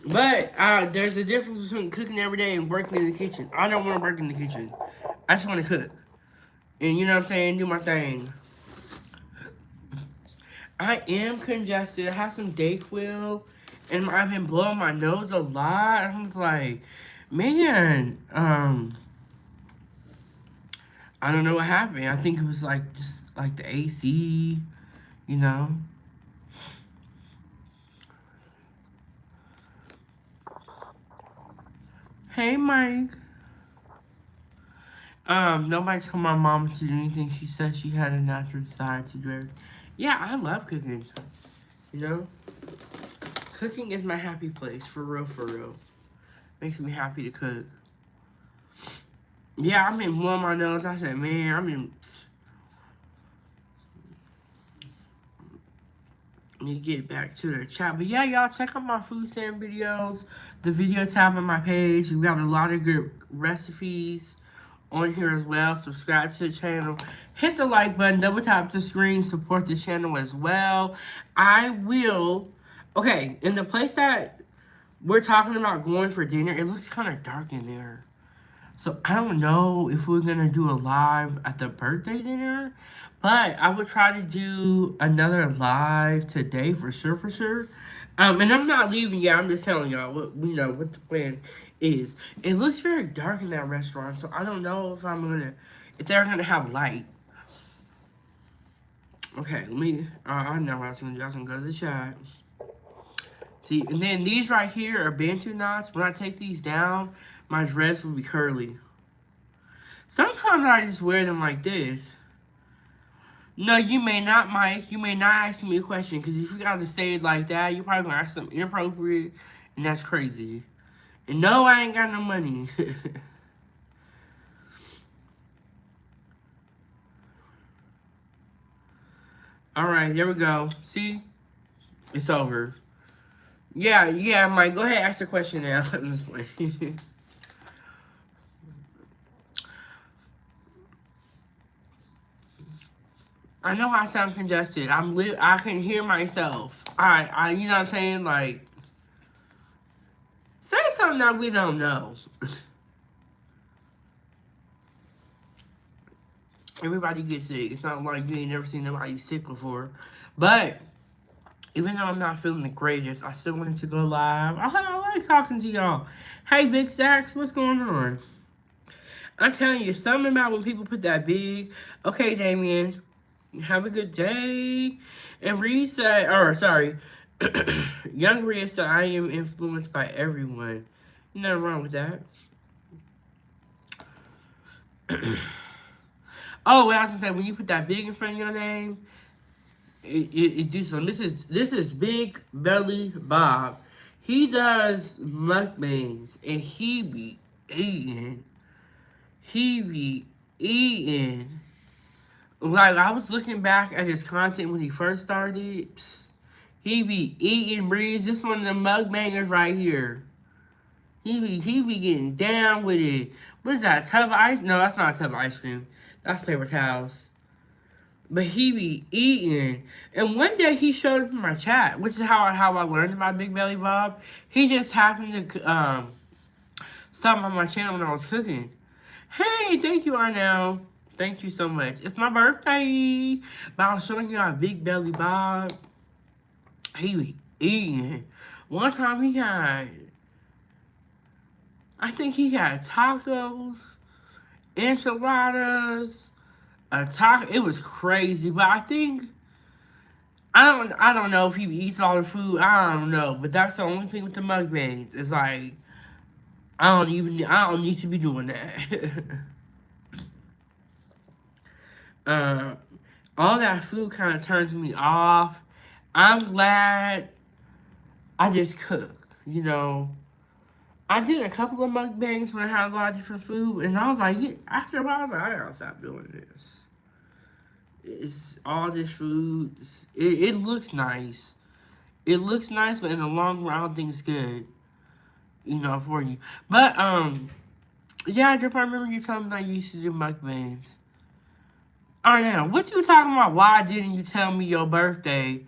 But there's a difference between cooking every day and working in the kitchen. I don't want to work in the kitchen. I just want to cook. And you know what I'm saying? Do my thing. I am congested. I have some Dayquil. And I've been blowing my nose a lot. I was like, man, I don't know what happened. I think it was like just like the AC, you know. Hey, Mike. Nobody told my mom to do anything. She said she had a natural desire to do everything. Yeah, I love cooking. You know? Cooking is my happy place, for real, for real. Makes me happy to cook. Yeah, I've been blowing my nose. I said, man, need to get back to the chat. But yeah, y'all, check out my food stand videos. The video tab on my page. We got a lot of good recipes on here as well. Subscribe to the channel. Hit the like button. Double tap the screen. Support the channel as well. Okay, in the place that we're talking about going for dinner, it looks kind of dark in there. So I don't know if we're going to do a live at the birthday dinner. But I would try to do another live today for sure. And I'm not leaving yet. I'm just telling y'all what the plan is. It looks very dark in that restaurant, so I don't know if they're gonna have light. Okay, I know what I was gonna do. I was gonna go to the chat. See, and then these right here are bantu knots. When I take these down, my dreads will be curly. Sometimes I just wear them like this. No, you may not, Mike. You may not ask me a question, because if you got to say it like that, you're probably going to ask something inappropriate, and that's crazy. And no, I ain't got no money. Alright, there we go. See? It's over. Yeah, Mike, go ahead, ask the question now. I'm just playing. I know I sound congested. I can hear myself. You know what I'm saying? Like, say something that we don't know. Everybody gets sick. It's not like you ain't never seen nobody sick before. But even though I'm not feeling the greatest, I still wanted to go live. I like talking to y'all. Hey, Big Stacks, what's going on? I'm telling you, something about when people put that big. Okay, Damien, have a good day. And Reed said, or sorry, young Reed said, I am influenced by everyone. Nothing wrong with that. Oh, what I was gonna say, when you put that big in front of your name, it do something. This is Big Belly Bob. He does mukbangs and he be eating. He be eating. Like, I was looking back at his content when he first started. Psst, he be eating breeze. This one of the mukbangers right here. He be getting down with it. What is that? Tub of ice? No, that's not a tub of ice cream. That's paper towels. But he be eating. And one day he showed up in my chat, which is how I learned about Big Belly Bob. He just happened to stop on my channel when I was cooking. Hey, thank you, Arnell. Thank you so much. It's my birthday. But I was showing you our Big Belly Bob. He was eating. One time he had, I think he had tacos, enchiladas, a taco. It was crazy. But I think, I don't know if he eats all the food. I don't know. But that's the only thing with the mukbangs. It's like, I don't need to be doing that. All that food kind of turns me off. I'm glad I just cook, you know. I did a couple of mukbangs when I had a lot of different food, and I was like, after a while, I was like, I gotta stop doing this. It's all this food. It looks nice. It looks nice, but in the long run, I don't think it's good, you know, for you. But, yeah, Drip, I remember you telling me that you used to do mukbangs. Alright, now, what you talking about? Why didn't you tell me your birthday?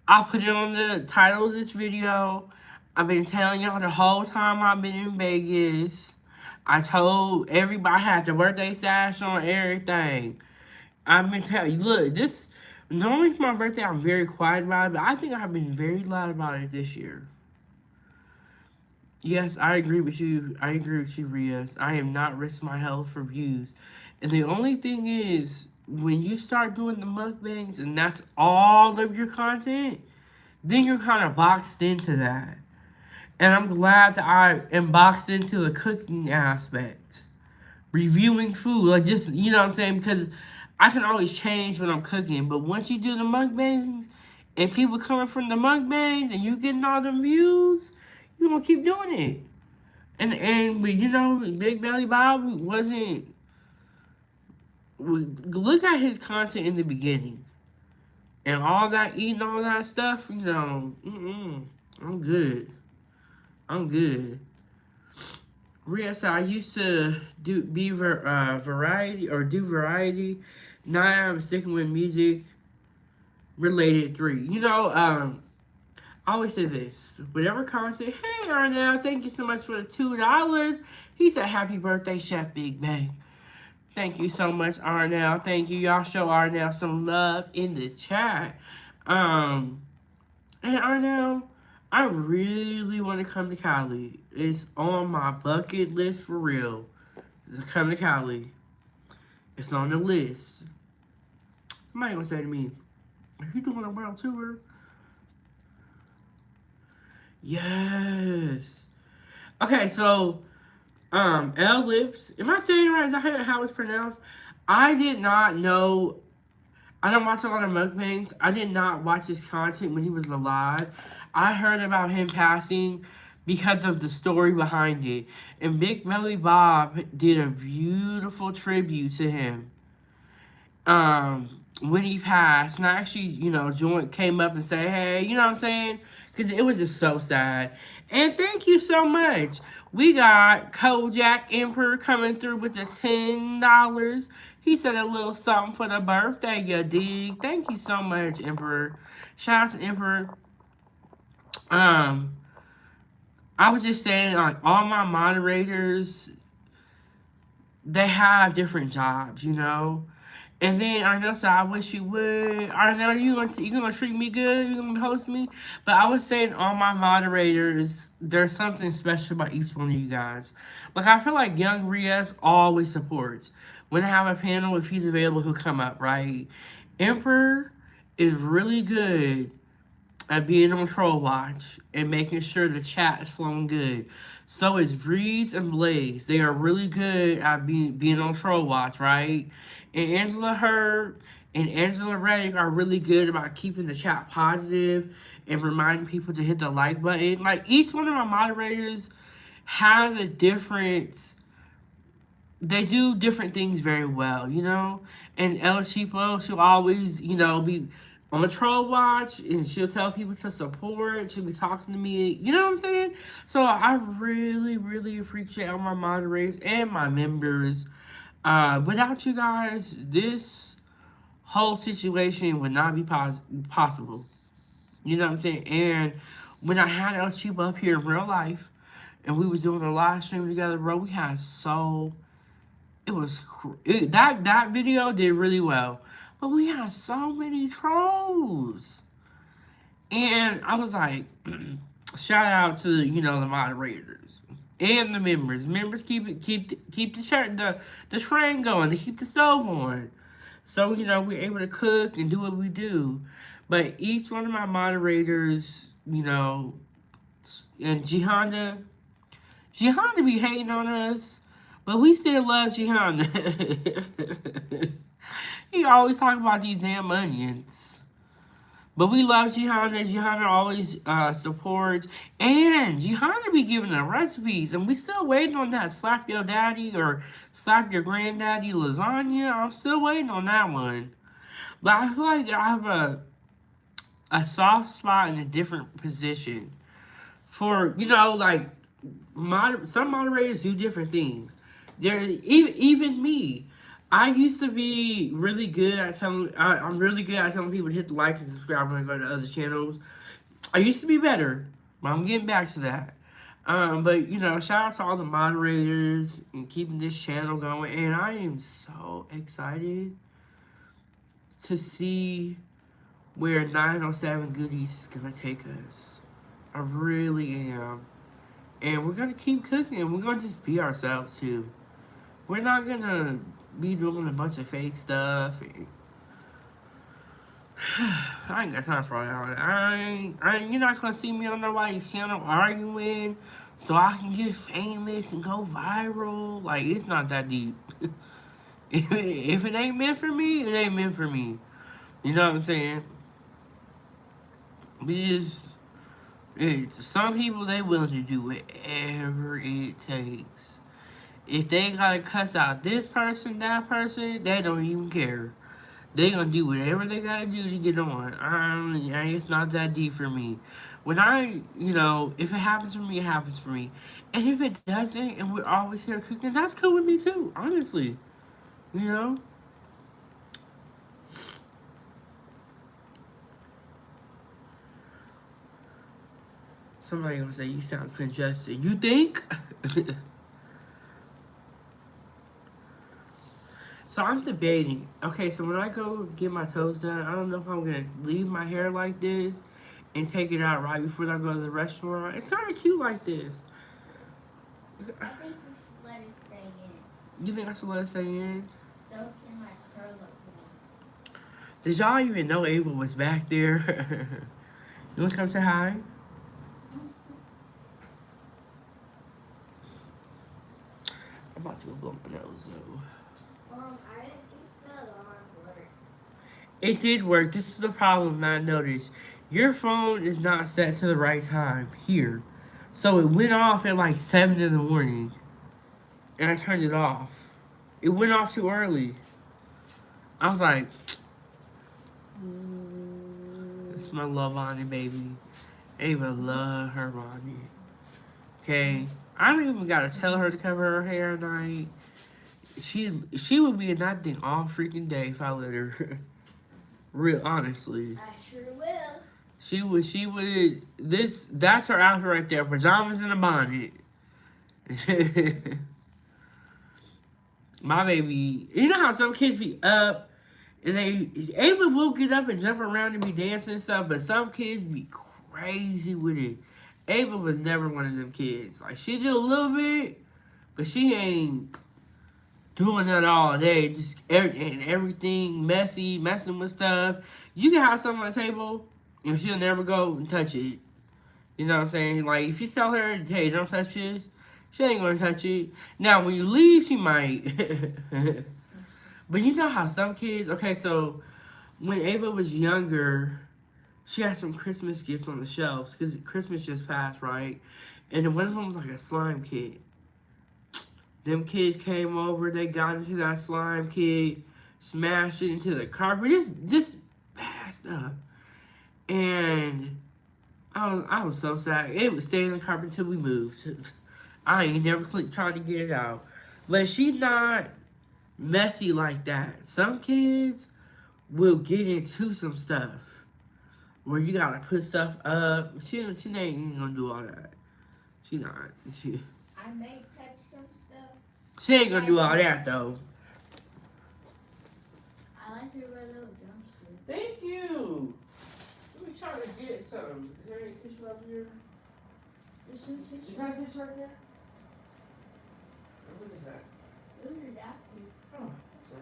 I put it on the title of this video. I've been telling y'all the whole time I've been in Vegas. I told everybody I had the birthday sash on everything. I've been telling you, look, this, normally for my birthday I'm very quiet about it, but I think I've been very loud about it this year. Yes, I agree with you. I agree with you, Rios. I am not risking my health for views. And the only thing is, when you start doing the mukbangs and that's all of your content, then you're kind of boxed into that. And I'm glad that I am boxed into the cooking aspect. Reviewing food, like just, you know what I'm saying? Because I can always change when I'm cooking. But once you do the mukbangs and people coming from the mukbangs and you getting all the views, you're going to keep doing it. But you know, Big Belly Bob wasn't, look at his content in the beginning. And all that eating, all that stuff, you know, I'm good. I'm good. Rhea said, I used to do variety. Now I'm sticking with music related 3. You know, I always say this. Whatever content, hey Arnell, thank you so much for the $2. He said, happy birthday, Chef Big Bang. Thank you so much, Arnell. Thank you. Y'all show Arnell some love in the chat. And Arnell, I really want to come to Cali. It's on my bucket list for real. To come to Cali. It's on the list. Somebody gonna say to me, are you doing a world tour? Yes. Okay, so L Lips. Am I saying it right? Is that how it's pronounced? I did not know. I don't watch a lot of mukbangs. I did not watch his content when he was alive. I heard about him passing because of the story behind it. And Big Belly Bob did a beautiful tribute to him. When he passed, and I actually, joint came up and say, hey, you know what I'm saying? Because it was just so sad. And thank you so much. We got Kojak Emperor coming through with the $10. He said a little something for the birthday, you dig? Thank you so much, Emperor. Shout out to Emperor. Um, I was just saying, like, all my moderators, they have different jobs, And then Arnell said, I wish you would. Arnell, you gonna treat me good? You gonna host me? But I was saying all my moderators, there's something special about each one of you guys. Like, I feel like Young Riaz always supports. When I have a panel, if he's available, he'll come up, right? Emperor is really good at being on Troll Watch and making sure the chat is flowing good. So is Breeze and Blaze. They are really good at being on Troll Watch, right? And Angela Hurd and Angela Reddick are really good about keeping the chat positive and reminding people to hit the like button. Like, each one of my moderators has a different, they do different things very well, And El Cheapo, she'll always, be on the Troll Watch, and she'll tell people to support. She'll be talking to me, you know what I'm saying? So I really, really appreciate all my moderators and my members. Without you guys, this whole situation would not be possible. You know what I'm saying? And when I had El Cheapo up here in real life, and we was doing a live stream together, bro, we had it was that video did really well, but we had so many trolls, and I was like, shout out to the moderators and the members. Members keep the train going. They keep the stove on, so we're able to cook and do what we do. But each one of my moderators, and Jihanda be hating on us. But we still love Jihanda. He always talk about these damn onions. But we love Jihanda. Jihanda always supports. And Jihanda be giving the recipes. And we still waiting on that slap your daddy or slap your granddaddy lasagna. I'm still waiting on that one. But I feel like I have a soft spot in a different position. For, like, some moderators do different things. Even me, I used to be really good at telling. I'm really good at telling people to hit the like and subscribe when I go to other channels. I used to be better, but I'm getting back to that. But shout out to all the moderators and keeping this channel going. And I am so excited to see where 907 Goodies is gonna take us. I really am. And we're gonna keep cooking. We're gonna just be ourselves too. We're not gonna be doing a bunch of fake stuff. I ain't got time for all that. You're not gonna see me on nobody's channel arguing so I can get famous and go viral. Like, it's not that deep. If it ain't meant for me, it ain't meant for me. You know what I'm saying? Some people, they willing to do whatever it takes. If they gotta cuss out this person, that person, they don't even care. They gonna do whatever they gotta do to get on. It's not that deep for me. When if it happens for me, it happens for me. And if it doesn't, and we're always here cooking, that's cool with me too, honestly. Somebody gonna say, you sound congested. You think? So I'm debating. Okay, so when I go get my toes done, I don't know if I'm gonna leave my hair like this and take it out right before I go to the restaurant. It's kind of cute like this. I think you should let it stay in. You think I should let it stay in? So it can curl up more. Did y'all even know Ava was back there? You wanna come say hi? I'm about to blow my nose though. I didn't think the alarm worked. It did work. This is the problem I noticed. Your phone is not set to the right time here. So it went off at like 7 in the morning, and I turned it off. It went off too early. I was like, it's my love Bonnie, baby. Ava love her Bonnie. Okay, I don't even gotta tell her to cover her hair at night. She would be in that thing all freaking day if I let her. Real honestly. I sure will. She would that's her outfit right there. Pajamas and a bonnet. My baby, you know how some kids be up and Ava will get up and jump around and be dancing and stuff, but some kids be crazy with it. Ava was never one of them kids. Like she did a little bit, but she ain't doing that all day. Just everything messy, messing with stuff. You can have something on the table and she'll never go and touch it. You know what I'm saying? Like if you tell her, hey, don't touch this, she ain't gonna touch it. Now when you leave, she might. But you know how some kids, okay, so when Ava was younger, she had some Christmas gifts on the shelves because Christmas just passed, right? And then one of them was like a slime kit. Them kids came over, they got into that slime kit, smashed it into the carpet, just bad stuff. And I was so sad. It would stay in the carpet until we moved. I ain't never trying to get it out. But she's not messy like that. Some kids will get into some stuff where you gotta put stuff up. She ain't gonna do all that. She not. I may touch some stuff. She ain't gonna do all that though. I like your red little jumpsuit. Thank you. Let me try to get some. Is there any tissue up here? There's some tissue. Is that tissue right there? What is that? Look at that. Oh, that's nice.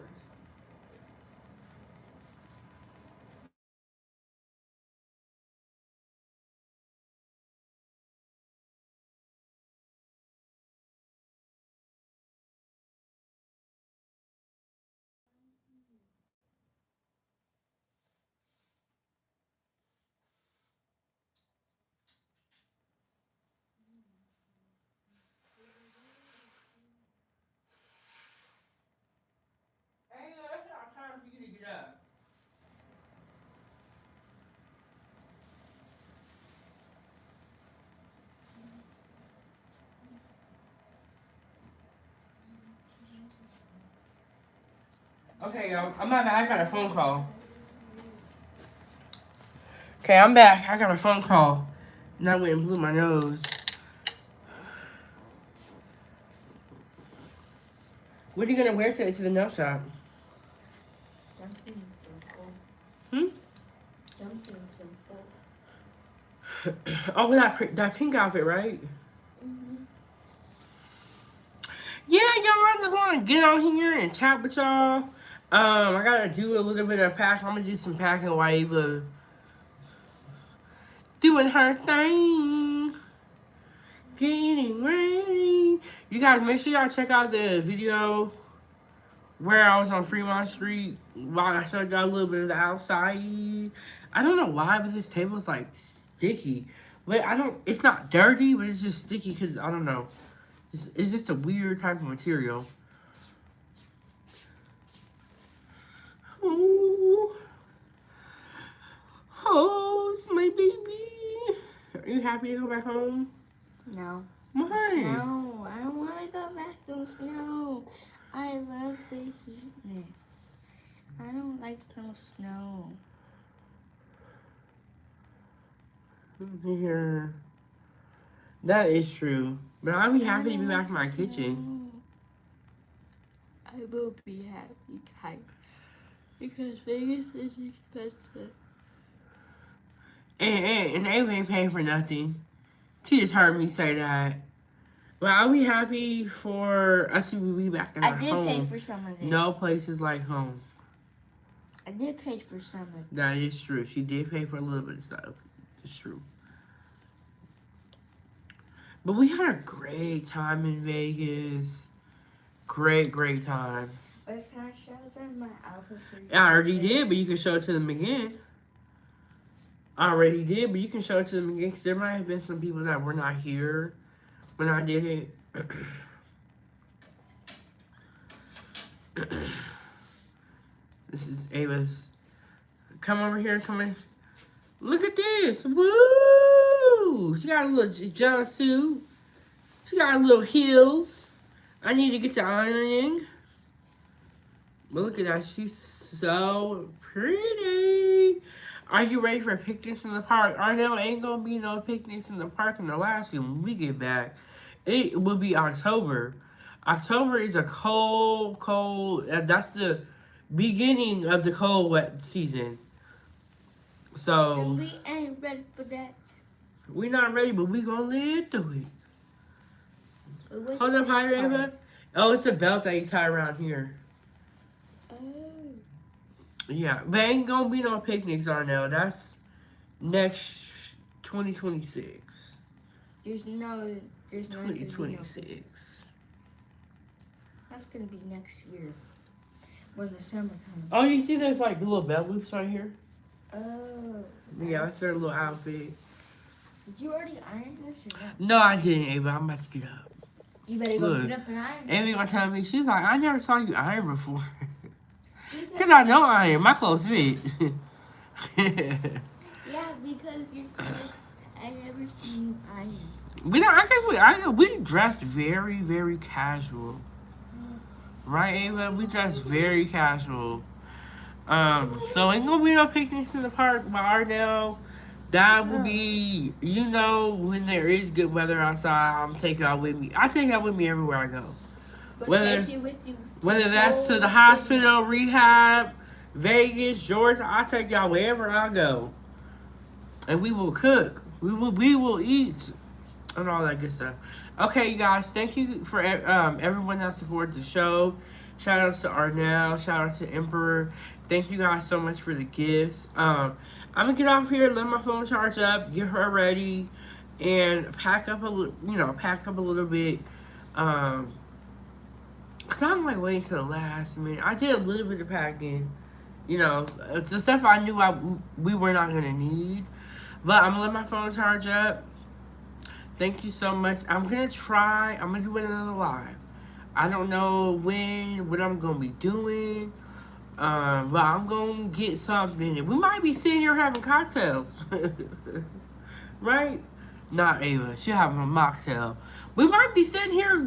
Hey, it's not time for you to get up. Okay, y'all. I'm back. I got a phone call. Okay, I'm back. I got a phone call. And I went and blew my nose. What are you gonna wear today to the nail shop? Something simple. Hmm? Something simple. Oh, that pink outfit, right? Mm-hmm. Yeah, y'all. I just want to get on here and chat with y'all. I gotta do a little bit of packing. I'm gonna do some packing while Ava doing her thing. Getting ready. You guys, make sure y'all check out the video where I was on Fremont Street while I showed y'all a little bit of the outside. I don't know why, but this table is like sticky. But it's not dirty, but it's just sticky because I don't know. It's just a weird type of material. Oh, oh, it's my baby. Are you happy to go back home? No. Why? Snow. I don't want to go back to snow. I love the heatness. I don't like no snow. Here. That is true. But I'll be happy to be back in my snow. kitchen. I will be happy, type. Because Vegas is expensive. And Ava ain't paying for nothing. She just heard me say that. But I'll be happy for us to be back in our home. I did pay for some of it. No place is like home. I did pay for some of it. That is true. She did pay for a little bit of stuff. It's true. But we had a great time in Vegas. Great time. Wait, can I show them my outfit for you? I already did, but you can show it to them again. I already did, but you can show it to them again because there might have been some people that were not here when I did it. This is Ava's. Come over here. Come in. Look at this. Woo! She got a little jumpsuit. She got little heels. I need to get to ironing. But look at that. She's so pretty. Are you ready for picnics in the park? I know ain't gonna be no picnics in the park in Alaska when we get back. It will be October. October is a cold. That's the beginning of the cold, wet season. So And we ain't ready for that. we not ready, but we gonna live through it. What's Hold up, this hi, part? Ava. Oh, it's a belt that you tie around here. Oh. Yeah, but ain't gonna be no picnics on now. That's next 2026. There's not gonna be no- 2026. That's gonna be next year when the summer comes. Oh, you see there's like little belt loops right here? Oh. Yeah, that's their little outfit. Did you already iron this or not? No, I didn't, Ava. I'm about to get up. You better go Look. get up and iron. Ava gonna tell me, she's like, I never saw you iron before. You Because better- I know iron. My clothes fit. Yeah, because you're clothes. I never seen you iron. We don't. I guess we dress very, very casual, right, Ava? We dress very casual. So ain't gonna be no picnics in the park right now. That will be, when there is good weather outside. I'm taking out with me. I take out with me everywhere I go. But Whether- take you with you. Whether that's to the Cold hospital, rehab, Vegas, Georgia, I take y'all wherever I go, and we will cook. We will eat. And all that good stuff. Okay, you guys, thank you for everyone that supported the show. Shout out to Arnell. Shout out to Emperor. Thank you guys so much for the gifts. I'm gonna get off here, let my phone charge up, get her ready, and pack up a little bit. Cause I'm like waiting till the last minute. I did a little bit of packing. It's the stuff I knew we were not gonna need. But I'm gonna let my phone charge up. Thank you so much. I'm gonna do another live. I don't know what I'm gonna be doing. But I'm gonna get something. We might be sitting here having cocktails. Right? Not Ava. She'll have a mocktail. We might be sitting here,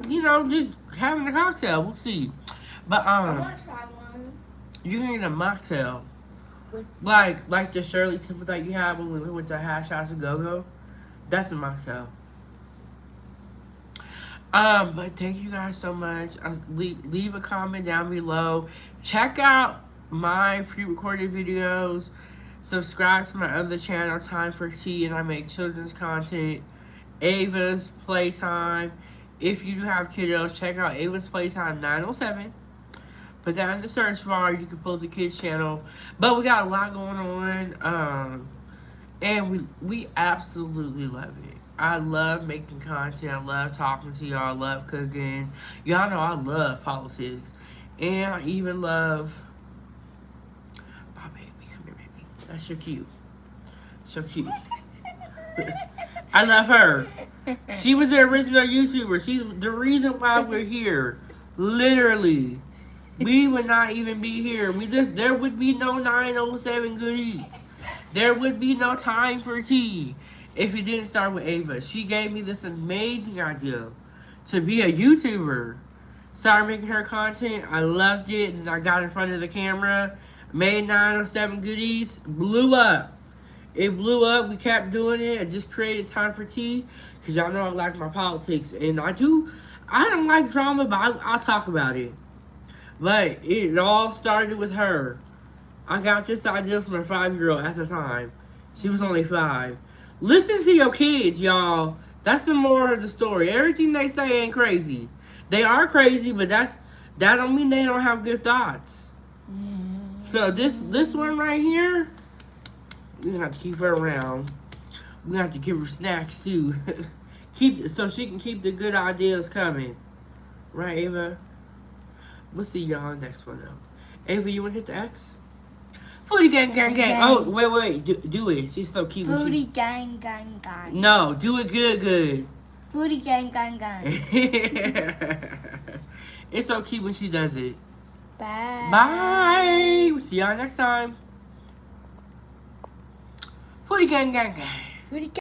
just having a cocktail. We'll see. But I want to try one. you can get a mocktail. With Like the Shirley Temple that you had when we went to Hash House and Go-Go. That's a mocktail. But thank you guys so much. Leave a comment down below. Check out my pre-recorded videos. Subscribe to my other channel, Time for Tea, and I make children's content. Ava's Playtime. If you do have kiddos, check out Ava's Playtime 907. Put that in the search bar. You can pull up the kids channel. But we got a lot going on. And we absolutely love it. I love making content. I love talking to y'all. I love cooking. Y'all know I love politics. And I even love my baby. Come here, baby. That's so cute. So cute. I love her. She was the original YouTuber. She's the reason why we're here. Literally. We would not even be here. There would be no 907 goodies. There would be no Time for Tea if it didn't start with Ava. She gave me this amazing idea to be a YouTuber. Started making her content. I loved it. And I got in front of the camera. Made 907 goodies. Blew up. It blew up. We kept doing it. I just created Time for Tea. Because y'all know I like my politics. And I don't like drama, but I'll talk about it. But it all started with her. I got this idea from a 5-year-old at the time. She was only 5. Listen to your kids, y'all. That's the moral of the story. Everything they say ain't crazy. They are crazy, but that don't mean they don't have good thoughts. So this one right here, we have to keep her around. We have to give her snacks too. So she can keep the good ideas coming. Right, Ava? We'll see y'all next one though. Ava, you wanna hit the X? Foodie gang gang gang. Gang. Oh, wait. Do it. She's so cute. when Foodie gang gang gang. she... No, do it good. Foodie gang gang gang. It's so cute when she does it. Bye. Bye. We'll see y'all next time. Foodie gang gang gang. Foodie